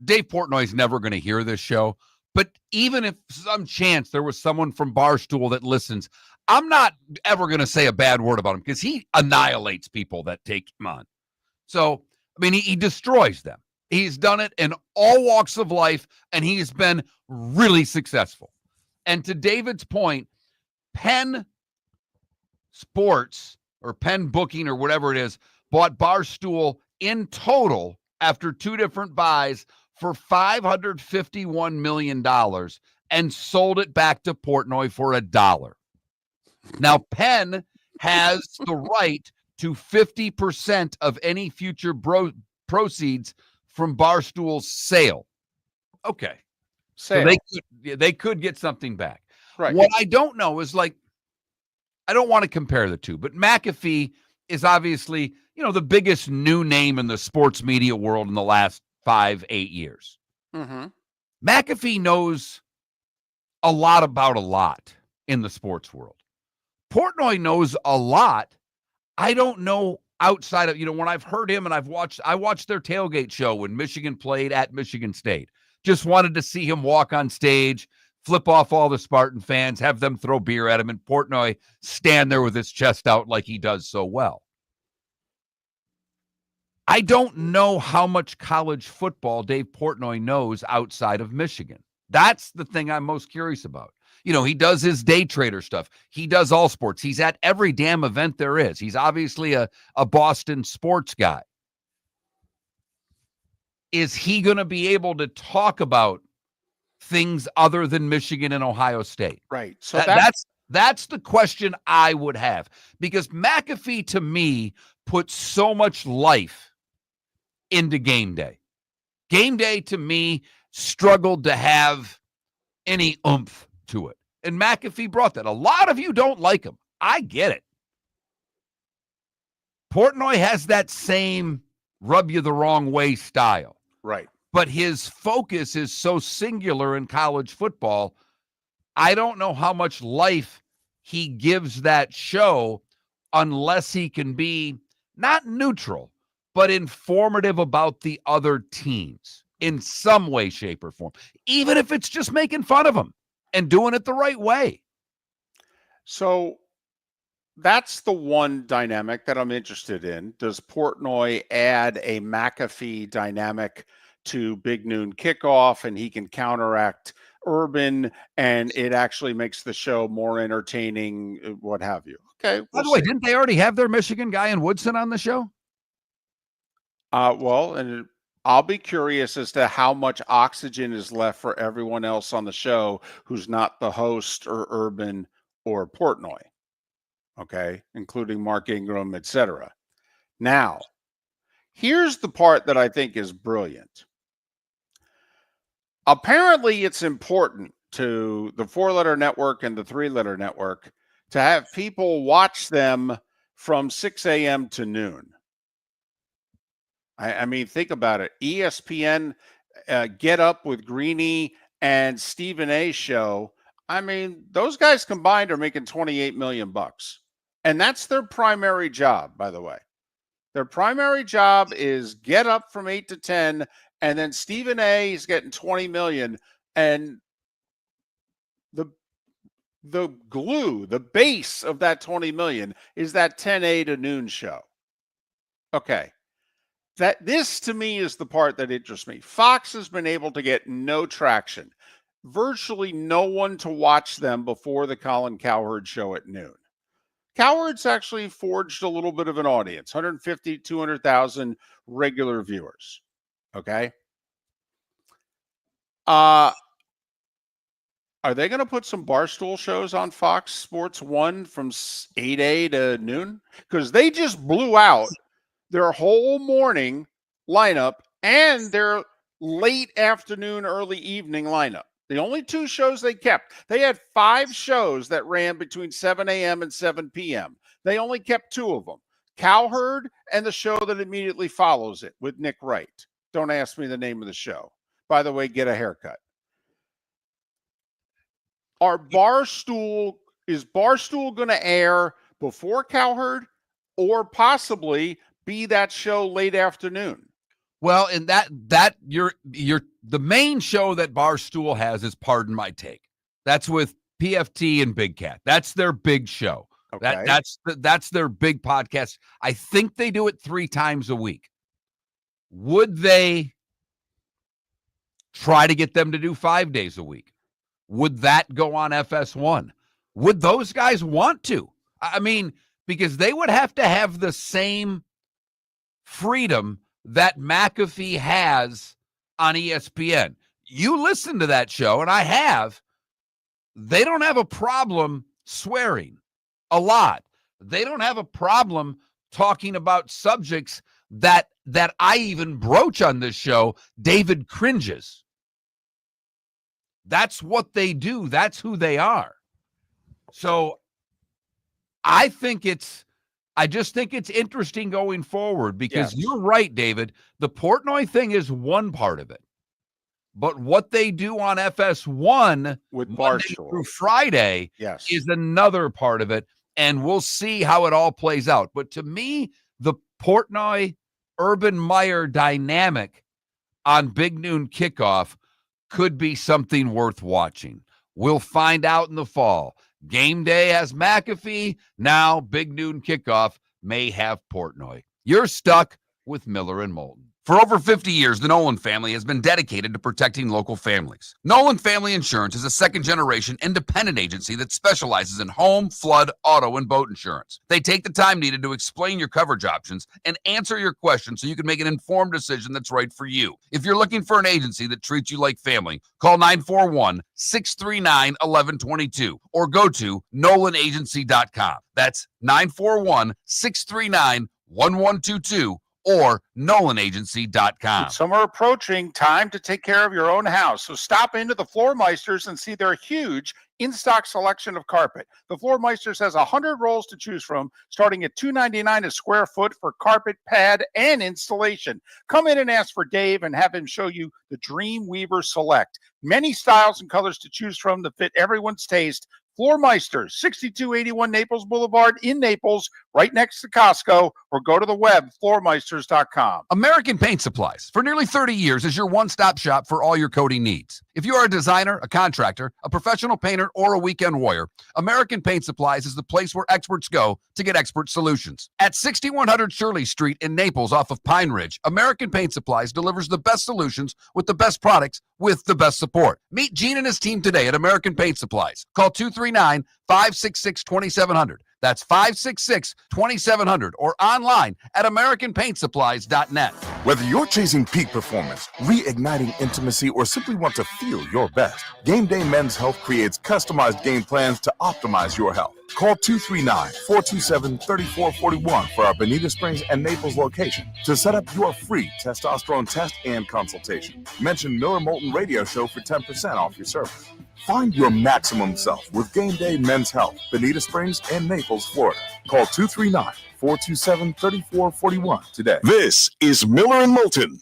Dave Portnoy's never going to hear this show. But even if some chance there was someone from Barstool that listens, I'm not ever going to say a bad word about him because he annihilates people that take him on. So, I mean, he destroys them. He's done it in all walks of life, and he's been really successful. And to David's point, Penn Sports or Penn Booking or whatever it is bought Barstool in total after two different buys for $551 million and sold it back to Portnoy for $1. Now, Penn has the right to 50% of any future proceeds from Barstool's sale. Okay. Sale. So they could get something back. Right. What I don't know is, like, I don't want to compare the two, but McAfee is obviously, the biggest new name in the sports media world in the last 5-8 years. Mm-hmm. McAfee knows a lot about a lot in the sports world. Portnoy knows a lot. I don't know outside of, when I've heard him and I watched their tailgate show when Michigan played at Michigan State. Just wanted to see him walk on stage, flip off all the Spartan fans, have them throw beer at him, and Portnoy stand there with his chest out like he does so well. I don't know how much college football Dave Portnoy knows outside of Michigan. That's the thing I'm most curious about. He does his day trader stuff. He does all sports. He's at every damn event there is. He's obviously a Boston sports guy. Is he going to be able to talk about things other than Michigan and Ohio State? Right. So that's the question I would have, because McAfee to me puts so much life into game day. Game day to me struggled to have any oomph to it. And McAfee brought that. A lot of you don't like him. I get it. Portnoy has that same rub you the wrong way style. Right. But his focus is so singular in college football. I don't know how much life he gives that show unless he can be not neutral, but informative about the other teams in some way, shape, or form, even if it's just making fun of them and doing it the right way. So that's the one dynamic that I'm interested in. Does Portnoy add a McAfee dynamic to Big Noon Kickoff, and he can counteract Urban, and it actually makes the show more entertaining, what have you? Okay. By the way, didn't they already have their Michigan guy in Woodson on the show? Well, and I'll be curious as to how much oxygen is left for everyone else on the show who's not the host or Urban or Portnoy. Okay, including Mark Ingram, etc. Now, here's the part that I think is brilliant. Apparently, it's important to the 4-letter network and the 3-letter network to have people watch them from 6 a.m. to noon. I mean, think about it. ESPN Get Up with Greeny and Stephen A. show. I mean, those guys combined are making $28 million. And that's their primary job, by the way. Their primary job is get up from 8 to 10, and then Stephen A is getting 20 million. And the glue, the base of that 20 million is that 10A to noon show. Okay. This to me is the part that interests me. Fox has been able to get no traction. Virtually no one to watch them before the Colin Cowherd show at noon. Cowherd's actually forged a little bit of an audience, 150, 200,000 regular viewers. Okay. Are they going to put some Barstool shows on Fox Sports 1 from 8A to noon? Because they just blew out their whole morning lineup and their late afternoon, early evening lineup. The only two shows they kept, they had 5 shows that ran between 7 a.m. and 7 p.m. They only kept 2 of them, Cowherd and the show that immediately follows it with Nick Wright. Don't ask me the name of the show. By the way, get a haircut. Is Barstool going to air before Cowherd or possibly be that show late afternoon? Well, and that you're the main show that Barstool has is Pardon My Take. That's with PFT and Big Cat. That's their big show. Okay. That's their big podcast. I think they do it 3 times a week. Would they try to get them to do 5 days a week? Would that go on FS1? Would those guys want to? I mean, because they would have to have the same freedom that McAfee has on ESPN. You listen to that show, and I have. They don't have a problem swearing a lot. They don't have a problem talking about subjects that I even broach on this show. David cringes. That's what they do. That's who they are. So I just think it's interesting going forward because You're right, David. The Portnoy thing is one part of it. But what they do on FS1 with Monday Barstool through Friday is another part of it. And we'll see how it all plays out. But to me, the Portnoy Urban Meyer dynamic on Big Noon Kickoff could be something worth watching. We'll find out in the fall. Game day has McAfee. Now Big Noon Kickoff may have Portnoy. You're stuck with Miller and Moulton. For over 50 years, the Nolan family has been dedicated to protecting local families. Nolan Family Insurance is a second-generation independent agency that specializes in home, flood, auto, and boat insurance. They take the time needed to explain your coverage options and answer your questions so you can make an informed decision that's right for you. If you're looking for an agency that treats you like family, call 941-639-1122 or go to nolanagency.com. That's 941-639-1122 or nolanagency.com. Summer approaching, time to take care of your own house. So stop into the Floor Meisters and see their huge in-stock selection of carpet. The Floor Meisters has 100 rolls to choose from, starting at $2.99 a square foot for carpet, pad, and installation. Come in and ask for Dave and have him show you the Dream Weaver Select. Many styles and colors to choose from to fit everyone's taste. Floor Meisters, 6281 Naples Boulevard in Naples, right next to Costco, or go to the web, floormeisters.com. American Paint Supplies, for nearly 30 years, is your one-stop shop for all your coating needs. If you are a designer, a contractor, a professional painter, or a weekend warrior, American Paint Supplies is the place where experts go to get expert solutions. At 6100 Shirley Street in Naples off of Pine Ridge, American Paint Supplies delivers the best solutions with the best products with the best support. Meet Gene and his team today at American Paint Supplies. Call 239-566-2700. That's 566-2700 or online at AmericanPaintSupplies.net. Whether you're chasing peak performance, reigniting intimacy, or simply want to feel your best, Game Day Men's Health creates customized game plans to optimize your health. Call 239-427-3441 for our Bonita Springs and Naples location to set up your free testosterone test and consultation. Mention Miller Moulton Radio Show for 10% off your service. Find your maximum self with Game Day Men's Health, Bonita Springs and Naples, Florida. Call 239-427-3441 today. This is Miller and Moulton.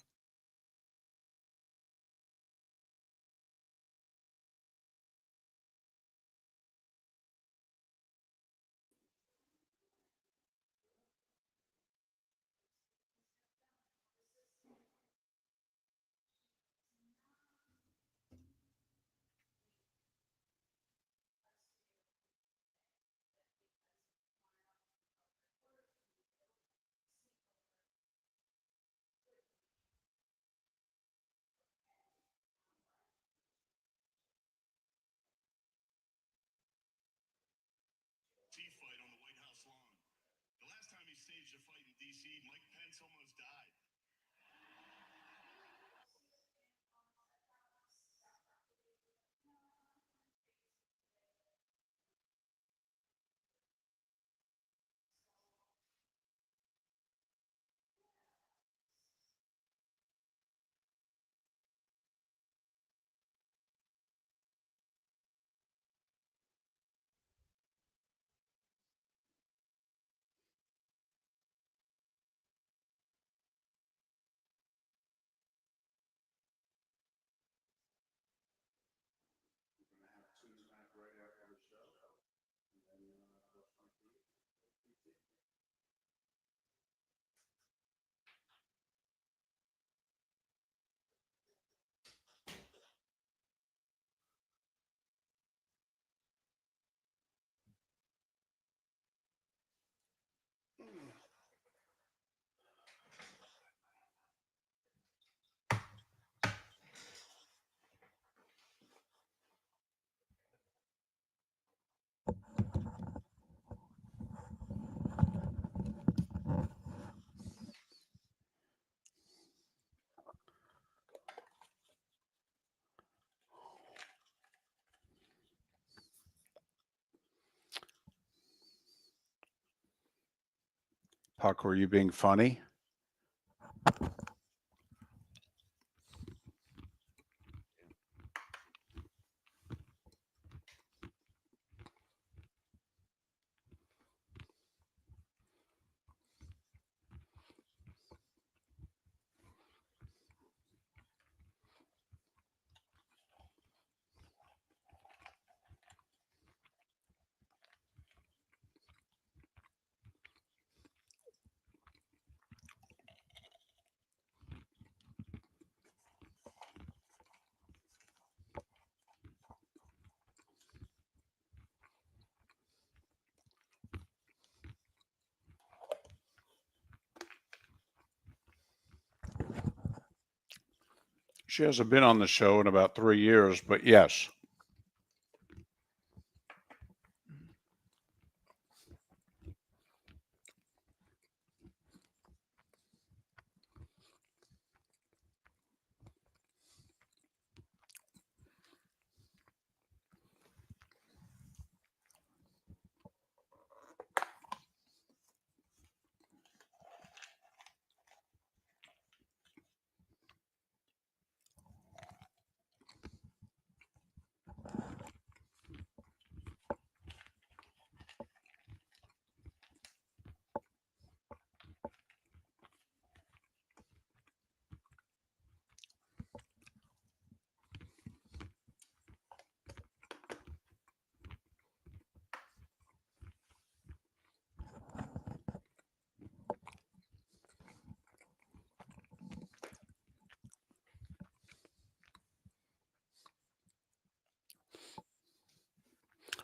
staged a fight in D.C., Mike Pence almost died. Puck, were you being funny? She hasn't been on the show in about 3 years, but yes.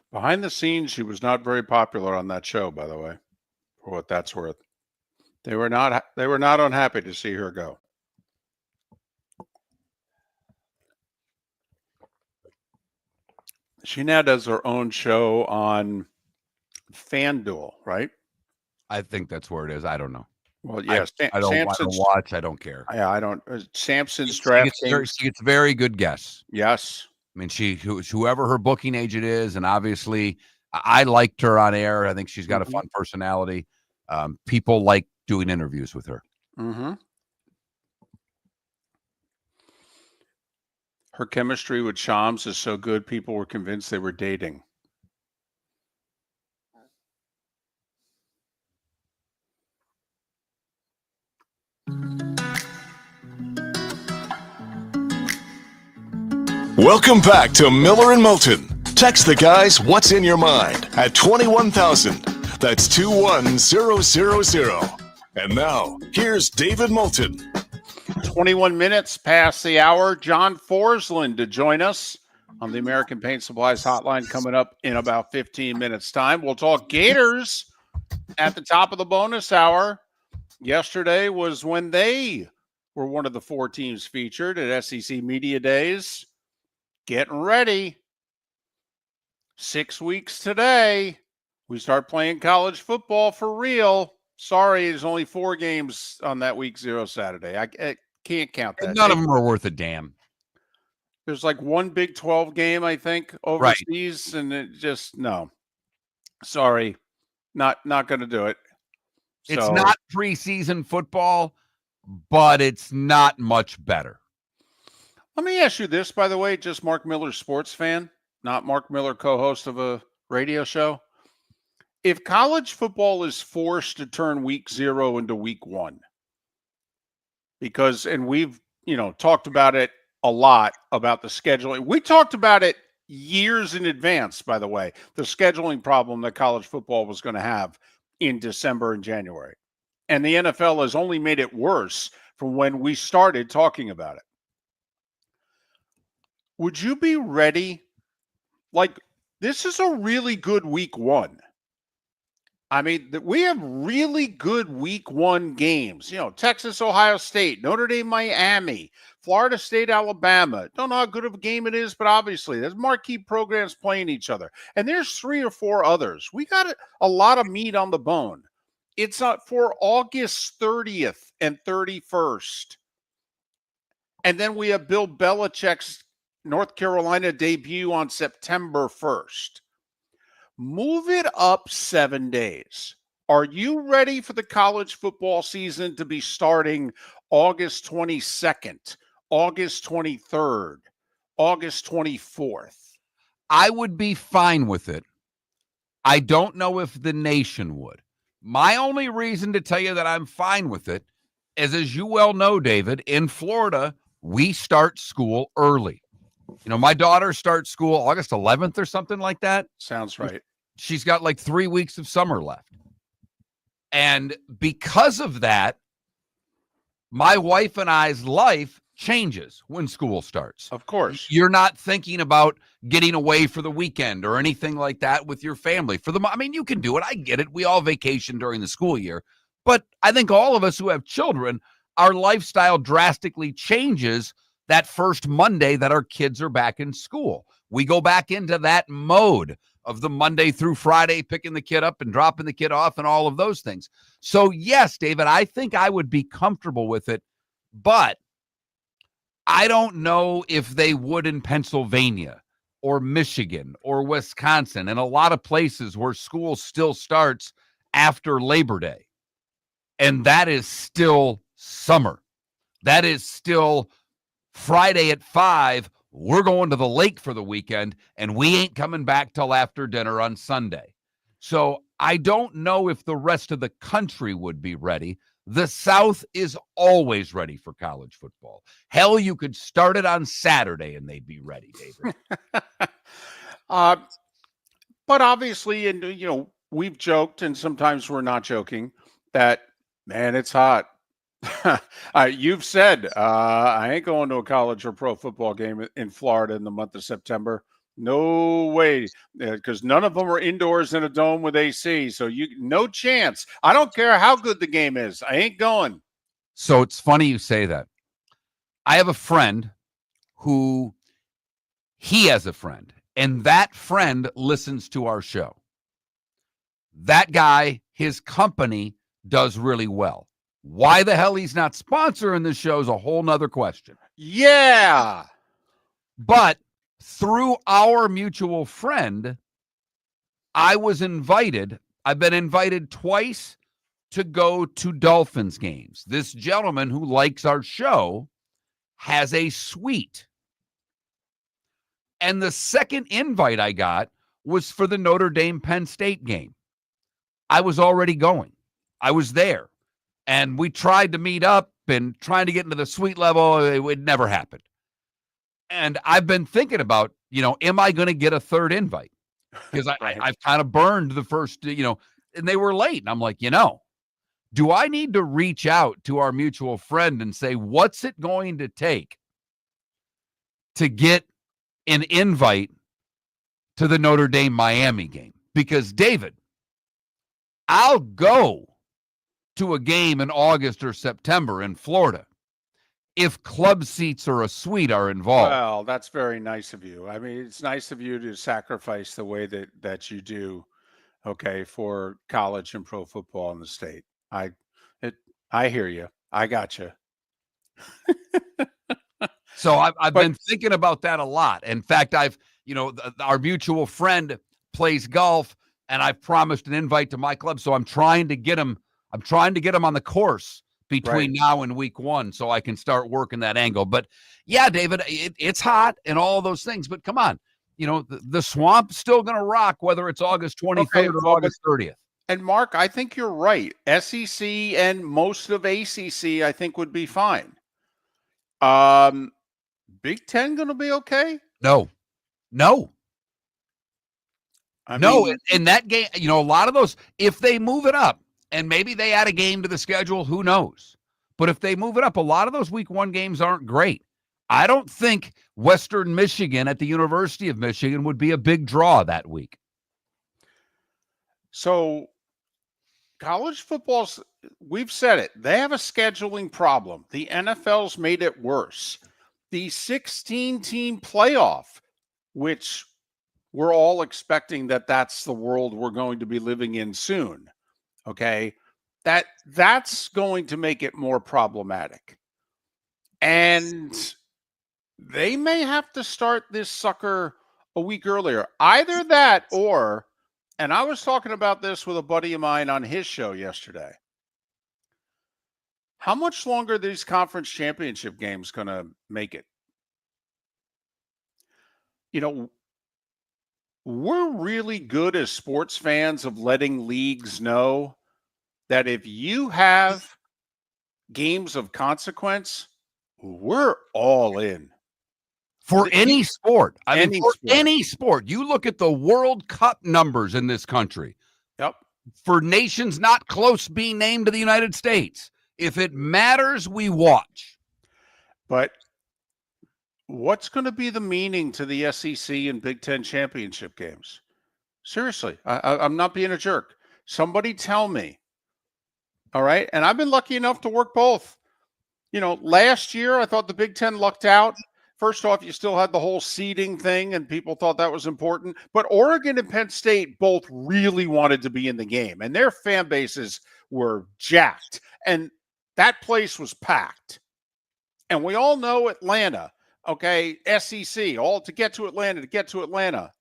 Behind the scenes, she was not very popular on that show, by the way, for what that's worth. They were not unhappy to see her go. She now does her own show on FanDuel, right? I think that's where it is. I don't know. Well, yes. I don't watch. I don't care. Yeah, I don't. Samson's She DraftKings. gets very good guests. Yes. I mean, whoever her booking agent is, and obviously I liked her on air. I think she's got a fun personality. People like doing interviews with her. Mm-hmm. Her chemistry with Shams is so good, people were convinced they were dating. Welcome back to Miller and Moulton. Text the guys what's in your mind at 21,000. That's 21000. And now, here's David Moulton. 21 minutes past the hour. John Forslund to join us on the American Paint Supplies hotline coming up in about 15 minutes' time. We'll talk Gators at the top of the bonus hour. Yesterday was when they were one of the 4 teams featured at SEC Media Days. Getting ready. 6 weeks today, we start playing college football for real. Sorry, there's only 4 games on that week 0 Saturday. I can't count that. And none of them are worth a damn. There's like one Big 12 game, I think, overseas, and it just no. Sorry, not going to do it. It's So, not preseason football, but it's not much better. let me ask you this, by the way, just Mark Miller, sports fan, not Mark Miller, co-host of a radio show. If college football is forced to turn week 0 into week 1, because, and we've, talked about it a lot about the scheduling. We talked about it years in advance, by the way, the scheduling problem that college football was going to have in December and January. And the NFL has only made it worse from when we started talking about it. Would you be ready? Like, this is a really good week 1. I mean, we have really good week 1 games. Texas, Ohio State, Notre Dame, Miami, Florida State, Alabama. Don't know how good of a game it is, but obviously there's marquee programs playing each other. And there's 3 or 4 others. We got a lot of meat on the bone. It's for August 30th and 31st. And then we have Bill Belichick's North Carolina debut on September 1st. Move it up 7 days. Are you ready for the college football season to be starting August 22nd, August 23rd, August 24th? I would be fine with it. I don't know if the nation would. My only reason to tell you that I'm fine with it is, as you well know, David, in Florida, we start school early. My daughter starts school August 11th or something like that. Sounds right. She's got like 3 weeks of summer left. And because of that, my wife and I's life changes when school starts. Of course. You're not thinking about getting away for the weekend or anything like that with your family. You can do it. I get it. We all vacation during the school year. But I think all of us who have children, our lifestyle drastically changes that first Monday that our kids are back in school. We go back into that mode of the Monday through Friday, picking the kid up and dropping the kid off and all of those things. So yes, David, I think I would be comfortable with it, but I don't know if they would in Pennsylvania or Michigan or Wisconsin and a lot of places where school still starts after Labor Day. And that is still summer. That is still Friday at 5, we're going to the lake for the weekend, and we ain't coming back till after dinner on Sunday. So I don't know if the rest of the country would be ready. The South is always ready for college football. Hell, you could start it on Saturday and they'd be ready, David. But obviously, and we've joked, and sometimes we're not joking, that, man, it's hot. You've said, I ain't going to a college or pro football game in Florida in the month of September. No way, because none of them are indoors in a dome with AC. So no chance. I don't care how good the game is. I ain't going. So it's funny you say that. I have a friend who he has a friend, and that friend listens to our show. That guy, his company does really well. Why the hell he's not sponsoring the show is a whole nother question. Yeah. But through our mutual friend, I've been invited twice to go to Dolphins games. This gentleman who likes our show has a suite. And the second invite I got was for the Notre Dame Penn State game. I was already going. I was there. And we tried to meet up and trying to get into the suite level. It never happened. And I've been thinking about, am I going to get a third invite? Because I've kind of burned the first, and they were late. And I'm like, do I need to reach out to our mutual friend and say, what's it going to take to get an invite to the Notre Dame Miami game? Because, David, I'll go to a game in August or September in Florida if club seats or a suite are involved. Well, that's very nice of you. I mean, it's nice of you to sacrifice the way that you do, okay, for college and pro football in the state. I hear you. I got you. So I've been thinking about that a lot. In fact, our mutual friend plays golf, and I've promised an invite to my club. So I'm trying to get him on the course between now and week 1 so I can start working that angle. But yeah, David, it's hot and all those things, but come on, the swamp's still going to rock, whether it's August 23rd or August 30th. And Mark, I think you're right. SEC and most of ACC, I think, would be fine. Big Ten going to be okay? No. In that game, a lot of those, if they move it up, and maybe they add a game to the schedule, who knows? But if they move it up, a lot of those week 1 games aren't great. I don't think Western Michigan at the University of Michigan would be a big draw that week. So college football's, we've said it, they have a scheduling problem. The NFL's made it worse. The 16-team playoff, which we're all expecting that's the world we're going to be living in soon. Okay, that's going to make it more problematic. And they may have to start this sucker a week earlier. Either that or, and I was talking about this with a buddy of mine on his show yesterday, how much longer are these conference championship games going to make it? We're really good as sports fans of letting leagues know that if you have games of consequence, we're all in. For any sport. Any sport. You look at the World Cup numbers in this country. Yep. For nations not close being named to the United States. If it matters, we watch. But what's going to be the meaning to the SEC and Big Ten championship games? Seriously, I'm not being a jerk. Somebody tell me. All right. And I've been lucky enough to work both. Last year, I thought the Big Ten lucked out. First off, you still had the whole seeding thing, and people thought that was important. But Oregon and Penn State both really wanted to be in the game, and their fan bases were jacked. And that place was packed. And we all know Atlanta, okay, SEC, all to get to Atlanta.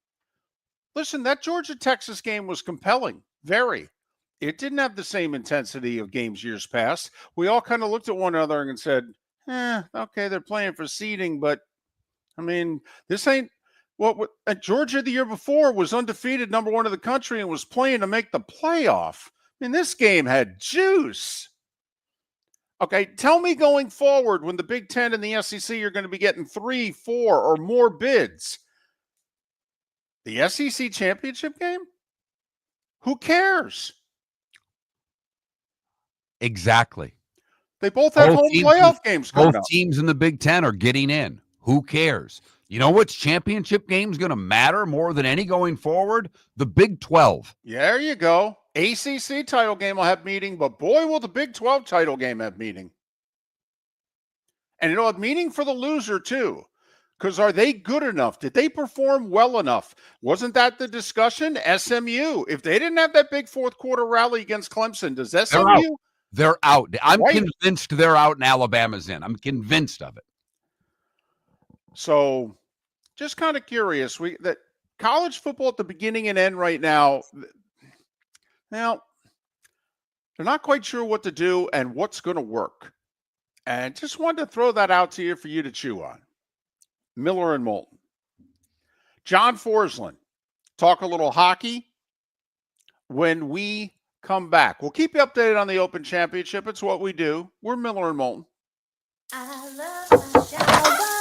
Listen, that Georgia-Texas game was compelling, very. It didn't have the same intensity of games years past. We all kind of looked at one another and said, okay, they're playing for seeding, but, this ain't what Georgia the year before was undefeated, number 1 of the country, and was playing to make the playoff. This game had juice. Okay, tell me going forward when the Big Ten and the SEC are going to be getting 3, 4, or more bids. The SEC championship game? Who cares? Exactly. They both have home playoff games coming up. Both teams in the Big Ten are getting in. Who cares? You know which championship game is going to matter more than any going forward? The Big 12. Yeah, there you go. ACC title game will have meaning, but boy, will the Big 12 title game have meaning. And it'll have meaning for the loser, too. Because are they good enough? Did they perform well enough? Wasn't that the discussion? SMU. If they didn't have that big fourth quarter rally against Clemson, does SMU? They're out. I'm convinced they're out and Alabama's in. I'm convinced of it. So just kind of curious. That college football at the beginning and end right now, they're not quite sure what to do and what's going to work. And just wanted to throw that out to you for you to chew on. Miller and Moulton. John Forslund, talk a little hockey when we come back. We'll keep you updated on the Open Championship. It's what we do. We're Miller and Moulton.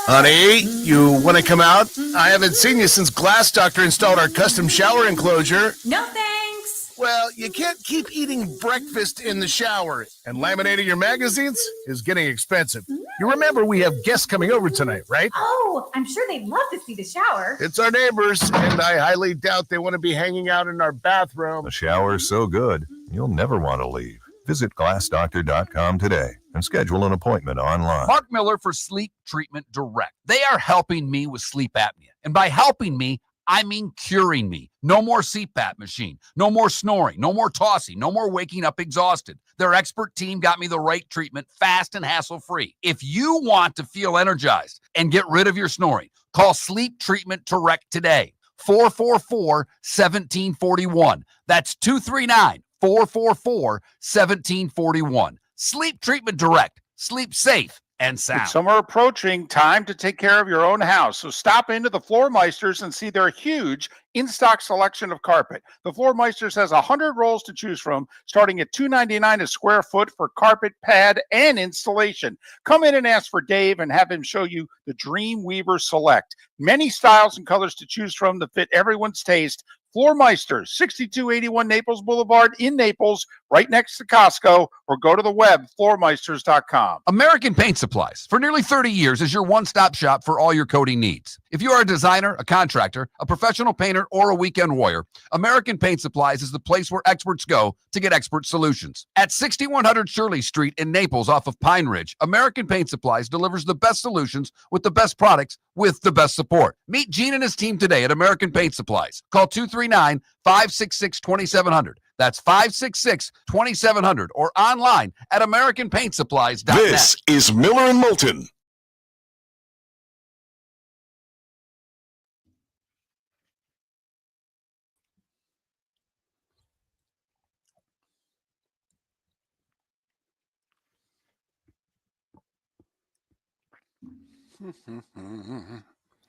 Honey, you want to come out? I haven't seen you since Glass Doctor installed our custom shower enclosure. No thanks. Well, you can't keep eating breakfast in the shower, and laminating your magazines is getting expensive. You remember we have guests coming over tonight, right? Oh, I'm sure they'd love to see the shower. It's our neighbors, and I highly doubt they want to be hanging out in our bathroom. The shower's so good, you'll never want to leave. Visit glassdoctor.com today and schedule an appointment online. Mark Miller for Sleep Treatment Direct. They are helping me with sleep apnea. And by helping me, I mean curing me. No more CPAP machine. No more snoring. No more tossing. No more waking up exhausted. Their expert team got me the right treatment, fast and hassle-free. If you want to feel energized and get rid of your snoring, call Sleep Treatment Direct today. 444-1741. That's 239-444-1741. Sleep Treatment Direct. Sleep safe and sound. With summer approaching, time to take care of your own house. So stop into the Floor Meisters and see their huge in-stock selection of carpet. The Floor Meisters has 100 rolls to choose from, starting at $2.99 a square foot for carpet, pad, and installation. Come in and ask for Dave and have him show you the Dream Weaver Select. Many styles and colors to choose from that fit everyone's taste. Floor Meisters, 6281 Naples Boulevard in Naples, right next to Costco, or go to the web, floormeisters.com. American Paint Supplies, for nearly 30 years, is your one-stop shop for all your coating needs. If you are a designer, a contractor, a professional painter, or a weekend warrior, American Paint Supplies is the place where experts go to get expert solutions. At 6100 Shirley Street in Naples off of Pine Ridge, American Paint Supplies delivers the best solutions with the best products with the best support. Meet Gene and his team today at American Paint Supplies. Call 239-566-2700. That's 566-2700 or online at AmericanPaintSupplies.net. This is Miller and Moulton.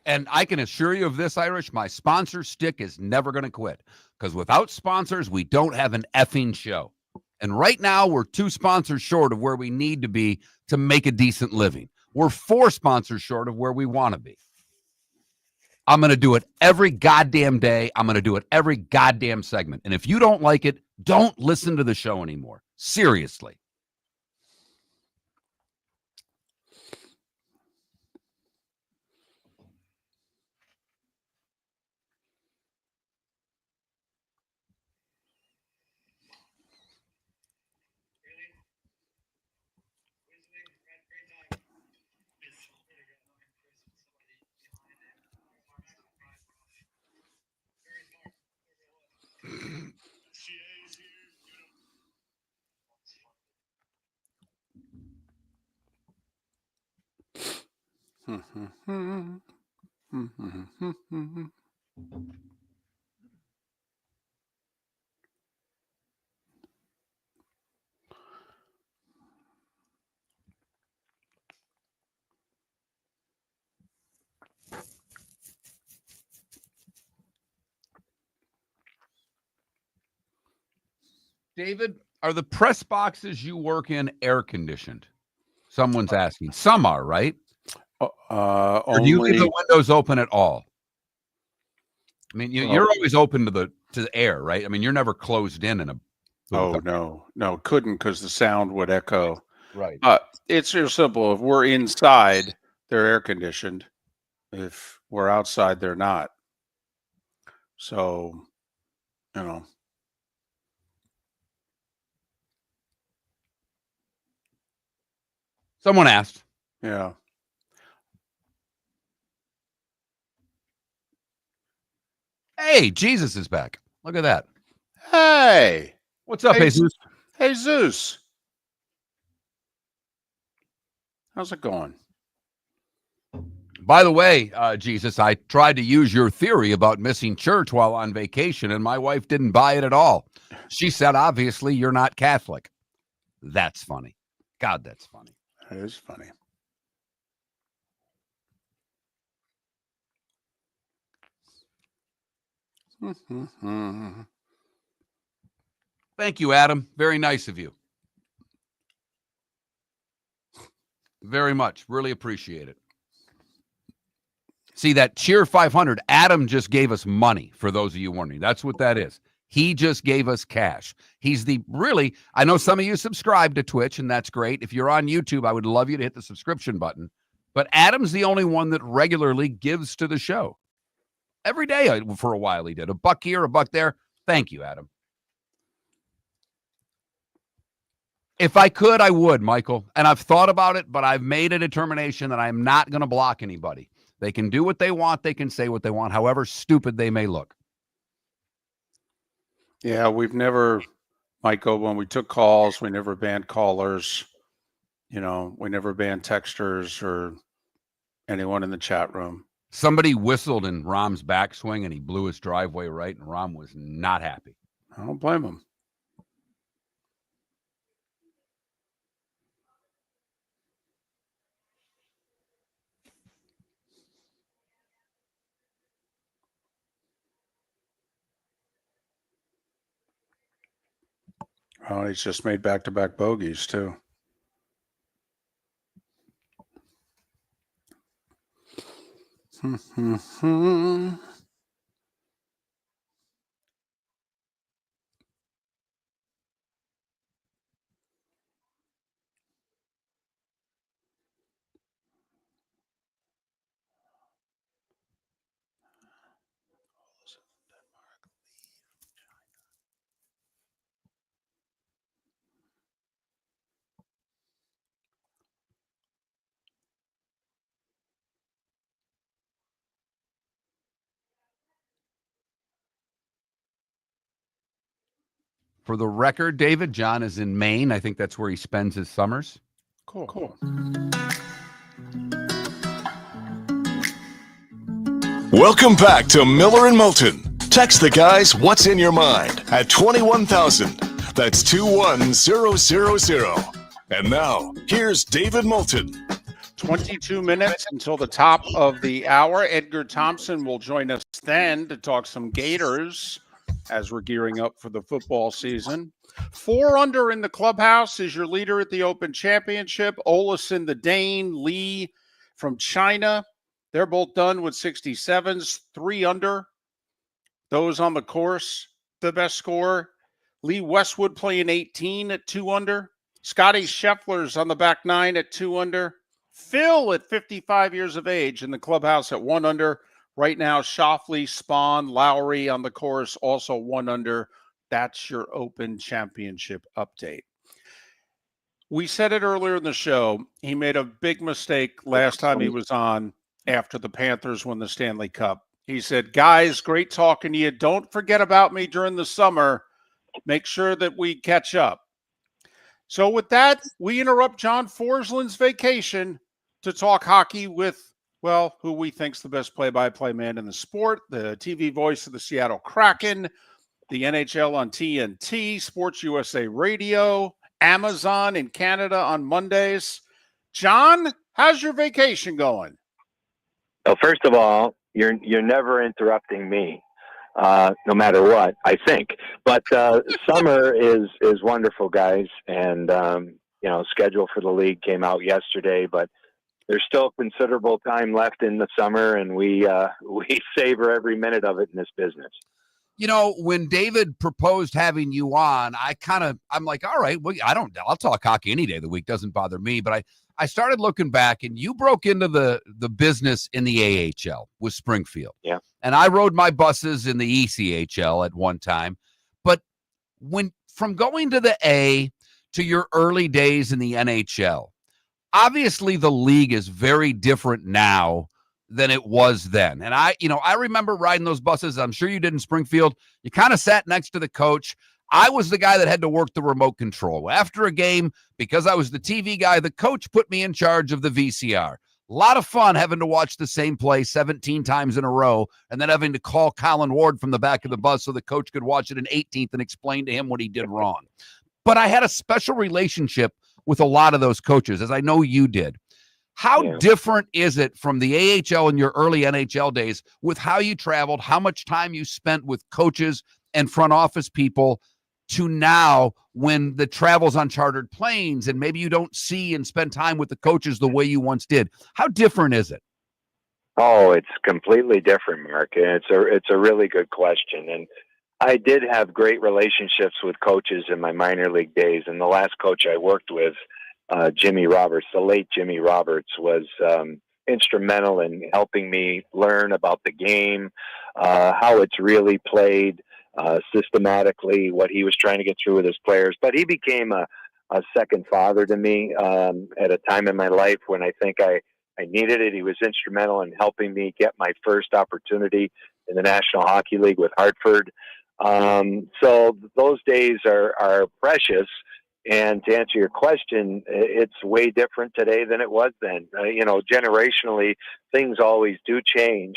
And I can assure you of this, Irish, my sponsor stick is never going to quit, because without sponsors, we don't have an effing show. And right now, we're 2 sponsors short of where we need to be to make a decent living. We're 4 sponsors short of where we want to be. I'm going to do it every goddamn day. I'm going to do it every goddamn segment. And if you don't like it, don't listen to the show anymore. Seriously. David, are the press boxes you work in air conditioned? Someone's asking. Some are, right? Or do you leave the windows open at all? I mean, you're always open to the air, right? I mean, you're never closed in a. Oh, no, couldn't, because the sound would echo. Right. It's real simple. If we're inside, they're air conditioned. If we're outside, they're not. So, you know. Someone asked. Yeah. Hey, Jesus is back. Look at that. Hey. What's up, Jesus? Hey, Zeus. How's it going? By the way, Jesus, I tried to use your theory about missing church while on vacation, and my wife didn't buy it at all. She said, obviously, you're not Catholic. That's funny. God, that's funny. That is funny. Thank you, Adam. Very nice of you. Very much. Really appreciate it. See, that Cheer 500, Adam just gave us money, for those of you wondering. That's what that is. He just gave us cash. He's I know some of you subscribe to Twitch, and that's great. If you're on YouTube, I would love you to hit the subscription button. But Adam's the only one that regularly gives to the show. Every day for a while he did. $1 here, $1 there. Thank you, Adam. If I could, I would, Michael. And I've thought about it, but I've made a determination that I'm not going to block anybody. They can do what they want. They can say what they want, however stupid they may look. Yeah, we've never, Michael, when we took calls, we never banned callers. We never banned texters or anyone in the chat room. Somebody whistled in Rom's backswing, and he blew his driveway right, and Rom was not happy. I don't blame him. Oh, he's just made back-to-back bogeys, too. For the record, David, John is in Maine. I think that's where he spends his summers. Cool. Welcome back to Miller and Moulton. Text the guys what's in your mind at 21,000. That's 21000. And now, here's David Moulton. 22 minutes until the top of the hour. Edgar Thompson will join us then to talk some Gators as we're gearing up for the football season. 4 under in the clubhouse is your leader at the Open Championship. Olesen, the Dane, Lee from China. They're both done with 67s. 3 under. Those on the course, the best score. Lee Westwood playing 18 at 2 under. Scotty Scheffler's on the back 9 at 2 under. Phil at 55 years of age in the clubhouse at 1 under. Right now, Shoffley, Spahn, Lowry on the course, also 1 under. That's your Open Championship update. We said it earlier in the show. He made a big mistake last time he was on after the Panthers won the Stanley Cup. He said, guys, great talking to you. Don't forget about me during the summer. Make sure that we catch up. So with that, we interrupt John Forslund's vacation to talk hockey with, well, who we think's the best play-by-play man in the sport, the TV voice of the Seattle Kraken, the NHL on TNT, Sports USA Radio, Amazon in Canada on Mondays. John, how's your vacation going? Well, first of all, you're never interrupting me, no matter what, I think. But summer is wonderful, guys, and schedule for the league came out yesterday, but there's still considerable time left in the summer, and we savor every minute of it in this business. When David proposed having you on, I'm like, all right, well, I'll talk hockey any day of the week. Doesn't bother me. But I started looking back, and you broke into the business in the AHL with Springfield. Yeah. And I rode my buses in the ECHL at one time. But from going to the A to your early days in the NHL, obviously the league is very different now than it was then. And I remember riding those buses. I'm sure you did in Springfield. You kind of sat next to the coach. I was the guy that had to work the remote control. After a game, because I was the TV guy, the coach put me in charge of the VCR. A lot of fun having to watch the same play 17 times in a row and then having to call Colin Ward from the back of the bus so the coach could watch it an 18th and explain to him what he did wrong. But I had a special relationship with a lot of those coaches, as I know you did. How different is it from the AHL in your early NHL days with how you traveled, how much time you spent with coaches and front office people to now when the travel's on chartered planes and maybe you don't see and spend time with the coaches the way you once did? How different is it? Oh, it's completely different, Mark. And it's a really good question. And I did have great relationships with coaches in my minor league days. And the last coach I worked with, Jimmy Roberts, the late Jimmy Roberts, was instrumental in helping me learn about the game, how it's really played systematically, what he was trying to get through with his players. But he became a second father to me at a time in my life when I think I I needed it. He was instrumental in helping me get my first opportunity in the National Hockey League with Hartford. So those days are precious. And to answer your question, it's way different today than it was then. Generationally, things always do change.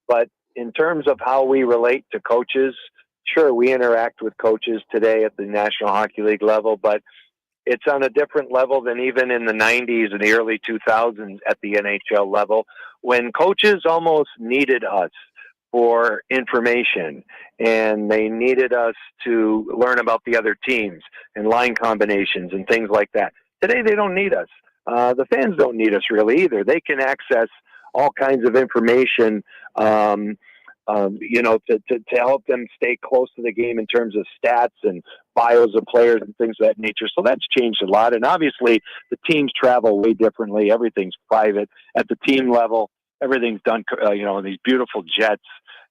But in terms of how we relate to coaches, sure, we interact with coaches today at the National Hockey League level, but it's on a different level than even in the 90s and the early 2000s at the NHL level, when coaches almost needed us for information, and they needed us to learn about the other teams and line combinations and things like that. Today, they don't need us. The fans don't need us really either. They can access all kinds of information, to help them stay close to the game in terms of stats and bios of players and things of that nature. So that's changed a lot. And obviously, the teams travel way differently. Everything's private. At the team level, everything's done, in these beautiful jets,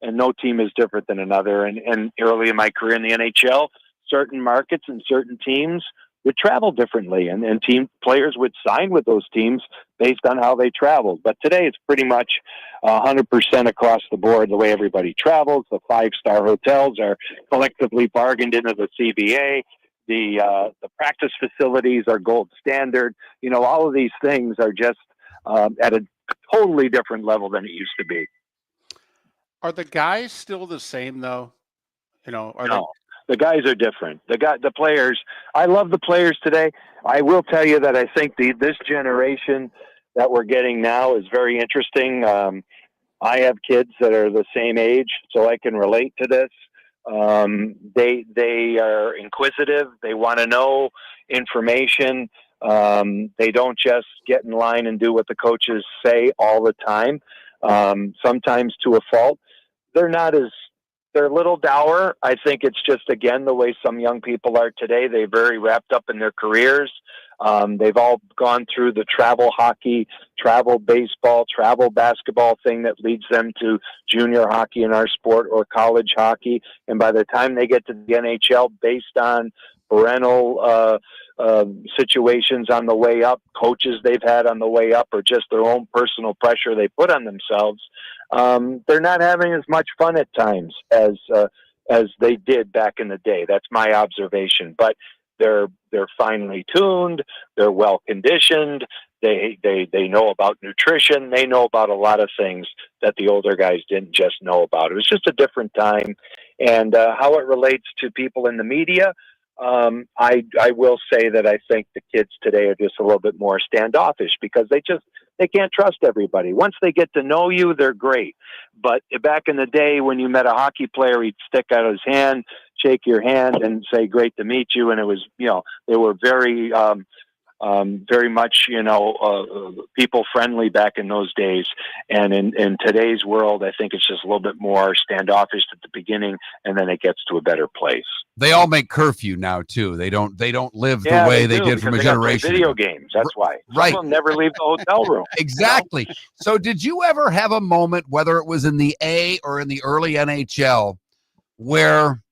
and no team is different than another. And early in my career in the NHL, certain markets and certain teams would travel differently, and team players would sign with those teams based on how they traveled. But today it's pretty much 100% across the board the way everybody travels. The 5-star hotels are collectively bargained into the CBA. The practice facilities are gold standard. All of these things are just at a totally different level than it used to be. Are the guys still the same though? No. The guys are different. The players, I love the players today. I will tell you that I think this generation that we're getting now is very interesting. I have kids that are the same age, so I can relate to this. They are inquisitive. They want to know information. They don't just get in line and do what the coaches say all the time. Sometimes to a fault. They're a little dour. I think it's just, again, the way some young people are today. They're very wrapped up in their careers. They've all gone through the travel hockey, travel baseball, travel basketball thing that leads them to junior hockey in our sport or college hockey. And by the time they get to the NHL, based on parental situations on the way up, coaches they've had on the way up, or just their own personal pressure they put on themselves, they're not having as much fun at times as they did back in the day. That's my observation. But they're finely tuned. They're well conditioned. They know about nutrition. They know about a lot of things that the older guys didn't just know about. It was just a different time. And how it relates to people in the media, I will say that I think the kids today are just a little bit more standoffish because they can't trust everybody. Once they get to know you, they're great. But back in the day, when you met a hockey player, he'd stick out his hand, shake your hand, and say, "Great to meet you." And it was, they were very much, people friendly back in those days. And in today's world, I think it's just a little bit more standoffish at the beginning, and then it gets to a better place. They all make curfew now too. They don't live the way they did from a generation video ago. games. That's why. Right. Some of them never leave the hotel room. Exactly. So did you ever have a moment, whether it was in the A or in the early NHL, where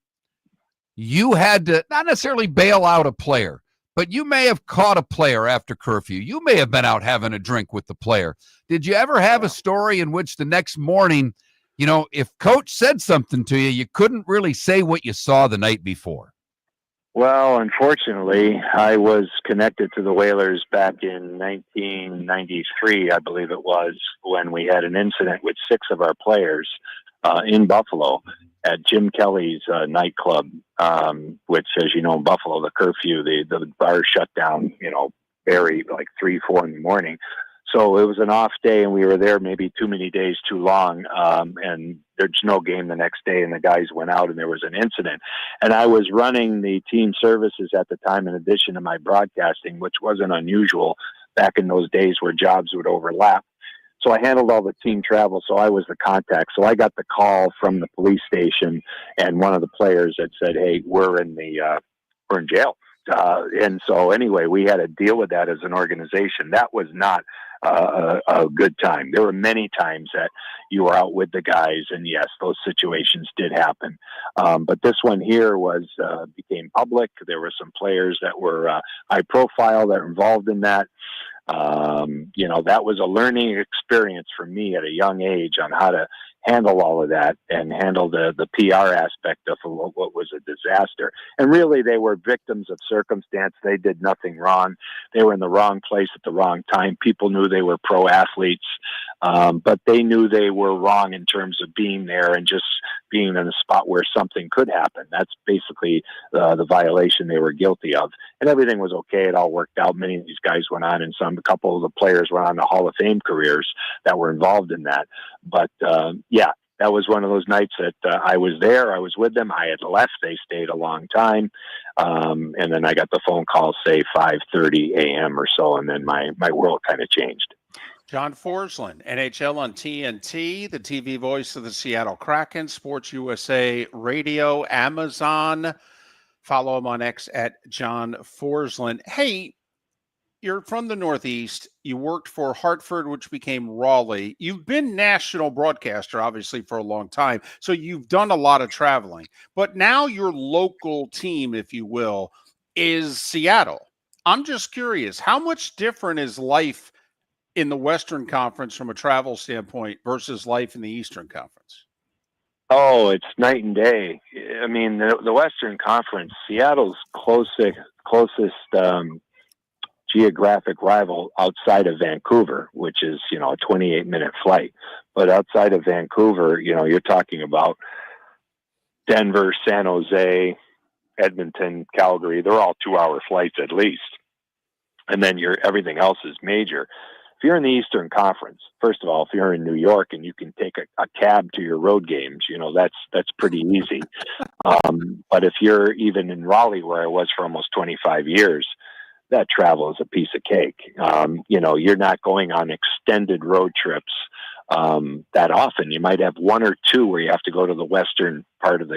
you had to not necessarily bail out a player, but you may have caught a player after curfew? You may have been out having a drink with the player. Did you ever have a story in which the next morning, if coach said something to you, you couldn't really say what you saw the night before? Well, unfortunately, I was connected to the Whalers back in 1993, I believe it was, when we had an incident with 6 of our players in Buffalo at Jim Kelly's nightclub, which, as you know, in Buffalo, the curfew, the bars shut down, very like 3, 4 in the morning. So it was an off day, and we were there maybe too many days too long, and there's no game the next day, and the guys went out, and there was an incident. And I was running the team services at the time in addition to my broadcasting, which wasn't unusual back in those days where jobs would overlap. So I handled all the team travel, so I was the contact. So I got the call from the police station, and one of the players that said, "Hey, we're in jail." And so anyway, we had to deal with that as an organization. That was not a good time. There were many times that you were out with the guys, and yes, those situations did happen. But this one here became public. There were some players that were high profile that were involved in that. That was a learning experience for me at a young age on how to handle all of that and handle the PR aspect of what was a disaster. And really, they were victims of circumstance. They did nothing wrong. They were in the wrong place at the wrong time. People knew they were pro athletes, but they knew they were wrong in terms of being there and just being in a spot where something could happen. That's basically the violation they were guilty of. And everything was okay. It all worked out. Many of these guys went on, and a couple of the players went on to Hall of Fame careers that were involved in that. But that was one of those nights that I was there. I was with them. I had left. They stayed a long time. And then I got the phone call, say 5:30 a.m. or so. And then my world kind of changed. John Forslund, NHL on TNT, the TV voice of the Seattle Kraken, Sports USA Radio, Amazon. Follow him on X at John Forslund. Hey, you're from the Northeast. You worked for Hartford, which became Raleigh. You've been national broadcaster, obviously, for a long time. So you've done a lot of traveling. But now your local team, if you will, is Seattle. I'm just curious, how much different is life in the Western Conference from a travel standpoint versus life in the Eastern Conference? Oh, it's night and day. I mean, the Western Conference, Seattle's closest geographic rival outside of Vancouver, which is, a 28-minute flight. But outside of Vancouver, you're talking about Denver, San Jose, Edmonton, Calgary. They're all 2-hour flights at least. And then everything else is major. If you're in the Eastern Conference, first of all, if you're in New York and you can take a cab to your road games, that's pretty easy. But if you're even in Raleigh, where I was for almost 25 years, that travel is a piece of cake. You're not going on extended road trips that often. You might have one or two where you have to go to the western part of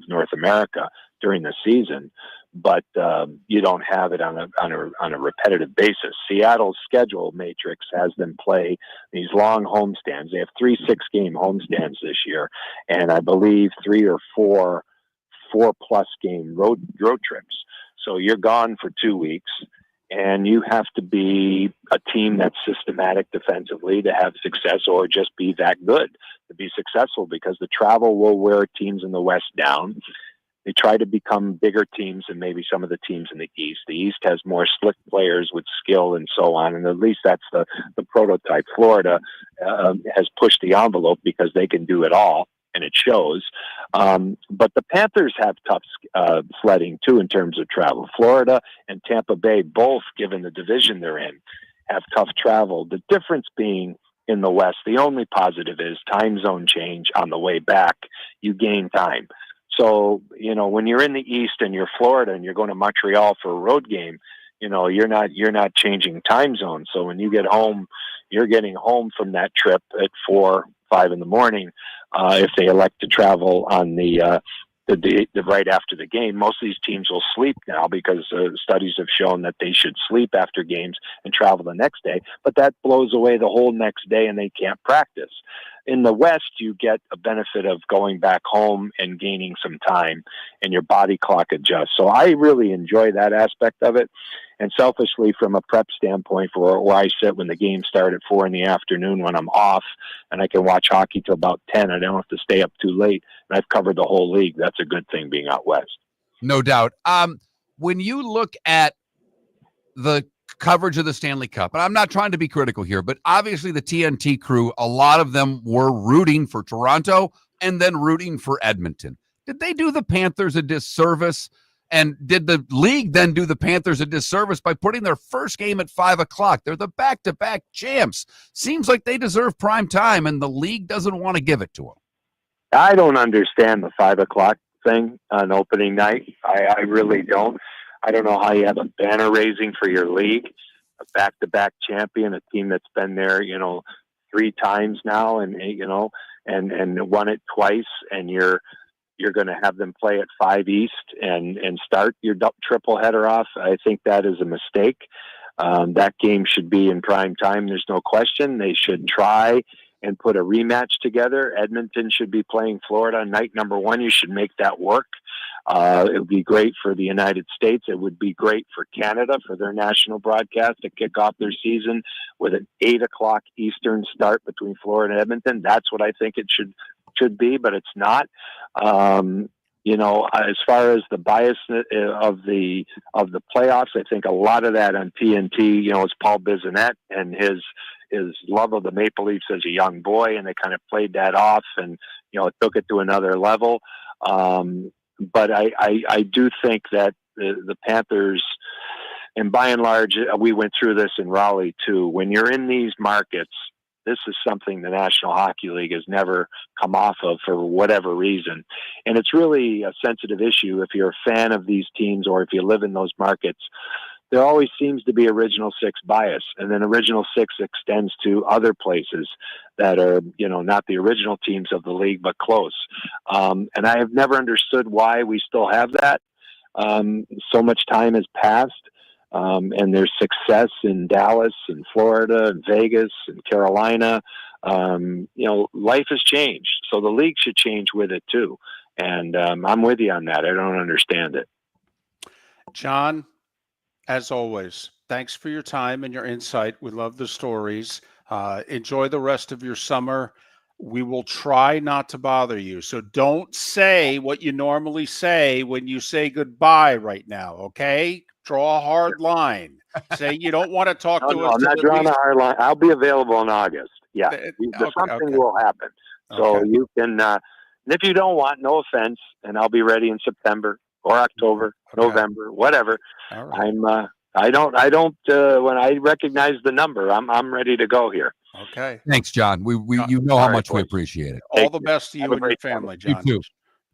North America during the season, but you don't have it on a repetitive basis. Seattle's schedule matrix has them play these long homestands. They have 3 6-game homestands this year, and I believe 3 or 4 4+ game road trips. So you're gone for 2 weeks, and you have to be a team that's systematic defensively to have success, or just be that good to be successful, because the travel will wear teams in the West down. They try to become bigger teams than maybe some of the teams in the East. The East has more slick players with skill and so on, and at least that's the prototype. Florida has pushed the envelope because they can do it all, and it shows. But the Panthers have tough sledding too in terms of travel. Florida and Tampa Bay, both, given the division they're in, have tough travel. The difference being in the West, the only positive is time zone change on the way back. You gain time. So, when you're in the East and you're Florida and you're going to Montreal for a road game, you're not changing time zones. So when you get home, you're getting home from that trip at 4, 5 in the morning. If they elect to travel on the right after the game, most of these teams will sleep now, because studies have shown that they should sleep after games and travel the next day. But that blows away the whole next day, and they can't practice. In the West, you get a benefit of going back home and gaining some time, and your body clock adjusts. So I really enjoy that aspect of it. And selfishly, from a prep standpoint, for where I sit when the games start at 4 in the afternoon when I'm off, and I can watch hockey till about 10, I don't have to stay up too late, and I've covered the whole league. That's a good thing, being out West. No doubt. When you look at the coverage of the Stanley Cup, and I'm not trying to be critical here, but obviously the TNT crew, a lot of them were rooting for Toronto and then rooting for Edmonton. Did they do the Panthers a disservice? And did the league then do the Panthers a disservice by putting their first game at 5 o'clock? They're the back-to-back champs. Seems like they deserve prime time, and the league doesn't want to give it to them. I don't understand the 5 o'clock thing on opening night. I really don't. I don't know how you have a banner raising for your league, a back-to-back champion, a team that's been there, 3 times now, and won it twice, and you're going to have them play at 5 East and start your triple header off. I think that is a mistake. That game should be in prime time. There's no question. They should try and put a rematch together. Edmonton should be playing Florida night number 1. You should make that work. It would be great for the United States. It would be great for Canada for their national broadcast to kick off their season with an 8:00 Eastern start between Florida and Edmonton. That's what I think it should be, but it's not. As far as the bias of the playoffs, I think a lot of that on TNT, is Paul Bissonnette and his love of the Maple Leafs as a young boy, and they kind of played that off and, took it to another level. But I do think that the Panthers, and by and large, we went through this in Raleigh too. When you're in these markets, this is something the National Hockey League has never come off of for whatever reason. And it's really a sensitive issue if you're a fan of these teams or if you live in those markets. There always seems to be original six bias, and then original six extends to other places that are, not the original teams of the league, but close. And I have never understood why we still have that. So much time has passed, and there's success in Dallas and Florida and Vegas and Carolina. Life has changed, so the league should change with it too. And I'm with you on that. I don't understand it. John, as always, thanks for your time and your insight. We love the stories. Enjoy the rest of your summer. We will try not to bother you. So don't say what you normally say when you say goodbye right now, okay? Draw a hard line. Say you don't want to talk to us. I'm not drawing a hard line. I'll be available in August. Yeah, something will happen. So you can, and if you don't want, no offense, and I'll be ready in September or October, November, whatever. All right. When I recognize the number, I'm ready to go here. Okay. Thanks, John. We how much we appreciate it. All the best to you and your family, John. You too.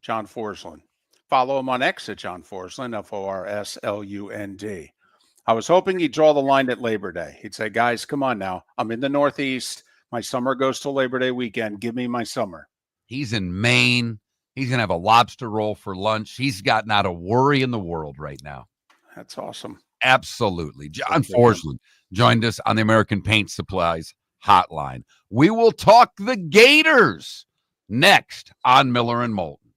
John Forslund. Follow him on X at John Forslund, Forslund. I was hoping he'd draw the line at Labor Day. He'd say, guys, come on now. I'm in the Northeast. My summer goes till Labor Day weekend. Give me my summer. He's in Maine. He's going to have a lobster roll for lunch. He's got not a worry in the world right now. That's awesome. Absolutely. John Forslund joined us on the American Paint Supplies hotline. We will talk the Gators next on Miller and Moulton.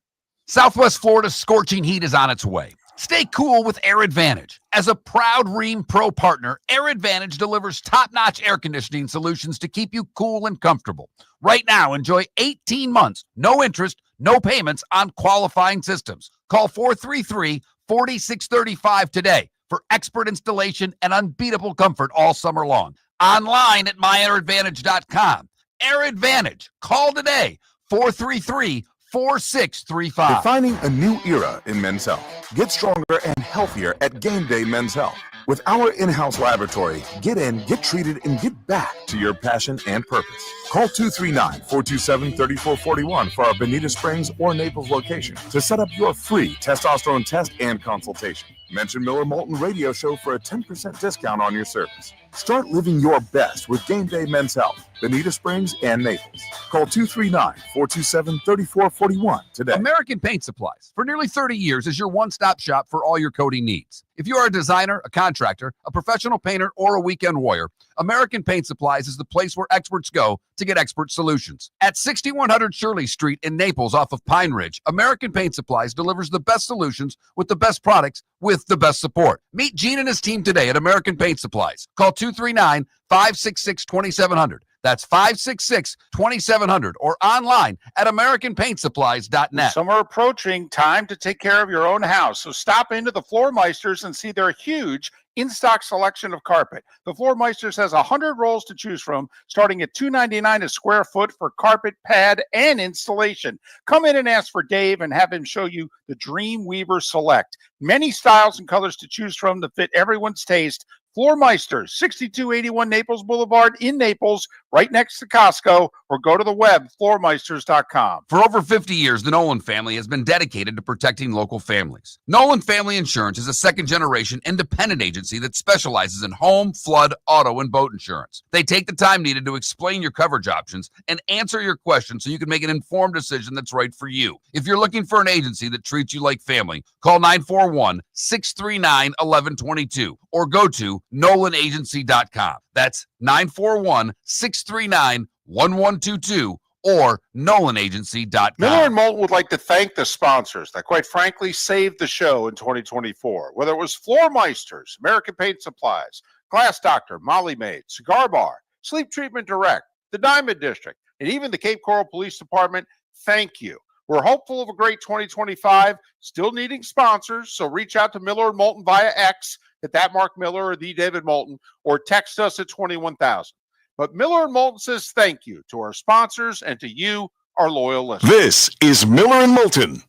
Southwest Florida's scorching heat is on its way. Stay cool with Air Advantage. As a proud Ream Pro partner, Air Advantage delivers top-notch air conditioning solutions to keep you cool and comfortable. Right now, enjoy 18 months, no interest, no payments on qualifying systems. Call 433-4635 today for expert installation and unbeatable comfort all summer long. Online at myairadvantage.com. Air Advantage. Call today, 433-4635. Defining a new era in men's health. Get stronger and healthier at Game Day Men's Health. With our in-house laboratory, get in, get treated, and get back to your passion and purpose. Call 239-427-3441 for our Bonita Springs or Naples location to set up your free testosterone test and consultation. Mention Miller Moulton Radio Show for a 10% discount on your service. Start living your best with Game Day Men's Health, Bonita Springs and Naples. Call 239-427-3441 today. American Paint Supplies, for nearly 30 years, is your one-stop shop for all your coating needs. If you are a designer, a contractor, a professional painter, or a weekend warrior, American Paint Supplies is the place where experts go to get expert solutions. At 6100 Shirley Street in Naples off of Pine Ridge, American Paint Supplies delivers the best solutions with the best products with the best support. Meet Gene and his team today at American Paint Supplies. Call 239-566-2700. That's 566-2700 or online at AmericanPaintSupplies.net. Summer approaching, time to take care of your own house. So stop into the Floor Meisters and see their huge in-stock selection of carpet. The Floor Meisters has 100 rolls to choose from, starting at $2.99 a square foot for carpet, pad, and installation. Come in and ask for Dave and have him show you the Dream Weaver Select. Many styles and colors to choose from that fit everyone's taste. Floor Meisters, 6281 Naples Boulevard in Naples, right next to Costco, or go to the web, floormeisters.com. For over 50 years, the Nolan family has been dedicated to protecting local families. Nolan Family Insurance is a second-generation independent agency that specializes in home, flood, auto, and boat insurance. They take the time needed to explain your coverage options and answer your questions so you can make an informed decision that's right for you. If you're looking for an agency that treats you like family, call 941-639-1122 or go to NolanAgency.com. That's 941-639-1122 or NolanAgency.com. Miller and Moulton would like to thank the sponsors that, quite frankly, saved the show in 2024. Whether it was Floor Meisters, American Paint Supplies, Glass Doctor, Molly Maid, Cigar Bar, Sleep Treatment Direct, the Diamond District, and even the Cape Coral Police Department, thank you. We're hopeful of a great 2025, still needing sponsors, so reach out to Miller and Moulton via X at that Mark Miller or the David Moulton, or text us at 21,000. But Miller and Moulton says thank you to our sponsors and to you, our loyal listeners. This is Miller and Moulton.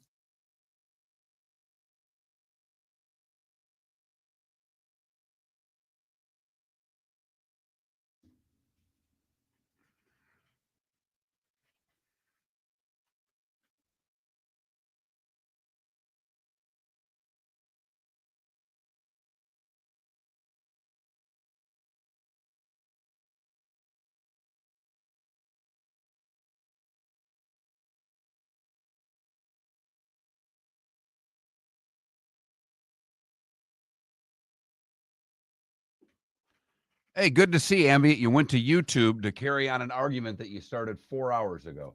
Hey, good to see, Ambient. You went to YouTube to carry on an argument that you started 4 hours ago.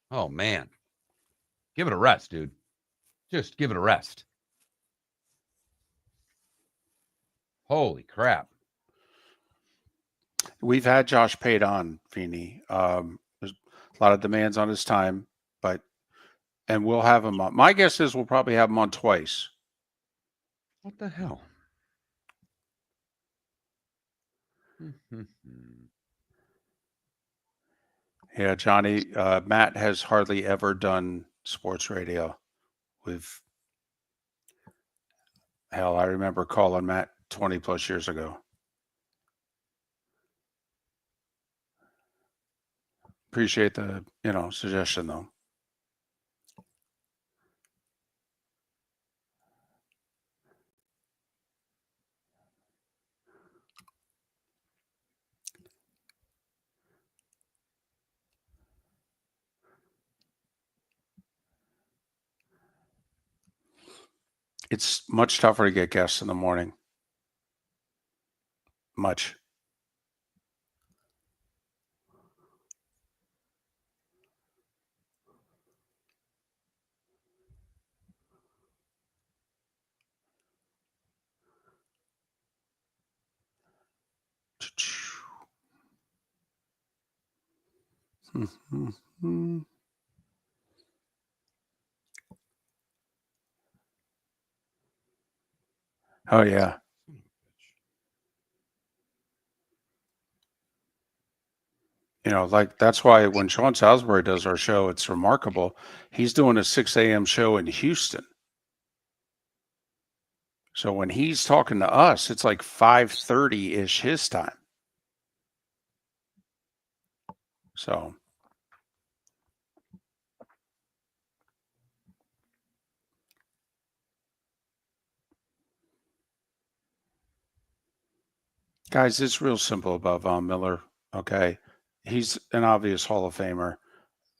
Oh, man. Give it a rest, dude. Just give it a rest. Holy crap. We've had Josh paid on, Feeney. There's a lot of demands on his time, and we'll have him on. My guess is we'll probably have him on twice. What the hell? Yeah, Johnny, Matt has hardly ever done sports radio. Hell, I remember calling Matt 20 plus years ago. Appreciate the, suggestion though. It's much tougher to get guests in the morning. Much. Oh, yeah. That's why when Sean Salisbury does our show, it's remarkable. He's doing a 6 a.m. show in Houston. So when he's talking to us, it's like 5:30-ish his time. So. Guys, it's real simple about Von Miller, okay? He's an obvious Hall of Famer.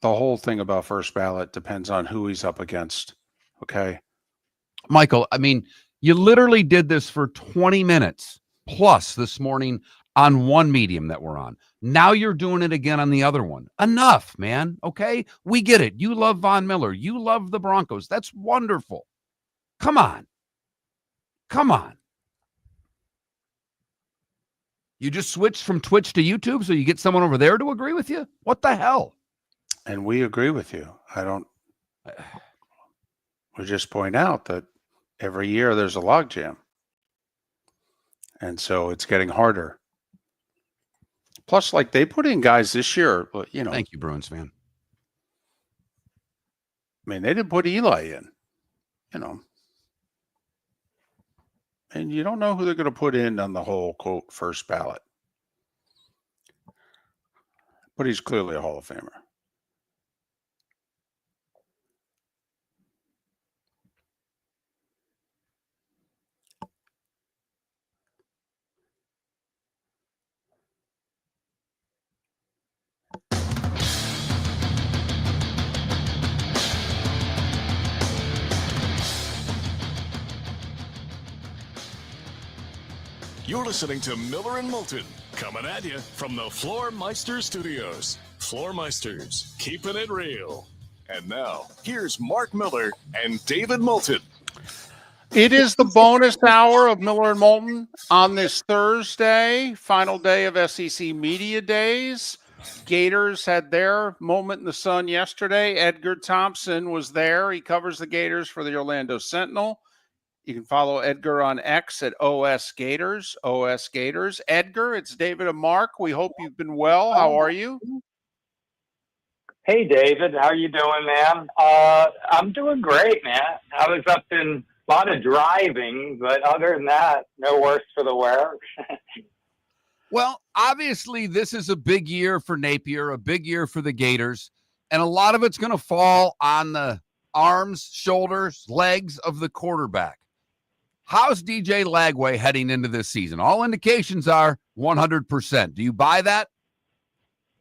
The whole thing about first ballot depends on who he's up against, okay? Michael, I mean, you literally did this for 20 minutes plus this morning on one medium that we're on. Now you're doing it again on the other one. Enough, man, okay? We get it. You love Von Miller. You love the Broncos. That's wonderful. Come on. Come on. You just switched from Twitch to YouTube so you get someone over there to agree with you? What the hell? And we agree with you. We just point out that every year there's a logjam. And so it's getting harder. Plus, they put in guys this year, Thank you, Bruins fan. I mean, they didn't put Eli in, And you don't know who they're going to put in on the whole, quote, first ballot. But he's clearly a Hall of Famer. You're listening to Miller and Moulton, coming at you from the Floor Meister Studios. Floormeisters, keeping it real. And now, here's Mark Miller and David Moulton. It is the bonus hour of Miller and Moulton on this Thursday, final day of SEC Media Days. Gators had their moment in the sun yesterday. Edgar Thompson was there. He covers the Gators for the Orlando Sentinel. You can follow Edgar on X at OS Gators. Edgar, it's David and Mark. We hope you've been well. How are you? Hey, David. How you doing, man? I'm doing great, man. I was up in a lot of driving, but other than that, no worse for the wear. Well, obviously, this is a big year for Napier, a big year for the Gators, and a lot of it's going to fall on the arms, shoulders, legs of the quarterback. How's DJ Lagway heading into this season? All indications are 100%. Do you buy that?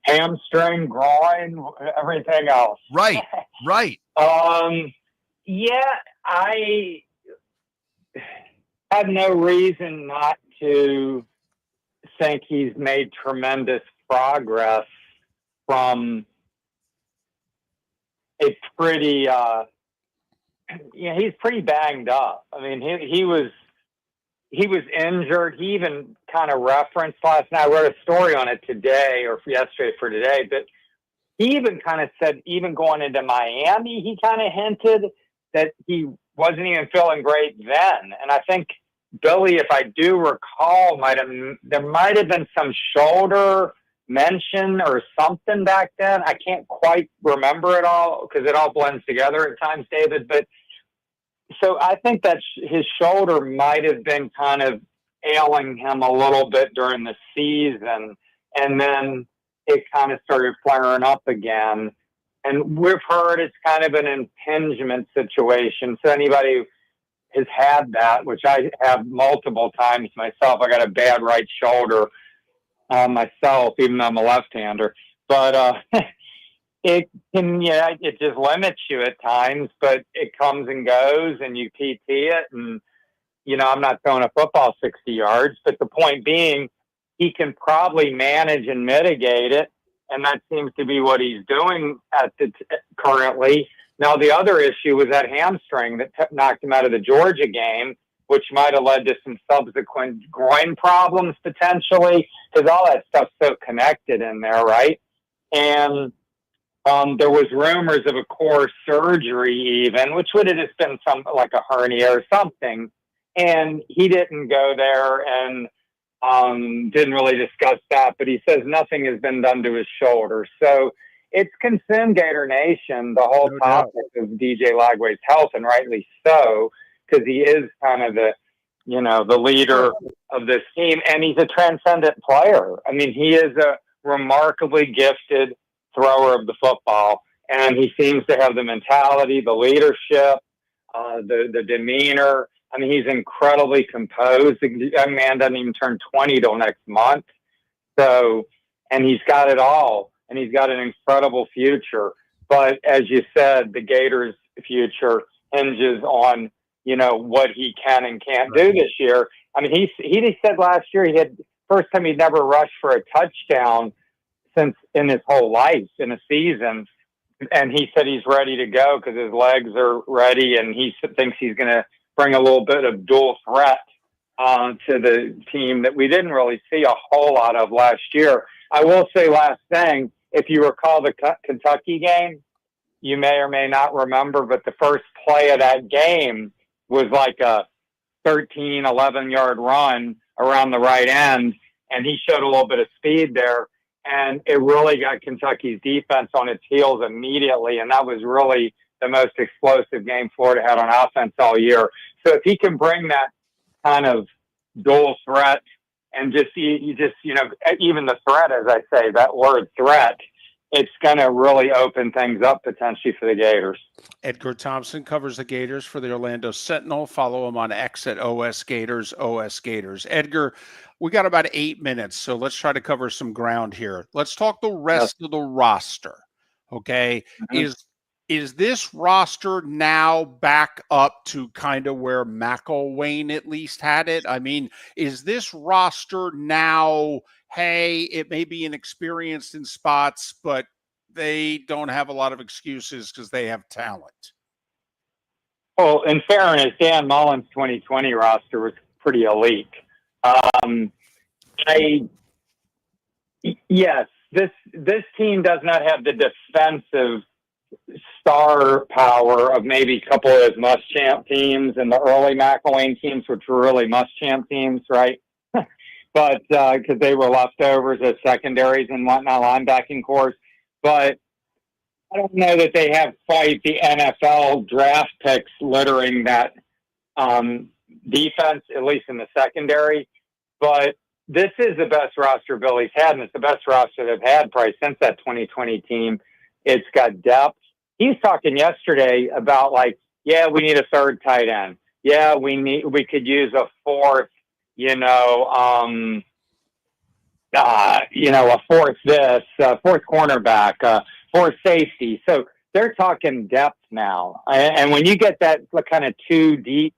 Hamstring, groin, everything else. Right. Yeah, I have no reason not to think he's made tremendous progress from a pretty, he's pretty banged up. I mean, he was injured. He even kind of referenced last night. I wrote a story on it today or yesterday for today, but he even kind of said, even going into Miami, he kind of hinted that he wasn't even feeling great then. And I think Billy, if I do recall, there might have been some shoulder mention or something back then. I can't quite remember it all because it all blends together at times, David. But so I think that his shoulder might have been kind of ailing him a little bit during the season, and then it kind of started flaring up again. And we've heard it's kind of an impingement situation. So anybody who has had that, which I have multiple times myself, I got a bad right shoulder myself, even though I'm a left-hander. But it can, it just limits you at times, but it comes and goes, and you PT it. And, I'm not throwing a football 60 yards, but the point being, he can probably manage and mitigate it. And that seems to be what he's doing currently. Now, the other issue was that hamstring that knocked him out of the Georgia game, which might have led to some subsequent groin problems potentially, because all that stuff's so connected in there, right? And there was rumors of a core surgery even, which would have just been some like a hernia or something. And he didn't go there and didn't really discuss that, but he says nothing has been done to his shoulder. So it's consumed Gator Nation, the whole topic of DJ Lagway's health, and rightly so, because he is kind of the leader of this team, and he's a transcendent player. I mean, he is a remarkably gifted thrower of the football, and he seems to have the mentality, the leadership, the demeanor. I mean, he's incredibly composed. The young man doesn't even turn 20 till next month. So, and he's got it all, and he's got an incredible future. But as you said, the Gators' future hinges on, what he can and can't do this year. I mean, he said last year he had first time he'd never rushed for a touchdown since in his whole life in a season. And he said he's ready to go because his legs are ready, and he thinks he's going to bring a little bit of dual threat to the team that we didn't really see a whole lot of last year. I will say last thing, if you recall the Kentucky game, you may or may not remember, but the first play of that game was like a 13, 11-yard run around the right end, and he showed a little bit of speed there, and it really got Kentucky's defense on its heels immediately, and that was really the most explosive game Florida had on offense all year. So if he can bring that kind of dual threat and even the threat, as I say, that word threat, it's going to really open things up potentially for the Gators. Edgar Thompson covers the Gators for the Orlando Sentinel. Follow him on X at OS Gators. Edgar, we got about 8 minutes, so let's try to cover some ground here. Let's talk the rest of the roster, okay? Mm-hmm. Is this roster now back up to kind of where McElwain at least had it? I mean, is this roster now, hey, it may be inexperienced in spots, but they don't have a lot of excuses because they have talent. Well, in fairness, Dan Mullen's 2020 roster was pretty elite. Yes, this team does not have the defensive star power of maybe a couple of those Muschamp teams and the early McElwain teams, which were really Muschamp teams, right? But because they were leftovers as secondaries and whatnot, linebacking cores. But I don't know that they have quite the NFL draft picks littering that defense, at least in the secondary. But this is the best roster Billy's had, and it's the best roster they've had probably since that 2020 team. It's got depth. He's talking yesterday about like, yeah, we need a third tight end. Yeah, we could use a fourth, a fourth cornerback, fourth safety. So they're talking depth now. And when you get that kind of too deep,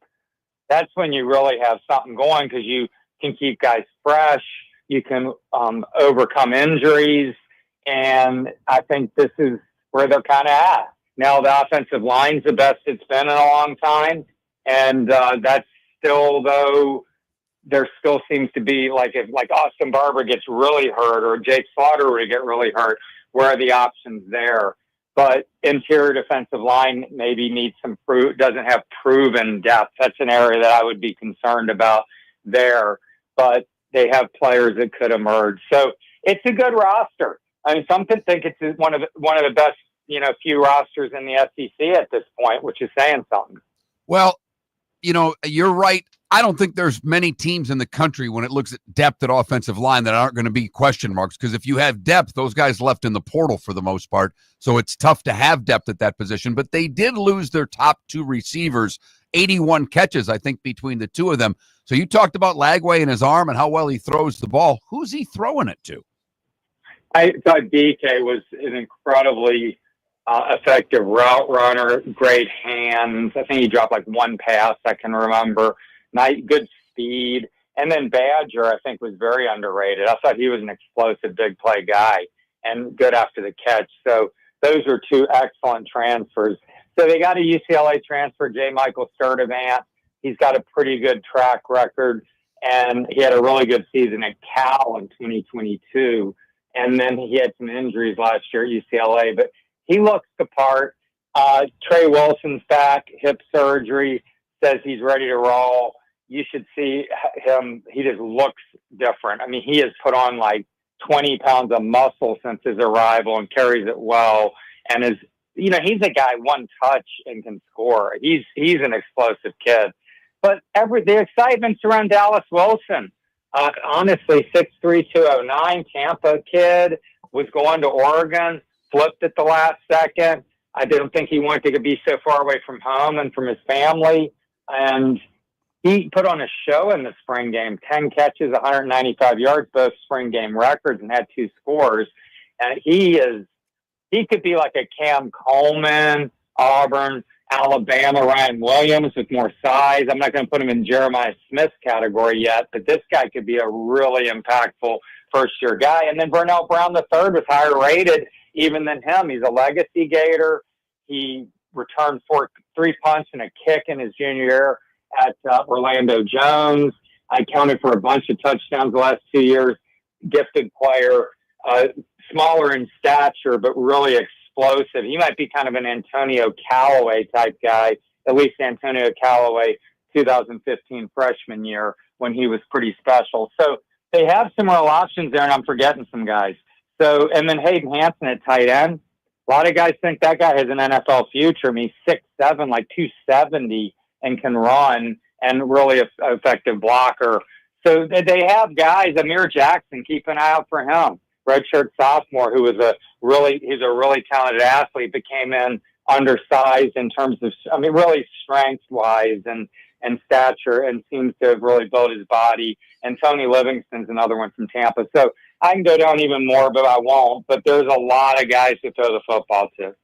that's when you really have something going, because you can keep guys fresh. You can overcome injuries. And I think this is where they're kind of at. Now the offensive line's the best it's been in a long time. And that's still, though, there still seems to be, like, if like Austin Barber gets really hurt or Jake Slaughter would get really hurt, where are the options there? But interior defensive line maybe needs some doesn't have proven depth. That's an area that I would be concerned about there. But they have players that could emerge. So it's a good roster. I mean, some could think it's one of the best, few rosters in the SEC at this point, which is saying something. Well, you're right. I don't think there's many teams in the country when it looks at depth at offensive line that aren't going to be question marks, because if you have depth, those guys left in the portal for the most part. So it's tough to have depth at that position. But they did lose their top two receivers, 81 catches, I think, between the two of them. So you talked about Lagway and his arm and how well he throws the ball. Who's he throwing it to? I thought DK was an incredibly effective route runner, great hands. I think he dropped like one pass I can remember. Good speed. And then Badger, I think, was very underrated. I thought he was an explosive big play guy and good after the catch. So those are two excellent transfers. So they got a UCLA transfer, J. Michael Sturdivant. He's got a pretty good track record, and he had a really good season at Cal in 2022. And then he had some injuries last year at UCLA, but he looks the part. Trey Wilson's back, hip surgery, says he's ready to roll. You should see him. He just looks different. I mean, he has put on like 20 pounds of muscle since his arrival and carries it well. And he's a guy one touch and can score. He's an explosive kid. But the excitement's around Dallas Wilson. Honestly, 6'3", 209, Tampa kid, was going to Oregon, flipped at the last second. I didn't think he wanted to be so far away from home and from his family. And he put on a show in the spring game, 10 catches, 195 yards, both spring game records, and had 2 scores. And he could be like a Cam Coleman, Auburn, Alabama, Ryan Williams with more size. I'm not going to put him in Jeremiah Smith's category yet, but this guy could be a really impactful first-year guy. And then Vernell Brown III was higher rated even than him. He's a legacy Gator. He returned 3 punts and a kick in his junior year at Orlando Jones. I counted for a bunch of touchdowns the last 2 years. Gifted player, smaller in stature, but really explosive. He might be kind of an Antonio Callaway type guy, at least Antonio Callaway 2015 freshman year when he was pretty special. So they have some real options there, and I'm forgetting some guys. So, and then Hayden Hansen at tight end. A lot of guys think that guy has an NFL future. I mean, 6'7", like 270, and can run, and really effective blocker. So they have guys. Amir Jackson, keep an eye out for him. Redshirt sophomore, he's a really talented athlete, but came in undersized in terms of, really strength-wise and stature, and seems to have really built his body. And Tony Livingston's another one from Tampa. So I can go down even more, but I won't. But there's a lot of guys to throw the football to.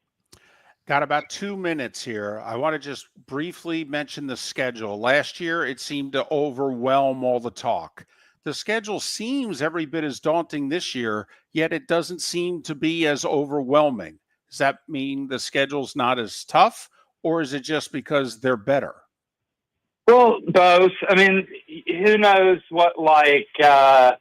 Got about 2 minutes here. I want to just briefly mention the schedule. Last year, it seemed to overwhelm all the talk. the schedule seems every bit as daunting this year, yet it doesn't seem to be as overwhelming. Does that mean the schedule's not as tough, or is it just because they're better? Well, both. I mean, who knows what, look, at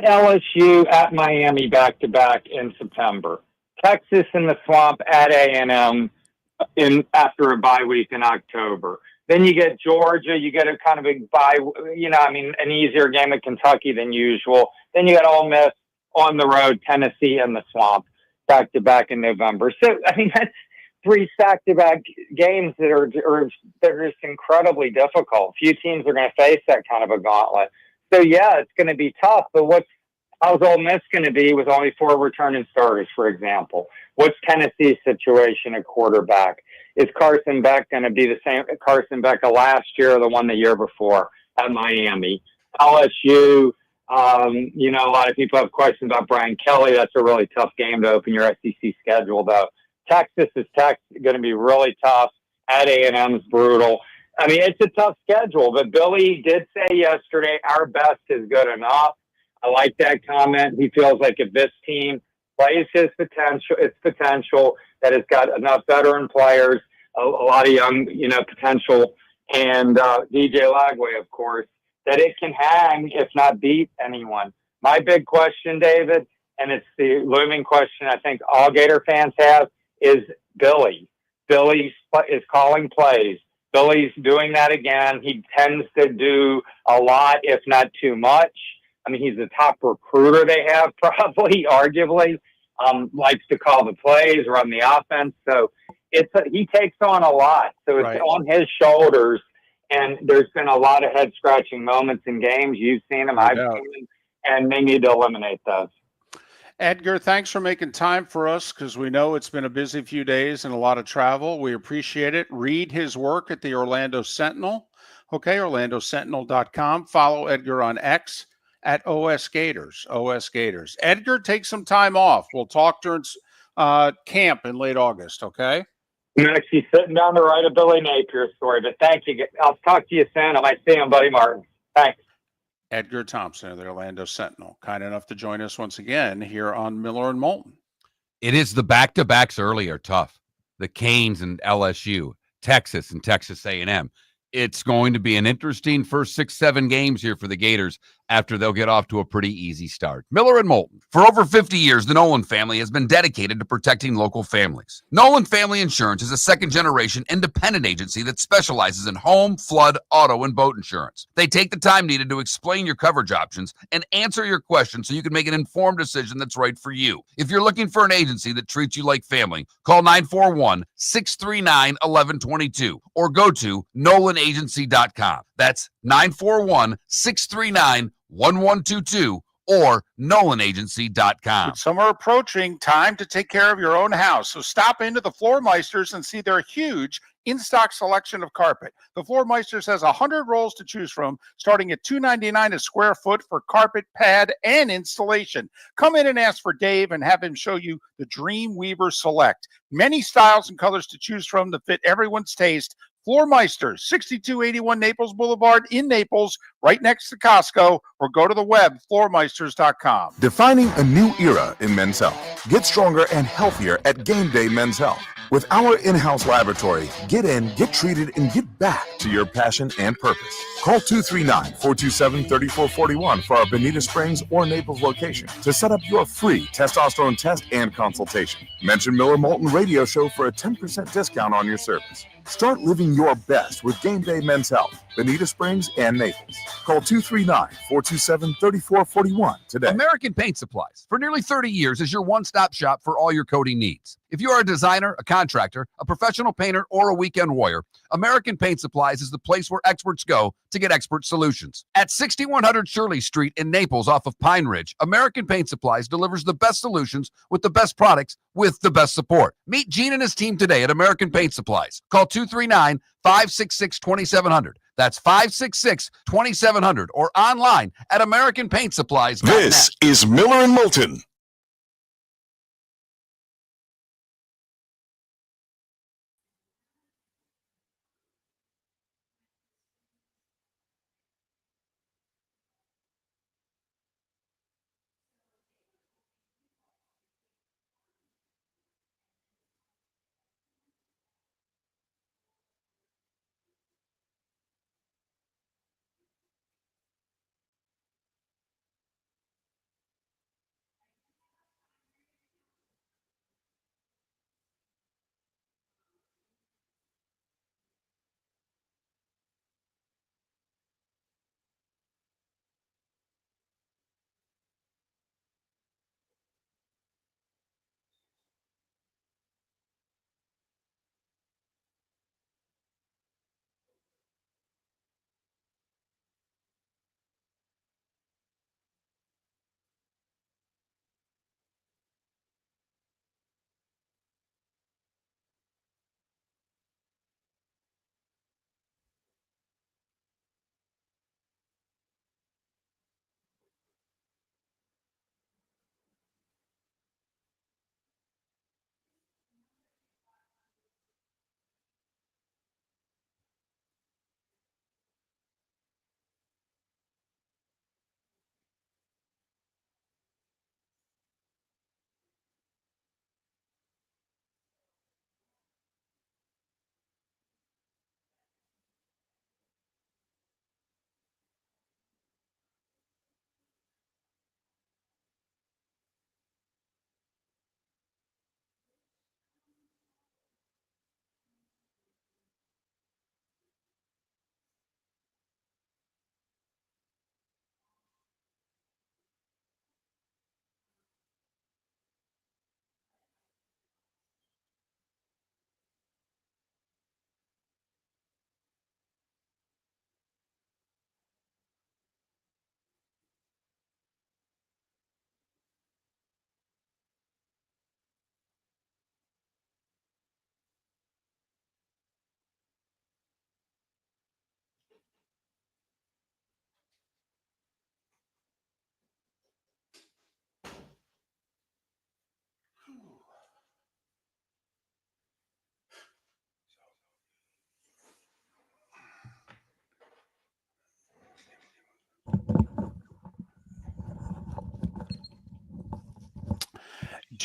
LSU, at Miami back-to-back in September, Texas in the Swamp at A&M after a bye week in October. Then you get Georgia, you get a kind of a bye, an easier game at Kentucky than usual. Then you got Ole Miss on the road, Tennessee in the Swamp, back-to-back in November. So, that's 3 back-to-back games that are just incredibly difficult. Few teams are going to face that kind of a gauntlet. So, yeah, it's going to be tough, but how's Ole Miss going to be with only 4 returning starters, for example? What's Tennessee's situation at quarterback? Is Carson Beck going to be the same Carson Beck of last year or the one the year before at Miami? LSU, a lot of people have questions about Brian Kelly. That's a really tough game to open your SEC schedule, though. Texas is going to be really tough. At A&M is brutal. It's a tough schedule, but Billy did say yesterday, our best is good enough. I like that comment. He feels like if this team plays its potential, that it's got enough veteran players, a lot of young, potential, and DJ Lagway, of course, that it can hang, if not beat anyone. My big question, David, and it's the looming question I think all Gator fans have, is Billy. Billy is calling plays. Billy's doing that again. He tends to do a lot, if not too much. He's the top recruiter they have, probably, arguably. Likes to call the plays, run the offense. So he takes on a lot. So it's on his shoulders. And there's been a lot of head-scratching moments in games. You've seen them, I've seen them, and they need to eliminate those. Edgar, thanks for making time for us, because we know it's been a busy few days and a lot of travel. We appreciate it. Read his work at the Orlando Sentinel. Okay, orlandosentinel.com. Follow Edgar on X at OS Gators. Edgar, take some time off. We'll talk during camp in late August, okay? I'm actually sitting down to write a Billy Napier story, but thank you. I'll talk to you soon. I might see you on Buddy Martin. Thanks. Edgar Thompson of the Orlando Sentinel, kind enough to join us once again here on Miller and Moulton. It is the back-to-backs early are tough. The Canes and LSU, Texas and Texas A&M. It's going to be an interesting first 6-7 games here for the Gators after they'll get off to a pretty easy start. Miller and Moulton. For over 50 years, the Nolan family has been dedicated to protecting local families. Nolan Family Insurance is a second-generation independent agency that specializes in home, flood, auto, and boat insurance. They take the time needed to explain your coverage options and answer your questions so you can make an informed decision that's right for you. If you're looking for an agency that treats you like family, call 941-639-1122 or go to NolanAgency.com. That's 941-639-1122 or NolanAgency.com. With summer approaching, time to take care of your own house. So stop into the Floor Meisters and see their huge in-stock selection of carpet. The Floor Meisters has 100 rolls to choose from, starting at $2.99 a square foot for carpet, pad, and installation. Come in and ask for Dave and have him show you the Dream Weaver Select. Many styles and colors to choose from that fit everyone's taste. Floor Meisters, 6281 Naples Boulevard in Naples, right next to Costco, or go to the web, floormeisters.com. Defining a new era in men's health. Get stronger and healthier at Game Day Men's Health. With our in-house laboratory, get in, get treated, and get back to your passion and purpose. Call 239-427-3441 for our Bonita Springs or Naples location to set up your free testosterone test and consultation. Mention Miller Moulton Radio Show for a 10% discount on your service. Start living your best with Game Day Men's Health, Bonita Springs and Naples. Call 239-427-3441 today. American Paint Supplies, for nearly 30 years, is your one-stop shop for all your coating needs. If you are a designer, a contractor, a professional painter, or a weekend warrior, American Paint Supplies is the place where experts go to get expert solutions. At 6100 Shirley Street in Naples off of Pine Ridge, American Paint Supplies delivers the best solutions with the best products with the best support. Meet Gene and his team today at American Paint Supplies. Call 239-566-2700. That's 566-2700 or online at AmericanPaintSupplies.net. This is Miller and Moulton.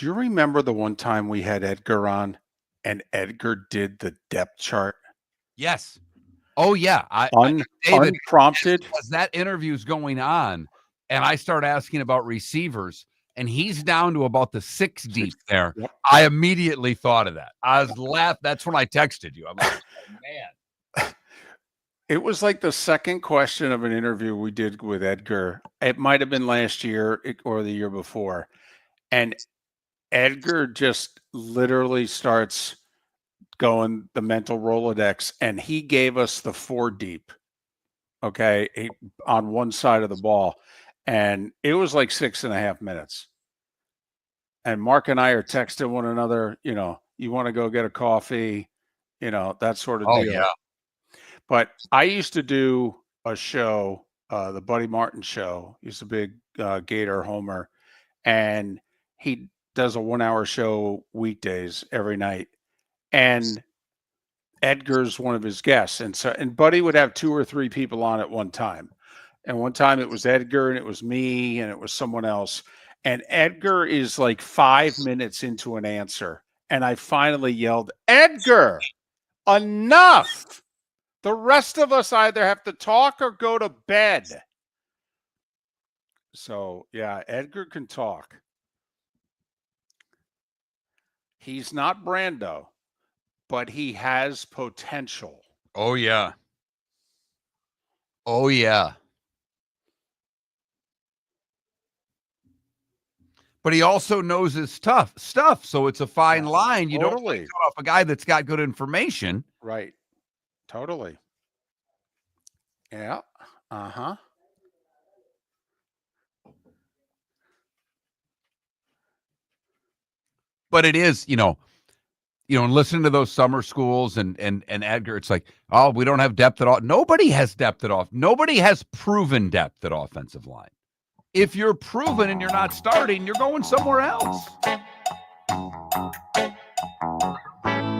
Do you remember the one time we had Edgar on and Edgar did the depth chart? Yes. Oh yeah. David, Unprompted. as that interview's going on, and I start asking about receivers, and he's down to about the 6 deep there. Yep. I immediately thought of that. I was laughing. That's when I texted you. I'm like, oh, man. It was like the second question of an interview we did with Edgar. It might have been last year or the year before. And Edgar just literally starts going the mental Rolodex, and he gave us the 4 deep, okay, on one side of the ball. And it was like 6.5 minutes. And Mark and I are texting one another, you want to go get a coffee, that sort of deal. Yeah. But I used to do a show, the Buddy Martin show. He's a big Gator homer. And he does a 1-hour show weekdays every night. And Edgar's one of his guests. And Buddy would have 2 or 3 people on at one time. And one time it was Edgar and it was me and it was someone else. And Edgar is like 5 minutes into an answer. And I finally yelled, "Edgar, enough! The rest of us either have to talk or go to bed." So, yeah, Edgar can talk. He's not Brando, but he has potential. Oh, yeah. Oh, yeah. But he also knows his stuff. So it's a fine line. You don't want to cut off a guy that's got good information. Right. Totally. Yeah. Uh-huh. But it is, and listening to those summer schools and Edgar, it's like, oh, we don't have depth at all. Nobody has depth at all. Nobody has proven depth at offensive line. If you're proven and you're not starting, you're going somewhere else.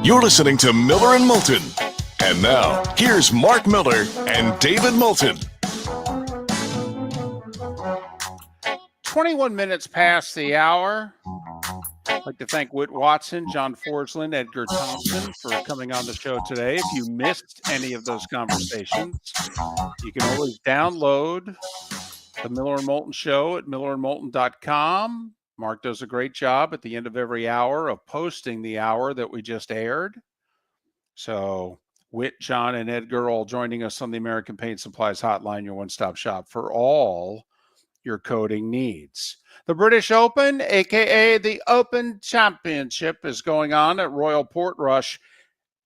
You're listening to Miller and Moulton. And now, here's Mark Miller and David Moulton. 21 minutes past the hour. I'd like to thank Wit Watson, John Forslund, Edgar Thompson for coming on the show today. If you missed any of those conversations, you can always download the Miller and Moulton Show at millerandmoulton.com. Mark does a great job at the end of every hour of posting the hour that we just aired. So Wit, John, and Edgar all joining us on the American Paint Supplies Hotline, your one-stop shop for all your coating needs. The British Open, a.k.a. the Open Championship, is going on at Royal Portrush.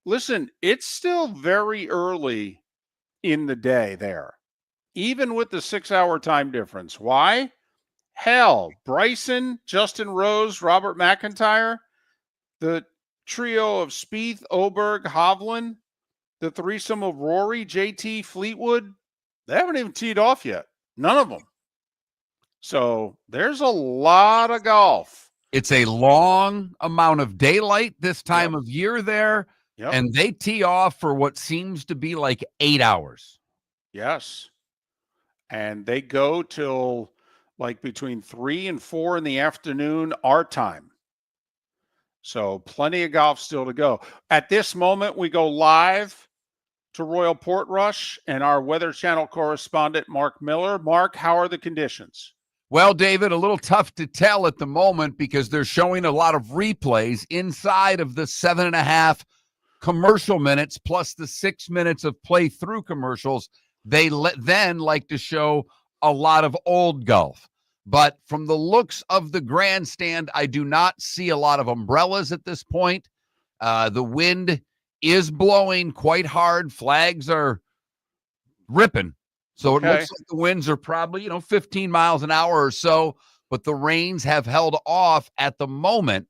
Listen, it's still very early in the day there, even with the 6-hour time difference. Why? Hell, Bryson, Justin Rose, Robert McIntyre, the trio of Spieth, Oberg, Hovland, the threesome of Rory, JT, Fleetwood, they haven't even teed off yet. None of them. So there's a lot of golf. It's a long amount of daylight this time of year there, and they tee off for what seems to be like 8 hours. Yes. And they go till like between 3 and 4 in the afternoon, our time. So plenty of golf still to go. At this moment, we go live to Royal Portrush and our Weather Channel correspondent, Mark Miller. Mark, how are the conditions? Well, David, a little tough to tell at the moment because they're showing a lot of replays inside of the 7.5 commercial minutes plus the 6 minutes of play through commercials. They then like to show a lot of old golf. But from the looks of the grandstand, I do not see a lot of umbrellas at this point. The wind is blowing quite hard. Flags are ripping. So it looks like the winds are probably, 15 miles an hour or so, but the rains have held off at the moment.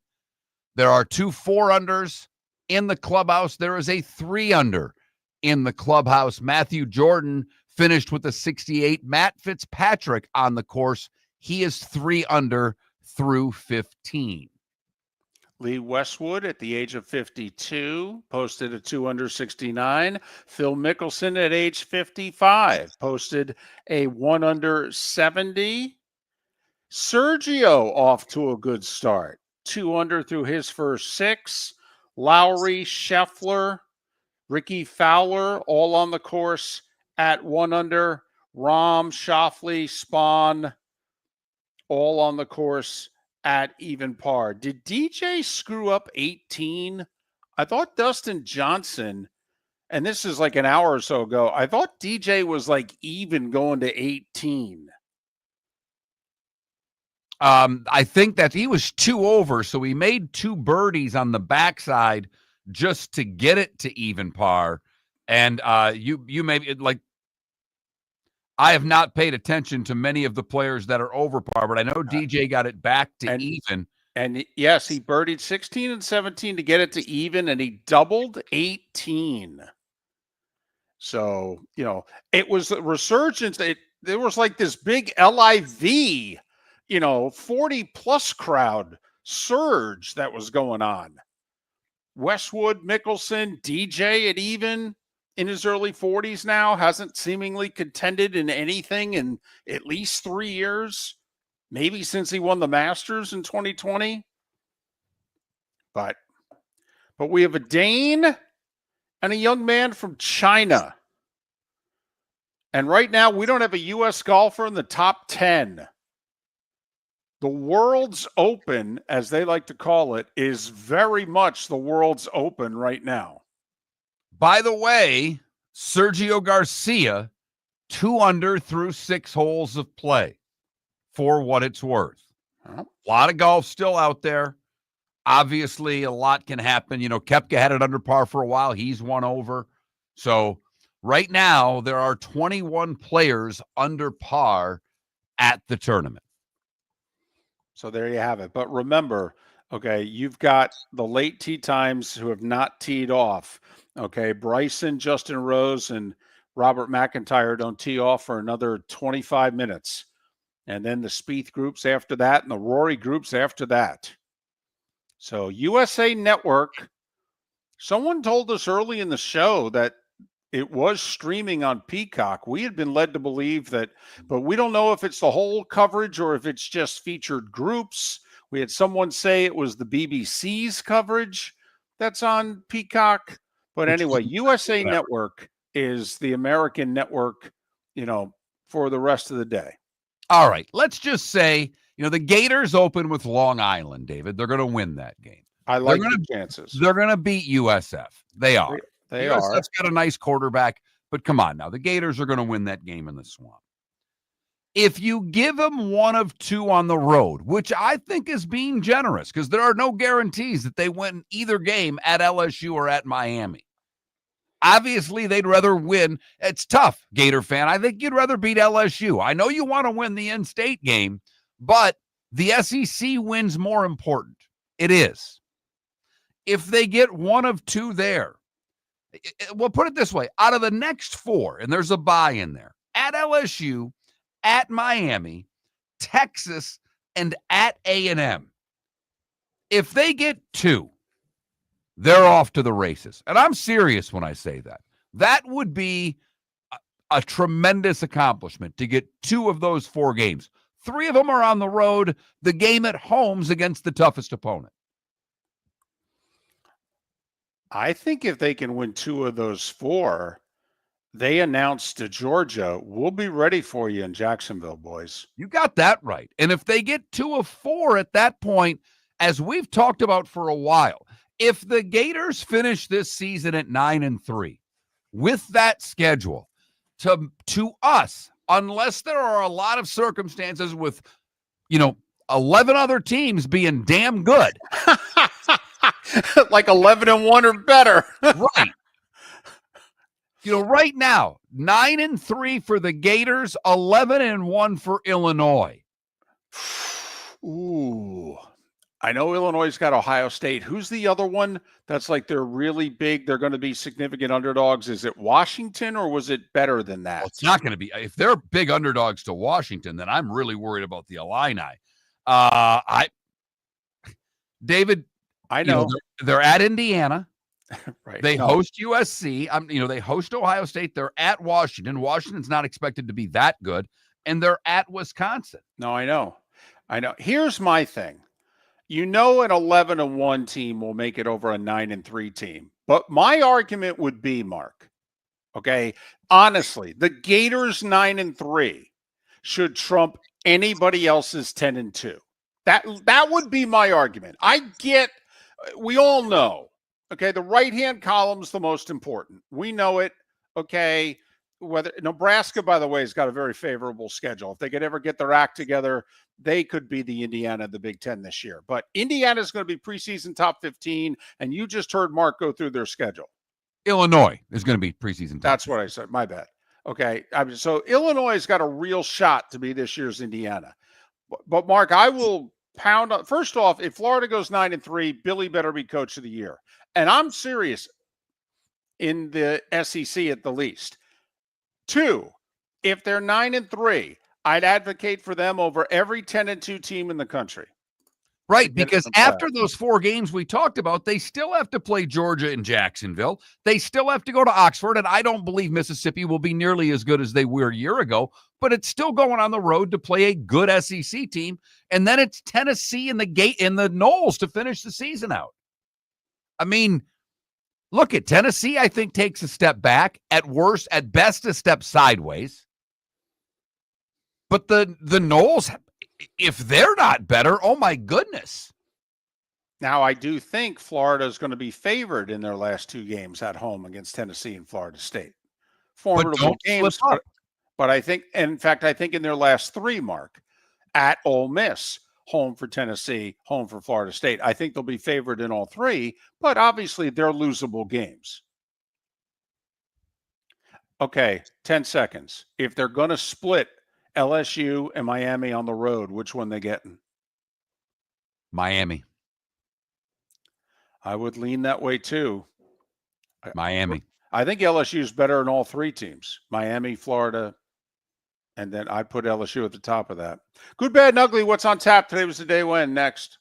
There are 2 4-unders in the clubhouse. There is a 3-under in the clubhouse. Matthew Jordan finished with a 68. Matt Fitzpatrick on the course. He is 3-under through 15. Lee Westwood, at the age of 52, posted a 2-under 69. Phil Mickelson, at age 55, posted a 1-under 70. Sergio off to a good start. 2 under through his first 6. Lowry, Scheffler, Ricky Fowler, all on the course at 1 under. Rahm, Schauffele, Spahn, all on the course at even par. Did DJ screw up 18? I thought Dustin Johnson, and this is like an hour or so ago, I thought DJ was like even going to 18. I think that he was 2 over, so he made 2 birdies on the backside just to get it to even par. And you maybe like, I have not paid attention to many of the players that are over par, but I know DJ got it back to even. And yes, he birdied 16 and 17 to get it to even, and he doubled 18. So, you know, it was a resurgence. There was like this big LIV, 40-plus crowd surge that was going on. Westwood, Mickelson, DJ at even in his early 40s now, hasn't seemingly contended in anything in at least 3 years, maybe since he won the Masters in 2020. But we have a Dane and a young man from China. And right now, we don't have a U.S. golfer in the top 10. The World's Open, as they like to call it, is very much the World's Open right now. By the way, Sergio Garcia, 2 under through 6 holes of play, for what it's worth. A lot of golf still out there. Obviously, a lot can happen. Koepka had it under par for a while. He's 1 over. So right now, there are 21 players under par at the tournament. So there you have it. But remember, okay, you've got the late tee times who have not teed off. Okay, Bryson, Justin Rose, and Robert McIntyre don't tee off for another 25 minutes. And then the Spieth groups after that and the Rory groups after that. So USA Network, someone told us early in the show that it was streaming on Peacock. We had been led to believe that, but we don't know if it's the whole coverage or if it's just featured groups. We had someone say it was the BBC's coverage that's on Peacock. But anyway, USA Network is the American network, for the rest of the day. All right. Let's just say, the Gators open with Long Island, David. They're going to win that game. I like the chances. They're going to beat USF. They are. They USF's got a nice quarterback, but come on now. The Gators are going to win that game in the Swamp. If you give them 1 of 2 on the road, which I think is being generous because there are no guarantees that they win either game at LSU or at Miami. Obviously, they'd rather win. It's tough, Gator fan. I think you'd rather beat LSU. I know you want to win the in-state game, but the SEC win's more important. It is. If they get 1 of 2 there, we'll put it this way. Out of the next 4, and there's a bye in there, at LSU, at Miami, Texas, and at A&M, if they get 2, they're off to the races. And I'm serious when I say that. That would be a tremendous accomplishment to get 2 of those 4 games. 3 of them are on the road. The game at home's against the toughest opponent. I think if they can win 2 of those 4, they announced to Georgia, we'll be ready for you in Jacksonville, boys. You got that right. And if they get 2 of 4 at that point, as we've talked about for a while, if the Gators finish this season at 9-3 with that schedule, to us, unless there are a lot of circumstances with, 11 other teams being damn good. Like 11-1 or better. Right. Right now, 9-3 for the Gators, 11-1 for Illinois. Ooh. I know Illinois' got Ohio State. Who's the other one that's like they're really big? They're going to be significant underdogs. Is it Washington or was it better than that? Well, it's not going to be. If they're big underdogs to Washington, then I'm really worried about the Illini. David, I know. They're at Indiana. Right. They host USC. They host Ohio State. They're at Washington. Washington's not expected to be that good. And they're at Wisconsin. No, I know. Here's my thing. You know, an 11-1 team will make it over a 9-3 team. But my argument would be, Mark, okay, honestly, the Gators 9-3 should trump anybody else's 10-2. That would be my argument. We all know, okay, the right-hand column's the most important. We know it, okay. Whether Nebraska, by the way, has got a very favorable schedule. If they could ever get their act together, they could be the Indiana of the Big Ten this year. But Indiana is going to be preseason top 15, and you just heard Mark go through their schedule. Illinois is going to be preseason. That's what I said. My bad. Okay. So Illinois has got a real shot to be this year's Indiana. But Mark, I will pound on. First off, if Florida goes 9-3, Billy better be coach of the year. And I'm serious in the SEC at the least. 2, if they're 9-3, I'd advocate for them over every 10-2 team in the country. Right, because after those 4 games we talked about, they still have to play Georgia and Jacksonville. They still have to go to Oxford, and I don't believe Mississippi will be nearly as good as they were a year ago, but it's still going on the road to play a good SEC team, and then it's Tennessee and the Noles to finish the season out. I mean, look at Tennessee, I think, takes a step back. At worst, at best, a step sideways. But the Noles, if they're not better, oh my goodness. Now, I do think Florida is going to be favored in their last 2 games at home against Tennessee and Florida State. Formidable games. But I think, in fact, I think in their last 3, Mark, at Ole Miss, home for Tennessee, home for Florida State, I think they'll be favored in all 3, but obviously they're losable games. Okay, 10 seconds. If they're going to split LSU and Miami on the road, which one they getting? Miami. I would lean that way too. Miami. I think LSU is better in all 3 teams. Miami, Florida, and then I put LSU at the top of that. Good, bad, and ugly. What's on tap? Today was the day when. Next.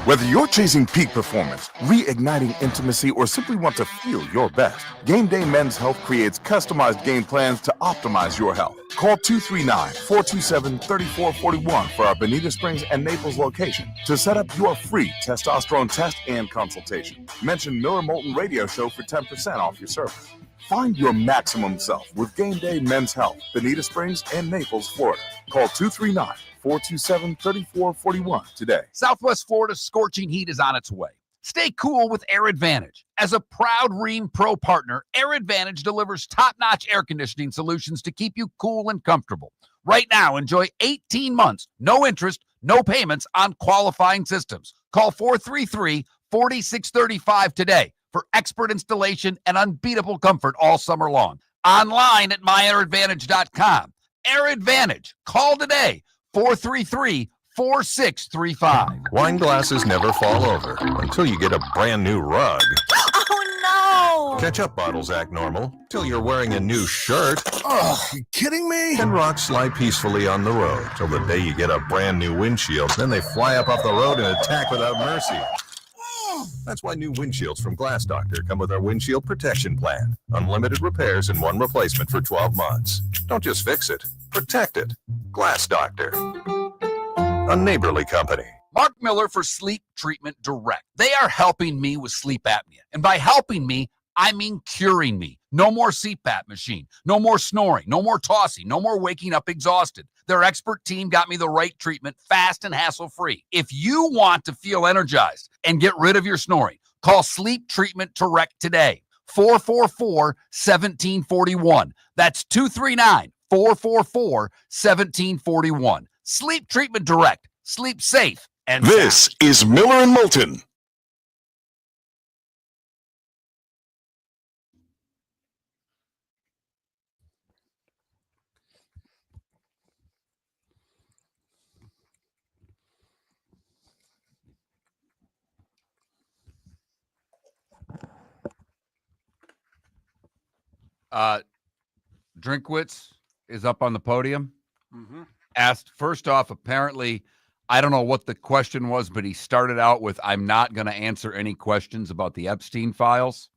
Whether you're chasing peak performance, reigniting intimacy, or simply want to feel your best, Game Day Men's Health creates customized game plans to optimize your health. Call 239-427-3441 for our Bonita Springs and Naples location to set up your free testosterone test and consultation. Mention Miller Moulton Radio Show for 10% off your service. Find your maximum self with Game Day Men's Health, Bonita Springs and Naples, Florida. Call 239-427-3441 today. Southwest Florida's scorching heat is on its way. Stay cool with Air Advantage. As a proud Rheem Pro partner, Air Advantage delivers top-notch air conditioning solutions to keep you cool and comfortable. Right now, enjoy 18 months, no interest, no payments on qualifying systems. Call 433-4635 today for expert installation and unbeatable comfort all summer long. Online at myairadvantage.com. Air Advantage. Call today, 433-4635. Wine glasses never fall over until you get a brand new rug. Oh, no! Ketchup bottles act normal till you're wearing a new shirt. Oh, you kidding me? And rocks slide peacefully on the road till the day you get a brand new windshield. Then they fly up off the road and attack without mercy. That's why new windshields from Glass Doctor come with our windshield protection plan. Unlimited repairs and 1 replacement for 12 months. Don't just fix it, protect it. Glass Doctor. A neighborly company. Mark Miller for Sleep Treatment Direct. They are helping me with sleep apnea. And by helping me, I mean curing me. No more CPAP machine. No more snoring. No more tossing. No more waking up exhausted. Their expert team got me the right treatment, fast and hassle-free. If you want to feel energized and get rid of your snoring, call Sleep Treatment Direct today. 444-1741. That's 239-444-1741. Sleep Treatment Direct. Sleep safe and This is Miller and Moulton. Drinkwitz is up on the podium. Mm-hmm. Asked, first off, apparently, I don't know what the question was, but he started out with, I'm not going to answer any questions about the Epstein files.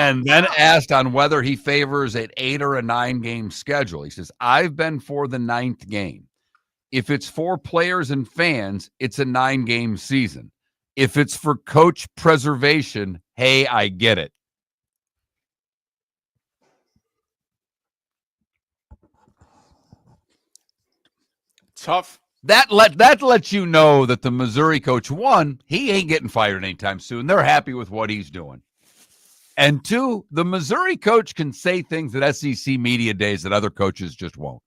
and then asked on whether he favors an 8 or a 9 game schedule. He says, I've been for the 9th game. If it's for players and fans, it's a 9 game season. If it's for coach preservation, hey, I get it. Tough. That lets you know that the Missouri coach, 1, he ain't getting fired anytime soon. They're happy with what he's doing. And 2, the Missouri coach can say things at SEC media days that other coaches just won't.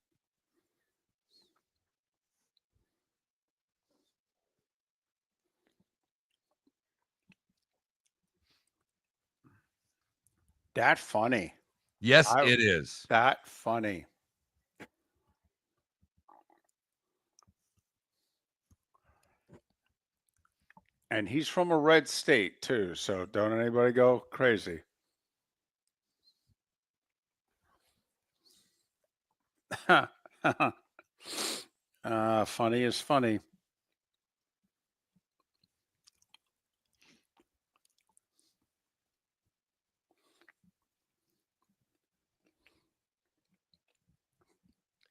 That funny. Yes, it is. That funny. And he's from a red state, too, so don't anybody go crazy. Funny is funny.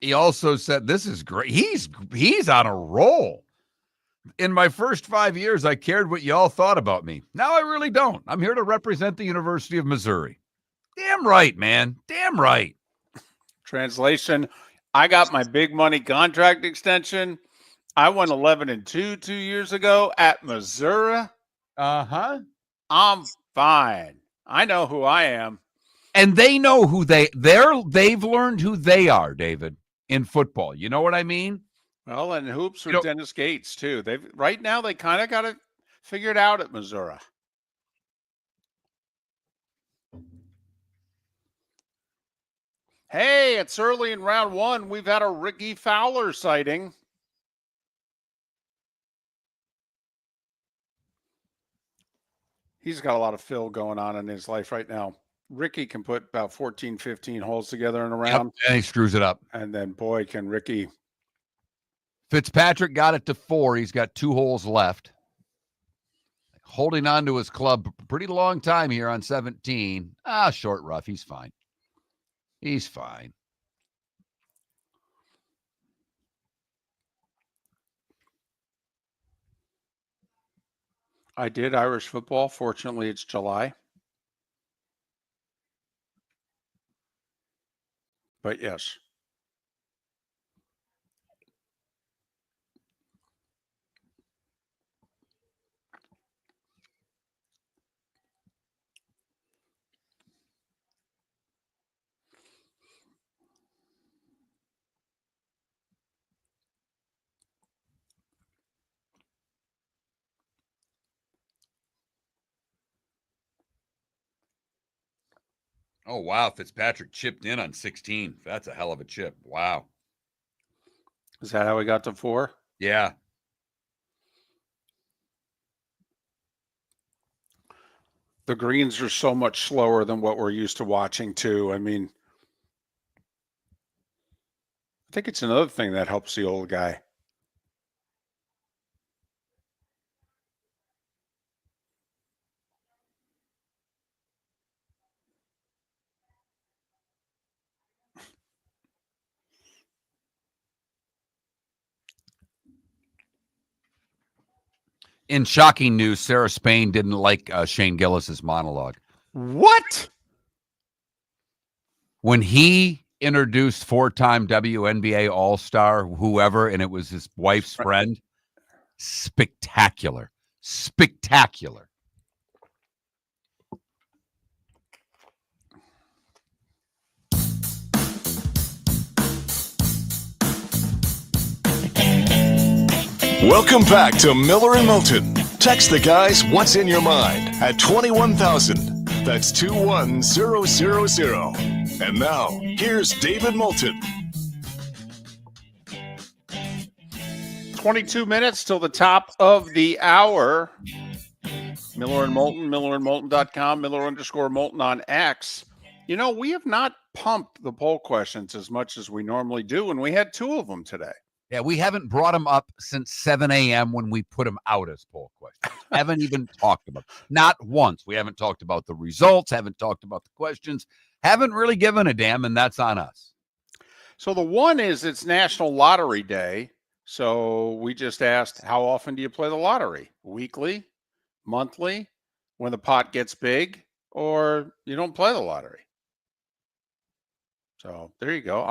He also said, this is great. He's on a roll. In my first 5 years, I cared what y'all thought about me. Now I really don't. I'm here to represent the University of Missouri. Damn right, man. Damn right. Translation, I got my big money contract extension. I went 11-2 2 years ago at Missouri. Uh-huh. I'm fine. I know who I am. And they know who they've learned who they are, David, in football. You know what I mean? Well, and hoops with Dennis Gates, too. Right now, they kind of got it figured out at Missouri. Hey, it's early in round 1. We've had a Ricky Fowler sighting. He's got a lot of fill going on in his life right now. Ricky can put about 14, 15 holes together in a round. Yep, and he screws it up. And then, boy, can Ricky. Fitzpatrick got it to 4. He's got 2 holes left. Holding on to his club a pretty long time here on 17. Short rough. He's fine. He's fine. I did Irish football. Fortunately, it's July. But yes. Oh, wow. Fitzpatrick chipped in on 16. That's a hell of a chip. Wow. Is that how we got to 4? Yeah. The greens are so much slower than what we're used to watching, too. I mean, I think it's another thing that helps the old guy. In shocking news, Sarah Spain didn't like Shane Gillis's monologue. What? When he introduced 4-time WNBA All-Star, whoever, and it was his wife's friend, spectacular. Spectacular. Welcome back to Miller and Moulton. Text the guys what's in your mind at 21,000. That's 21000. And now, here's David Moulton. 22 minutes till the top of the hour. Miller and Moulton, millerandmoulton.com, Miller_Moulton on X. You know, we have not pumped the poll questions as much as we normally do, and we had 2 of them today. Yeah, we haven't brought them up since 7 a.m. when we put them out as poll questions. Haven't even talked about them. Not once. We haven't talked about the results, haven't talked about the questions, haven't really given a damn, and that's on us. So the one is it's National Lottery Day. So we just asked, how often do you play the lottery? Weekly, monthly, when the pot gets big, or you don't play the lottery? So there you go.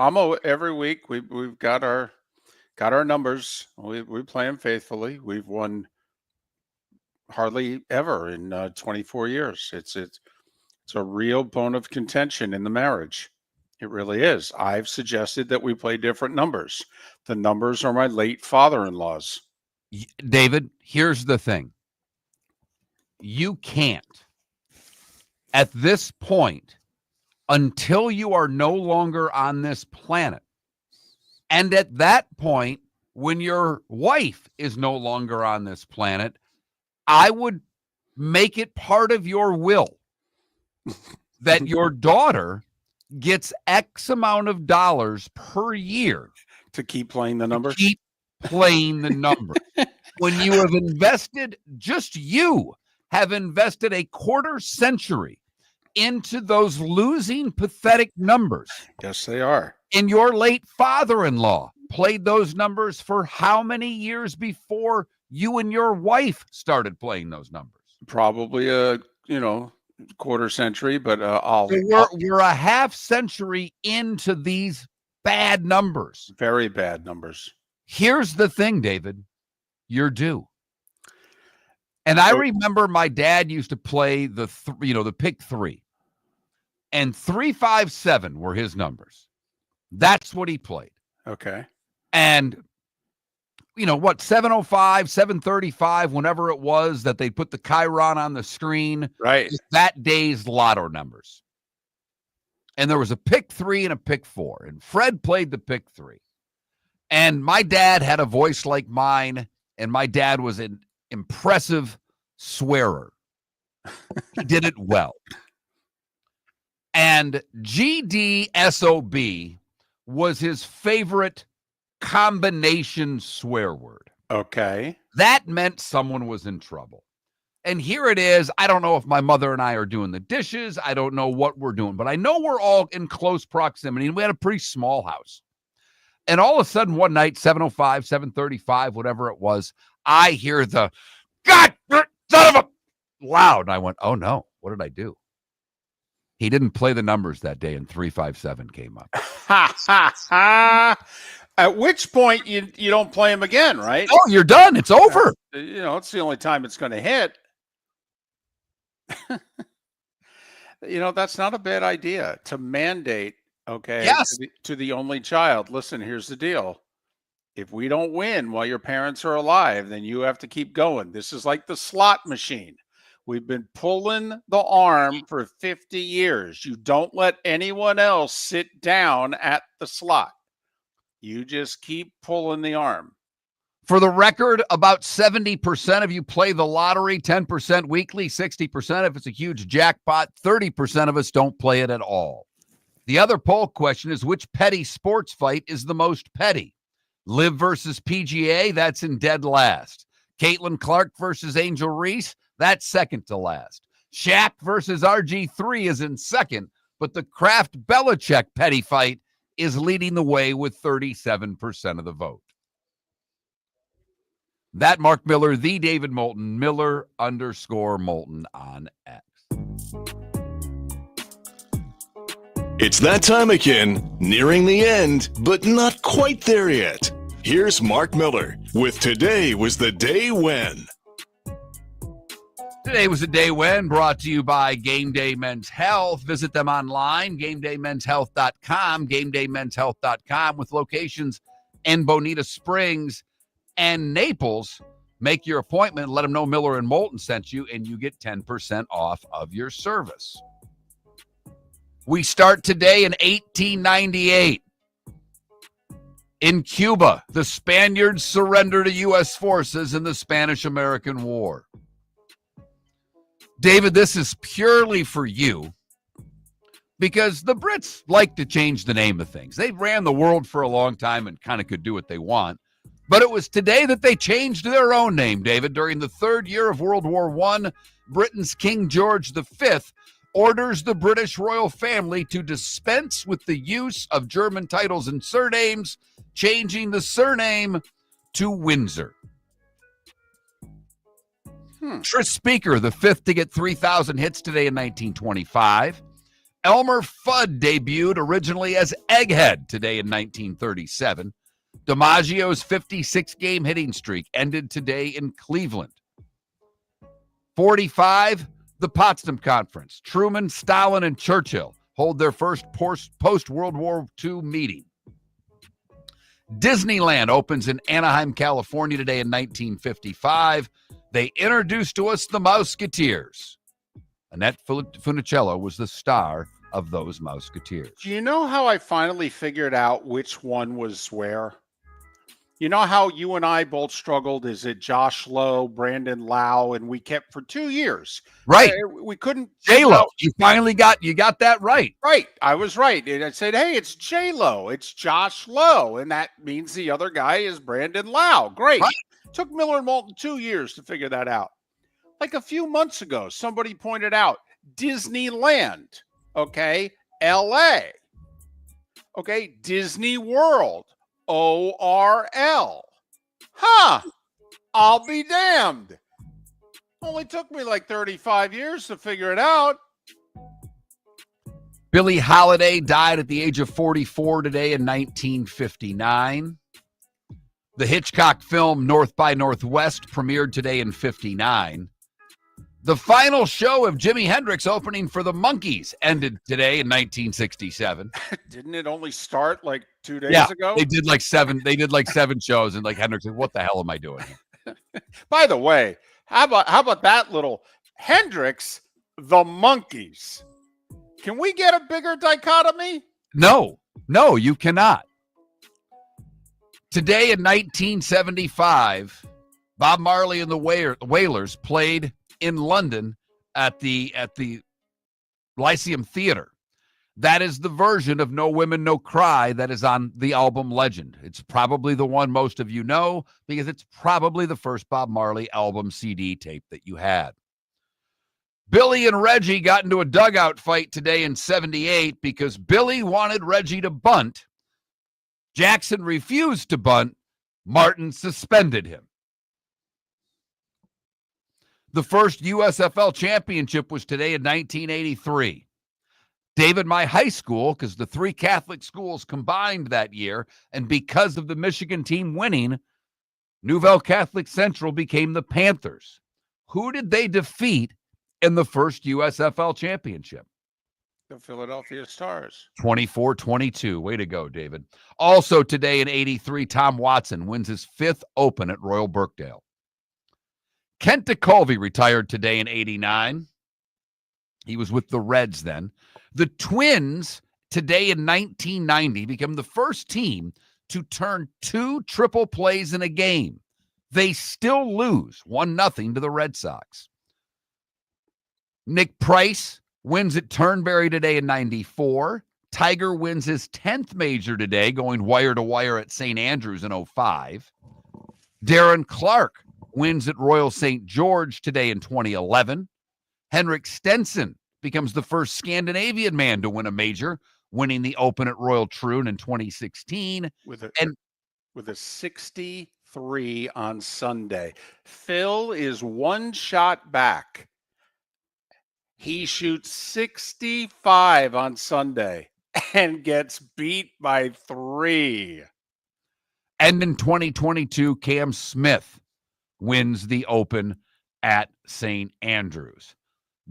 Every week we've got our numbers. We play them faithfully. We've won hardly ever in 24 years. It's a real bone of contention in the marriage. It really is. I've suggested that we play different numbers. The numbers are my late father-in-law's. David, here's the thing. You can't, at this point, until you are no longer on this planet, and at that point, when your wife is no longer on this planet, I would make it part of your will that your daughter gets X amount of dollars per year to keep playing the numbers. Keep playing the numbers. When you have invested, just you have invested a quarter century into those losing, pathetic numbers. Yes, they are. And your late father-in-law played those numbers for how many years before you and your wife started playing those numbers? Probably a quarter century, but we're a half century into these bad numbers. Very bad numbers. Here's the thing, David. You're due. And I remember my dad used to play the pick 3. And 357 were his numbers. That's what he played. Okay. And 705, 735, whenever it was that they put the Chiron on the screen. Right. That day's lotto numbers. And there was a pick 3 and a pick 4. And Fred played the pick 3. And my dad had a voice like mine. And my dad was an impressive swearer. He did it well. And GDSOB was his favorite combination swear word. Okay. That meant someone was in trouble. And here it is. I don't know if my mother and I are doing the dishes. I don't know what we're doing, but I know we're all in close proximity, and we had a pretty small house. And all of a sudden, one night, 7:05, 7:35, whatever it was, I hear the, God, son of a, loud. And I went, oh no, what did I do? He didn't play the numbers that day, and 357 came up. At which point you don't play him again, right? Oh, you're done. It's over. It's the only time it's going to hit. That's not a bad idea to mandate. Okay. Yes. To the only child. Listen, here's the deal. If we don't win while your parents are alive, then you have to keep going. This is like the slot machine. We've been pulling the arm for 50 years. You don't let anyone else sit down at the slot. You just keep pulling the arm. For the record, about 70% of you play the lottery, 10% weekly, 60% if it's a huge jackpot, 30% of us don't play it at all. The other poll question is, which petty sports fight is the most petty? Liv versus PGA, that's in dead last. Caitlin Clark versus Angel Reese, that's second to last. Shaq versus RG3 is in second, but the Kraft Belichick petty fight is leading the way with 37% of the vote. That Mark Miller, the David Moulton, Miller_Moulton on X. It's that time again, nearing the end, but not quite there yet. Here's Mark Miller with Today Was the Day When. Today was a day when, brought to you by Game Day Men's Health. Visit them online, GameDayMen'sHealth.com, GameDayMen'sHealth.com, with locations in Bonita Springs and Naples. Make your appointment, let them know Miller and Moulton sent you, and you get 10% off of your service. We start today in 1898. In Cuba, the Spaniards surrender to U.S. forces in the Spanish-American War. David, this is purely for you because the Brits like to change the name of things. They ran the world for a long time and kind of could do what they want. But it was today that they changed their own name, David. During the third year of World War I, Britain's King George V orders the British royal family to dispense with the use of German titles and surnames, changing the surname to Windsor. Tris Speaker, the fifth to get 3,000 hits today in 1925. Elmer Fudd debuted originally as Egghead today in 1937. DiMaggio's 56-game hitting streak ended today in Cleveland. 45, the Potsdam Conference. Truman, Stalin, and Churchill hold their first post-World War II meeting. Disneyland opens in Anaheim, California today in 1955. They introduced to us the Mouseketeers. Annette Funicello was the star of those Mouseketeers. Do you know how I finally figured out which one was where? You know how you and I both struggled? Is it Josh Lowe, Brandon Lau, and we kept for 2 years. Right. We couldn't. J-Lo. You finally got that right. Right. I was right. And I said, hey, it's J-Lo. It's Josh Lowe. And that means the other guy is Brandon Lau. Great. Right. Took Miller and Moulton 2 years to figure that out. Like a few months ago, somebody pointed out Disneyland. Okay. L.A. Okay. Disney World. O-R-L. Huh. I'll be damned. Only took me like 35 years to figure it out. Billie Holiday died at the age of 44 today in 1959. The Hitchcock film North by Northwest premiered today in 59. The final show of Jimi Hendrix opening for the Monkees ended today in 1967. Didn't it only start like 2 days ago? They did like seven shows, and like Hendrix said, what the hell am I doing? By the way, how about that little Hendrix, the Monkees? Can we get a bigger dichotomy? No, you cannot. Today in 1975, Bob Marley and the Wailers played in London at the Lyceum Theater. That is the version of No Women, No Cry that is on the album Legend. It's probably the one most of you know because it's probably the first Bob Marley album CD tape that you had. Billy and Reggie got into a dugout fight today in 78 because Billy wanted Reggie to bunt. Jackson refused to bunt. Martin suspended him. The first USFL championship was today in 1983. David, my high school, because the three Catholic schools combined that year, and because of the Michigan team winning, Nouvelle Catholic Central became the Panthers. Who did they defeat in the first USFL championship? The Philadelphia Stars. 24-22. Way to go, David. Also today in 83, Tom Watson wins his fifth Open at Royal Birkdale. Kent DeColvey retired today in 89. He was with the Reds then. The Twins today in 1990 become the first team to turn 2 triple plays in a game. They still lose 1-0 to the Red Sox. Nick Price wins at Turnberry today in 94. Tiger wins his 10th major today, going wire to wire at St. Andrews in 05. Darren Clark wins at Royal St. George today in 2011. Henrik Stenson becomes the first Scandinavian man to win a major, winning the Open at Royal Troon in 2016. With a 63 on Sunday. Phil is one shot back. He shoots 65 on Sunday and gets beat by 3. And in 2022, Cam Smith wins the Open at St. Andrews.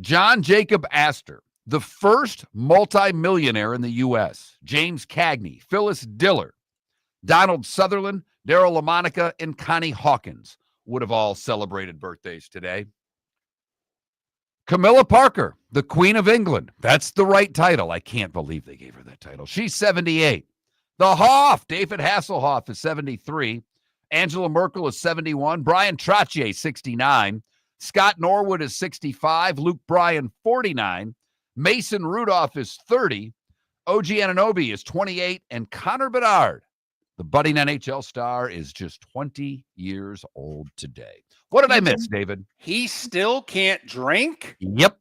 John Jacob Astor, the first multimillionaire in the U.S., James Cagney, Phyllis Diller, Donald Sutherland, Darryl LaMonica, and Connie Hawkins would have all celebrated birthdays today. Camilla Parker, the Queen of England. That's the right title. I can't believe they gave her that title. She's 78. The Hoff, David Hasselhoff, is 73. Angela Merkel is 71. Brian Trottier, 69. Scott Norwood is 65. Luke Bryan, 49. Mason Rudolph is 30. OG Anunoby is 28. And Connor Bedard The budding NHL star is just 20 years old today. What did I miss, David? He still can't drink? Yep.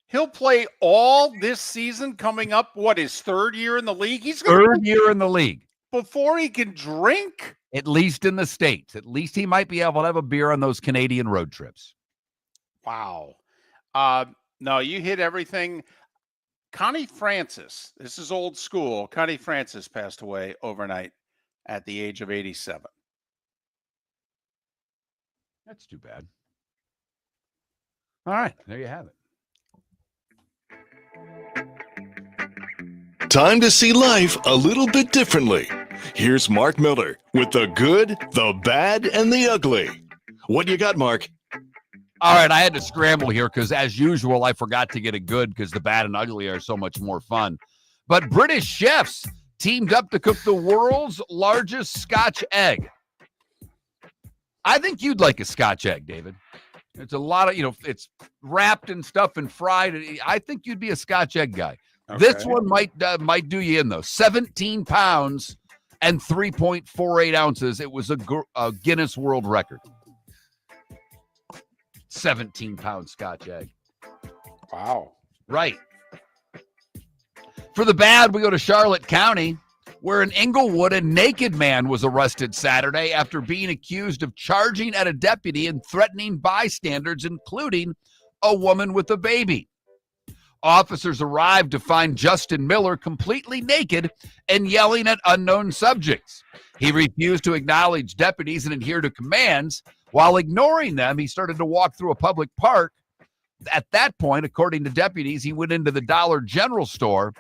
He'll play all this season coming up, his third year in the league? He's Third year in the league. Before he can drink? At least in the States. At least he might be able to have a beer on those Canadian road trips. Wow. No, you hit everything. Connie Francis, this is old school. Connie Francis passed away overnight at the age of 87. That's too bad. All right, there you have it. Time to see life a little bit differently. Here's Mark Miller with the good, the bad, and the ugly. What do you got, Mark? All right, I had to scramble here because, as usual, I forgot to get a good because the bad and ugly are so much more fun. But British chefs teamed up to cook the world's largest Scotch egg. I think you'd like a Scotch egg, David. It's a lot of, it's wrapped and stuff and fried. I think you'd be a Scotch egg guy. Okay. This one might do you in, though. 17 pounds and 3.48 ounces. It was a Guinness World Record. 17-pound Scotch egg. Wow. Right. For the bad, we go to Charlotte County, where in Inglewood, a naked man was arrested Saturday after being accused of charging at a deputy and threatening bystanders, including a woman with a baby. Officers arrived to find Justin Miller completely naked and yelling at unknown subjects. He refused to acknowledge deputies and adhere to commands. While ignoring them, he started to walk through a public park. At that point, according to deputies, he went into the Dollar General store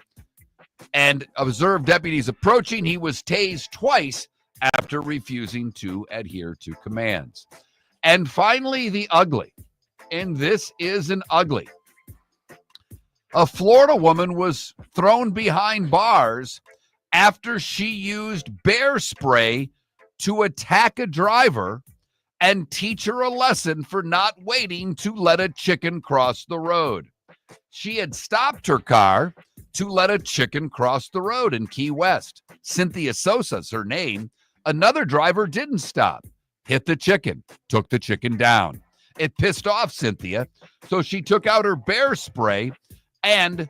and observed deputies approaching. He was tased twice after refusing to adhere to commands. And finally, the ugly. And this is an ugly. A Florida woman was thrown behind bars after she used bear spray to attack a driver and teach her a lesson for not waiting to let a chicken cross the road. She had stopped her car to let a chicken cross the road in Key West. Cynthia Sosa's her name. Another driver didn't stop, hit the chicken, took the chicken down. It pissed off Cynthia, so she took out her bear spray and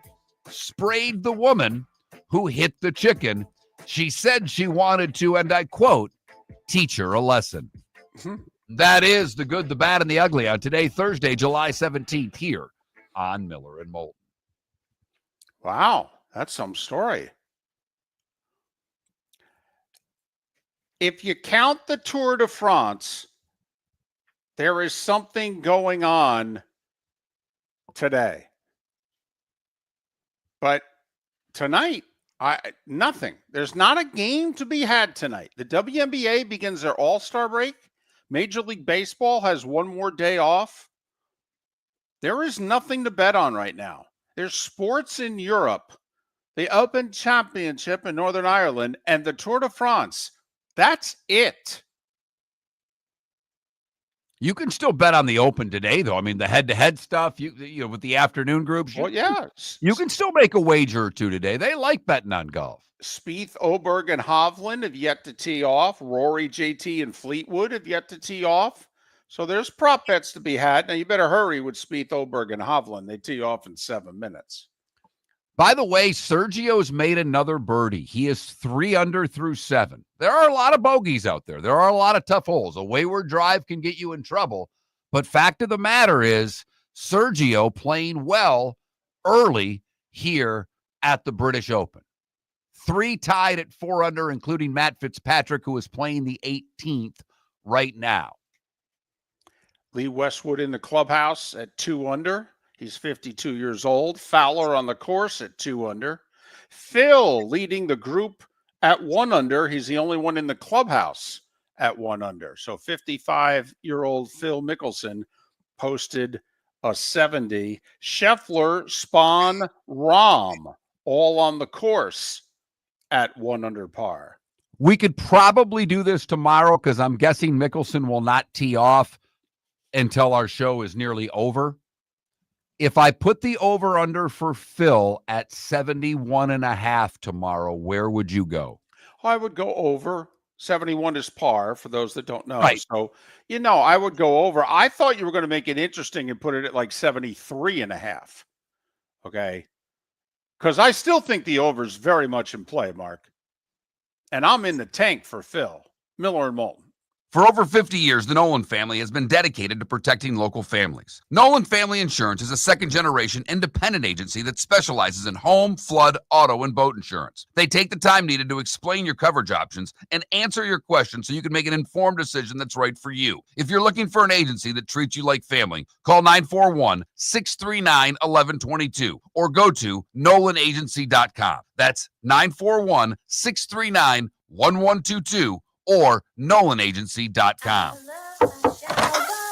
sprayed the woman who hit the chicken. She said she wanted to, and I quote, teach her a lesson. Mm-hmm. That is the good, the bad, and the ugly on today, Thursday, July 17th, here on Miller and Moulton. Wow, that's some story. If you count the Tour de France, there is something going on today. But tonight, nothing. There's not a game to be had tonight. The WNBA begins their All-Star break. Major League Baseball has one more day off. There is nothing to bet on right now. There's sports in Europe, the Open Championship in Northern Ireland, and the Tour de France. That's it. You can still bet on the Open today, though. I mean, the head-to-head stuff, you know, with the afternoon groups. Well, yeah. You can still make a wager or two today. They like betting on golf. Spieth, Oberg, and Hovland have yet to tee off. Rory, JT, and Fleetwood have yet to tee off. So there's prop bets to be had. Now, you better hurry with Spieth, Oberg, and Hovland. They tee off in 7 minutes. By the way, Sergio's made another birdie. He is 3 under through 7. There are a lot of bogeys out there. There are a lot of tough holes. A wayward drive can get you in trouble. But fact of the matter is, Sergio playing well early here at the British Open. 3 tied at 4 under, including Matt Fitzpatrick, who is playing the 18th right now. Lee Westwood in the clubhouse at 2 under. He's 52 years old. Fowler on the course at 2 under. Phil leading the group at 1 under. He's the only one in the clubhouse at 1 under. So 55-year-old Phil Mickelson posted a 70. Scheffler, Spahn, Rahm all on the course at 1 under par. We could probably do this tomorrow because I'm guessing Mickelson will not tee off until our show is nearly over. If I put the over-under for Phil at 71.5 tomorrow, where would you go? I would go over. 71 is par for those that don't know. Right. So, I would go over. I thought you were going to make it interesting and put it at like 73.5. Okay. Because I still think the over is very much in play, Mark. And I'm in the tank for Phil, Miller and Moulton. For over 50 years, the Nolan family has been dedicated to protecting local families. Nolan Family Insurance is a second-generation independent agency that specializes in home, flood, auto, and boat insurance. They take the time needed to explain your coverage options and answer your questions so you can make an informed decision that's right for you. If you're looking for an agency that treats you like family, call 941-639-1122 or go to nolanagency.com. That's 941-639-1122 or nolanagency.com.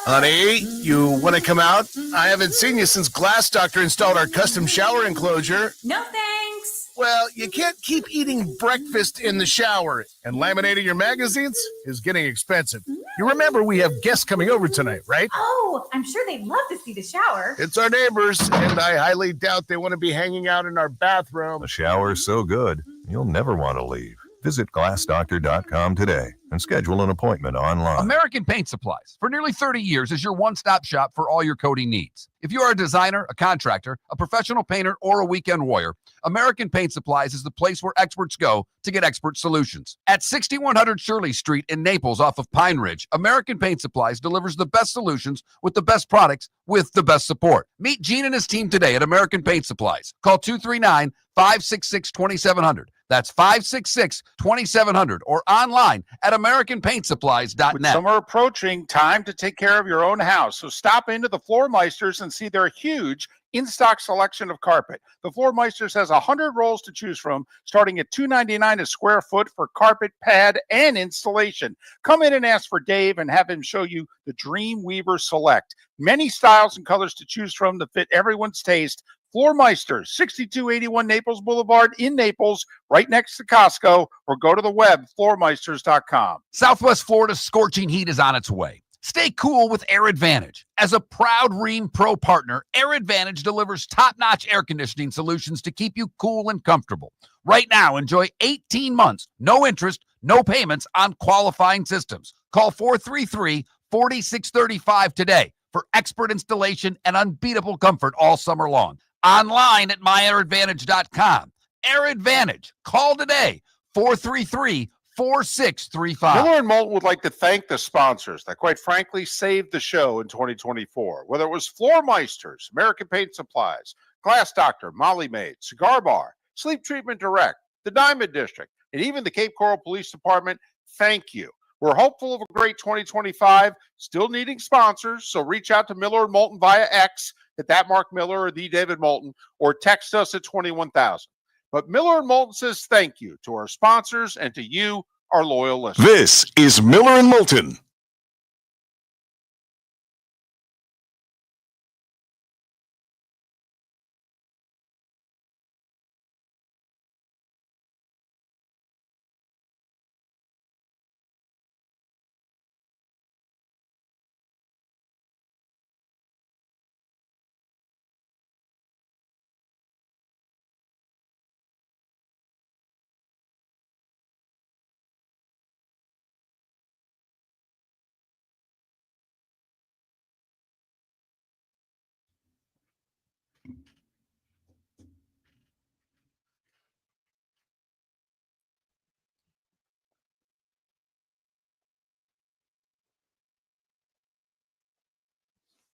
Honey, you want to come out? I haven't seen you since Glass Doctor installed our custom shower enclosure. No thanks. Well, you can't keep eating breakfast in the shower, and laminating your magazines is getting expensive. You remember we have guests coming over tonight, right? Oh, I'm sure they'd love to see the shower. It's our neighbors, and I highly doubt they want to be hanging out in our bathroom. The shower's so good, you'll never want to leave. Visit glassdoctor.com today and schedule an appointment online. American Paint Supplies, for nearly 30 years, is your one-stop shop for all your coating needs. If you are a designer, a contractor, a professional painter, or a weekend warrior, American Paint Supplies is the place where experts go to get expert solutions. At 6100 Shirley Street in Naples off of Pine Ridge, American Paint Supplies delivers the best solutions with the best products with the best support. Meet Gene and his team today at American Paint Supplies. Call 239-566-2700. That's 566-2700 or online at AmericanPaintSupplies.net. With summer approaching, time to take care of your own house. So stop into the Floor Meisters and see their huge in-stock selection of carpet. The Floor Meisters has 100 rolls to choose from, starting at $2.99 a square foot for carpet, pad, and installation. Come in and ask for Dave and have him show you the Dream Weaver Select. Many styles and colors to choose from to fit everyone's taste. Floor Meisters, 6281 Naples Boulevard in Naples, right next to Costco, or go to the web, floormeisters.com. Southwest Florida's scorching heat is on its way. Stay cool with Air Advantage. As a proud Rheem Pro partner, Air Advantage delivers top-notch air conditioning solutions to keep you cool and comfortable. Right now, enjoy 18 months, no interest, no payments on qualifying systems. Call 433-4635 today for expert installation and unbeatable comfort all summer long. Online at myairadvantage.com. Air Advantage. Call today, 433-4635. Miller and Moulton would like to thank the sponsors that, quite frankly, saved the show in 2024. Whether it was Floor Meisters, American Paint Supplies, Glass Doctor, Molly Maid, Cigar Bar, Sleep Treatment Direct, the Diamond District, and even the Cape Coral Police Department, thank you. We're hopeful of a great 2025, still needing sponsors, so reach out to Miller and Moulton via X at that Mark Miller or the David Moulton, or text us at 21,000. But Miller and Moulton says thank you to our sponsors and to you, our loyal listeners. This is Miller and Moulton.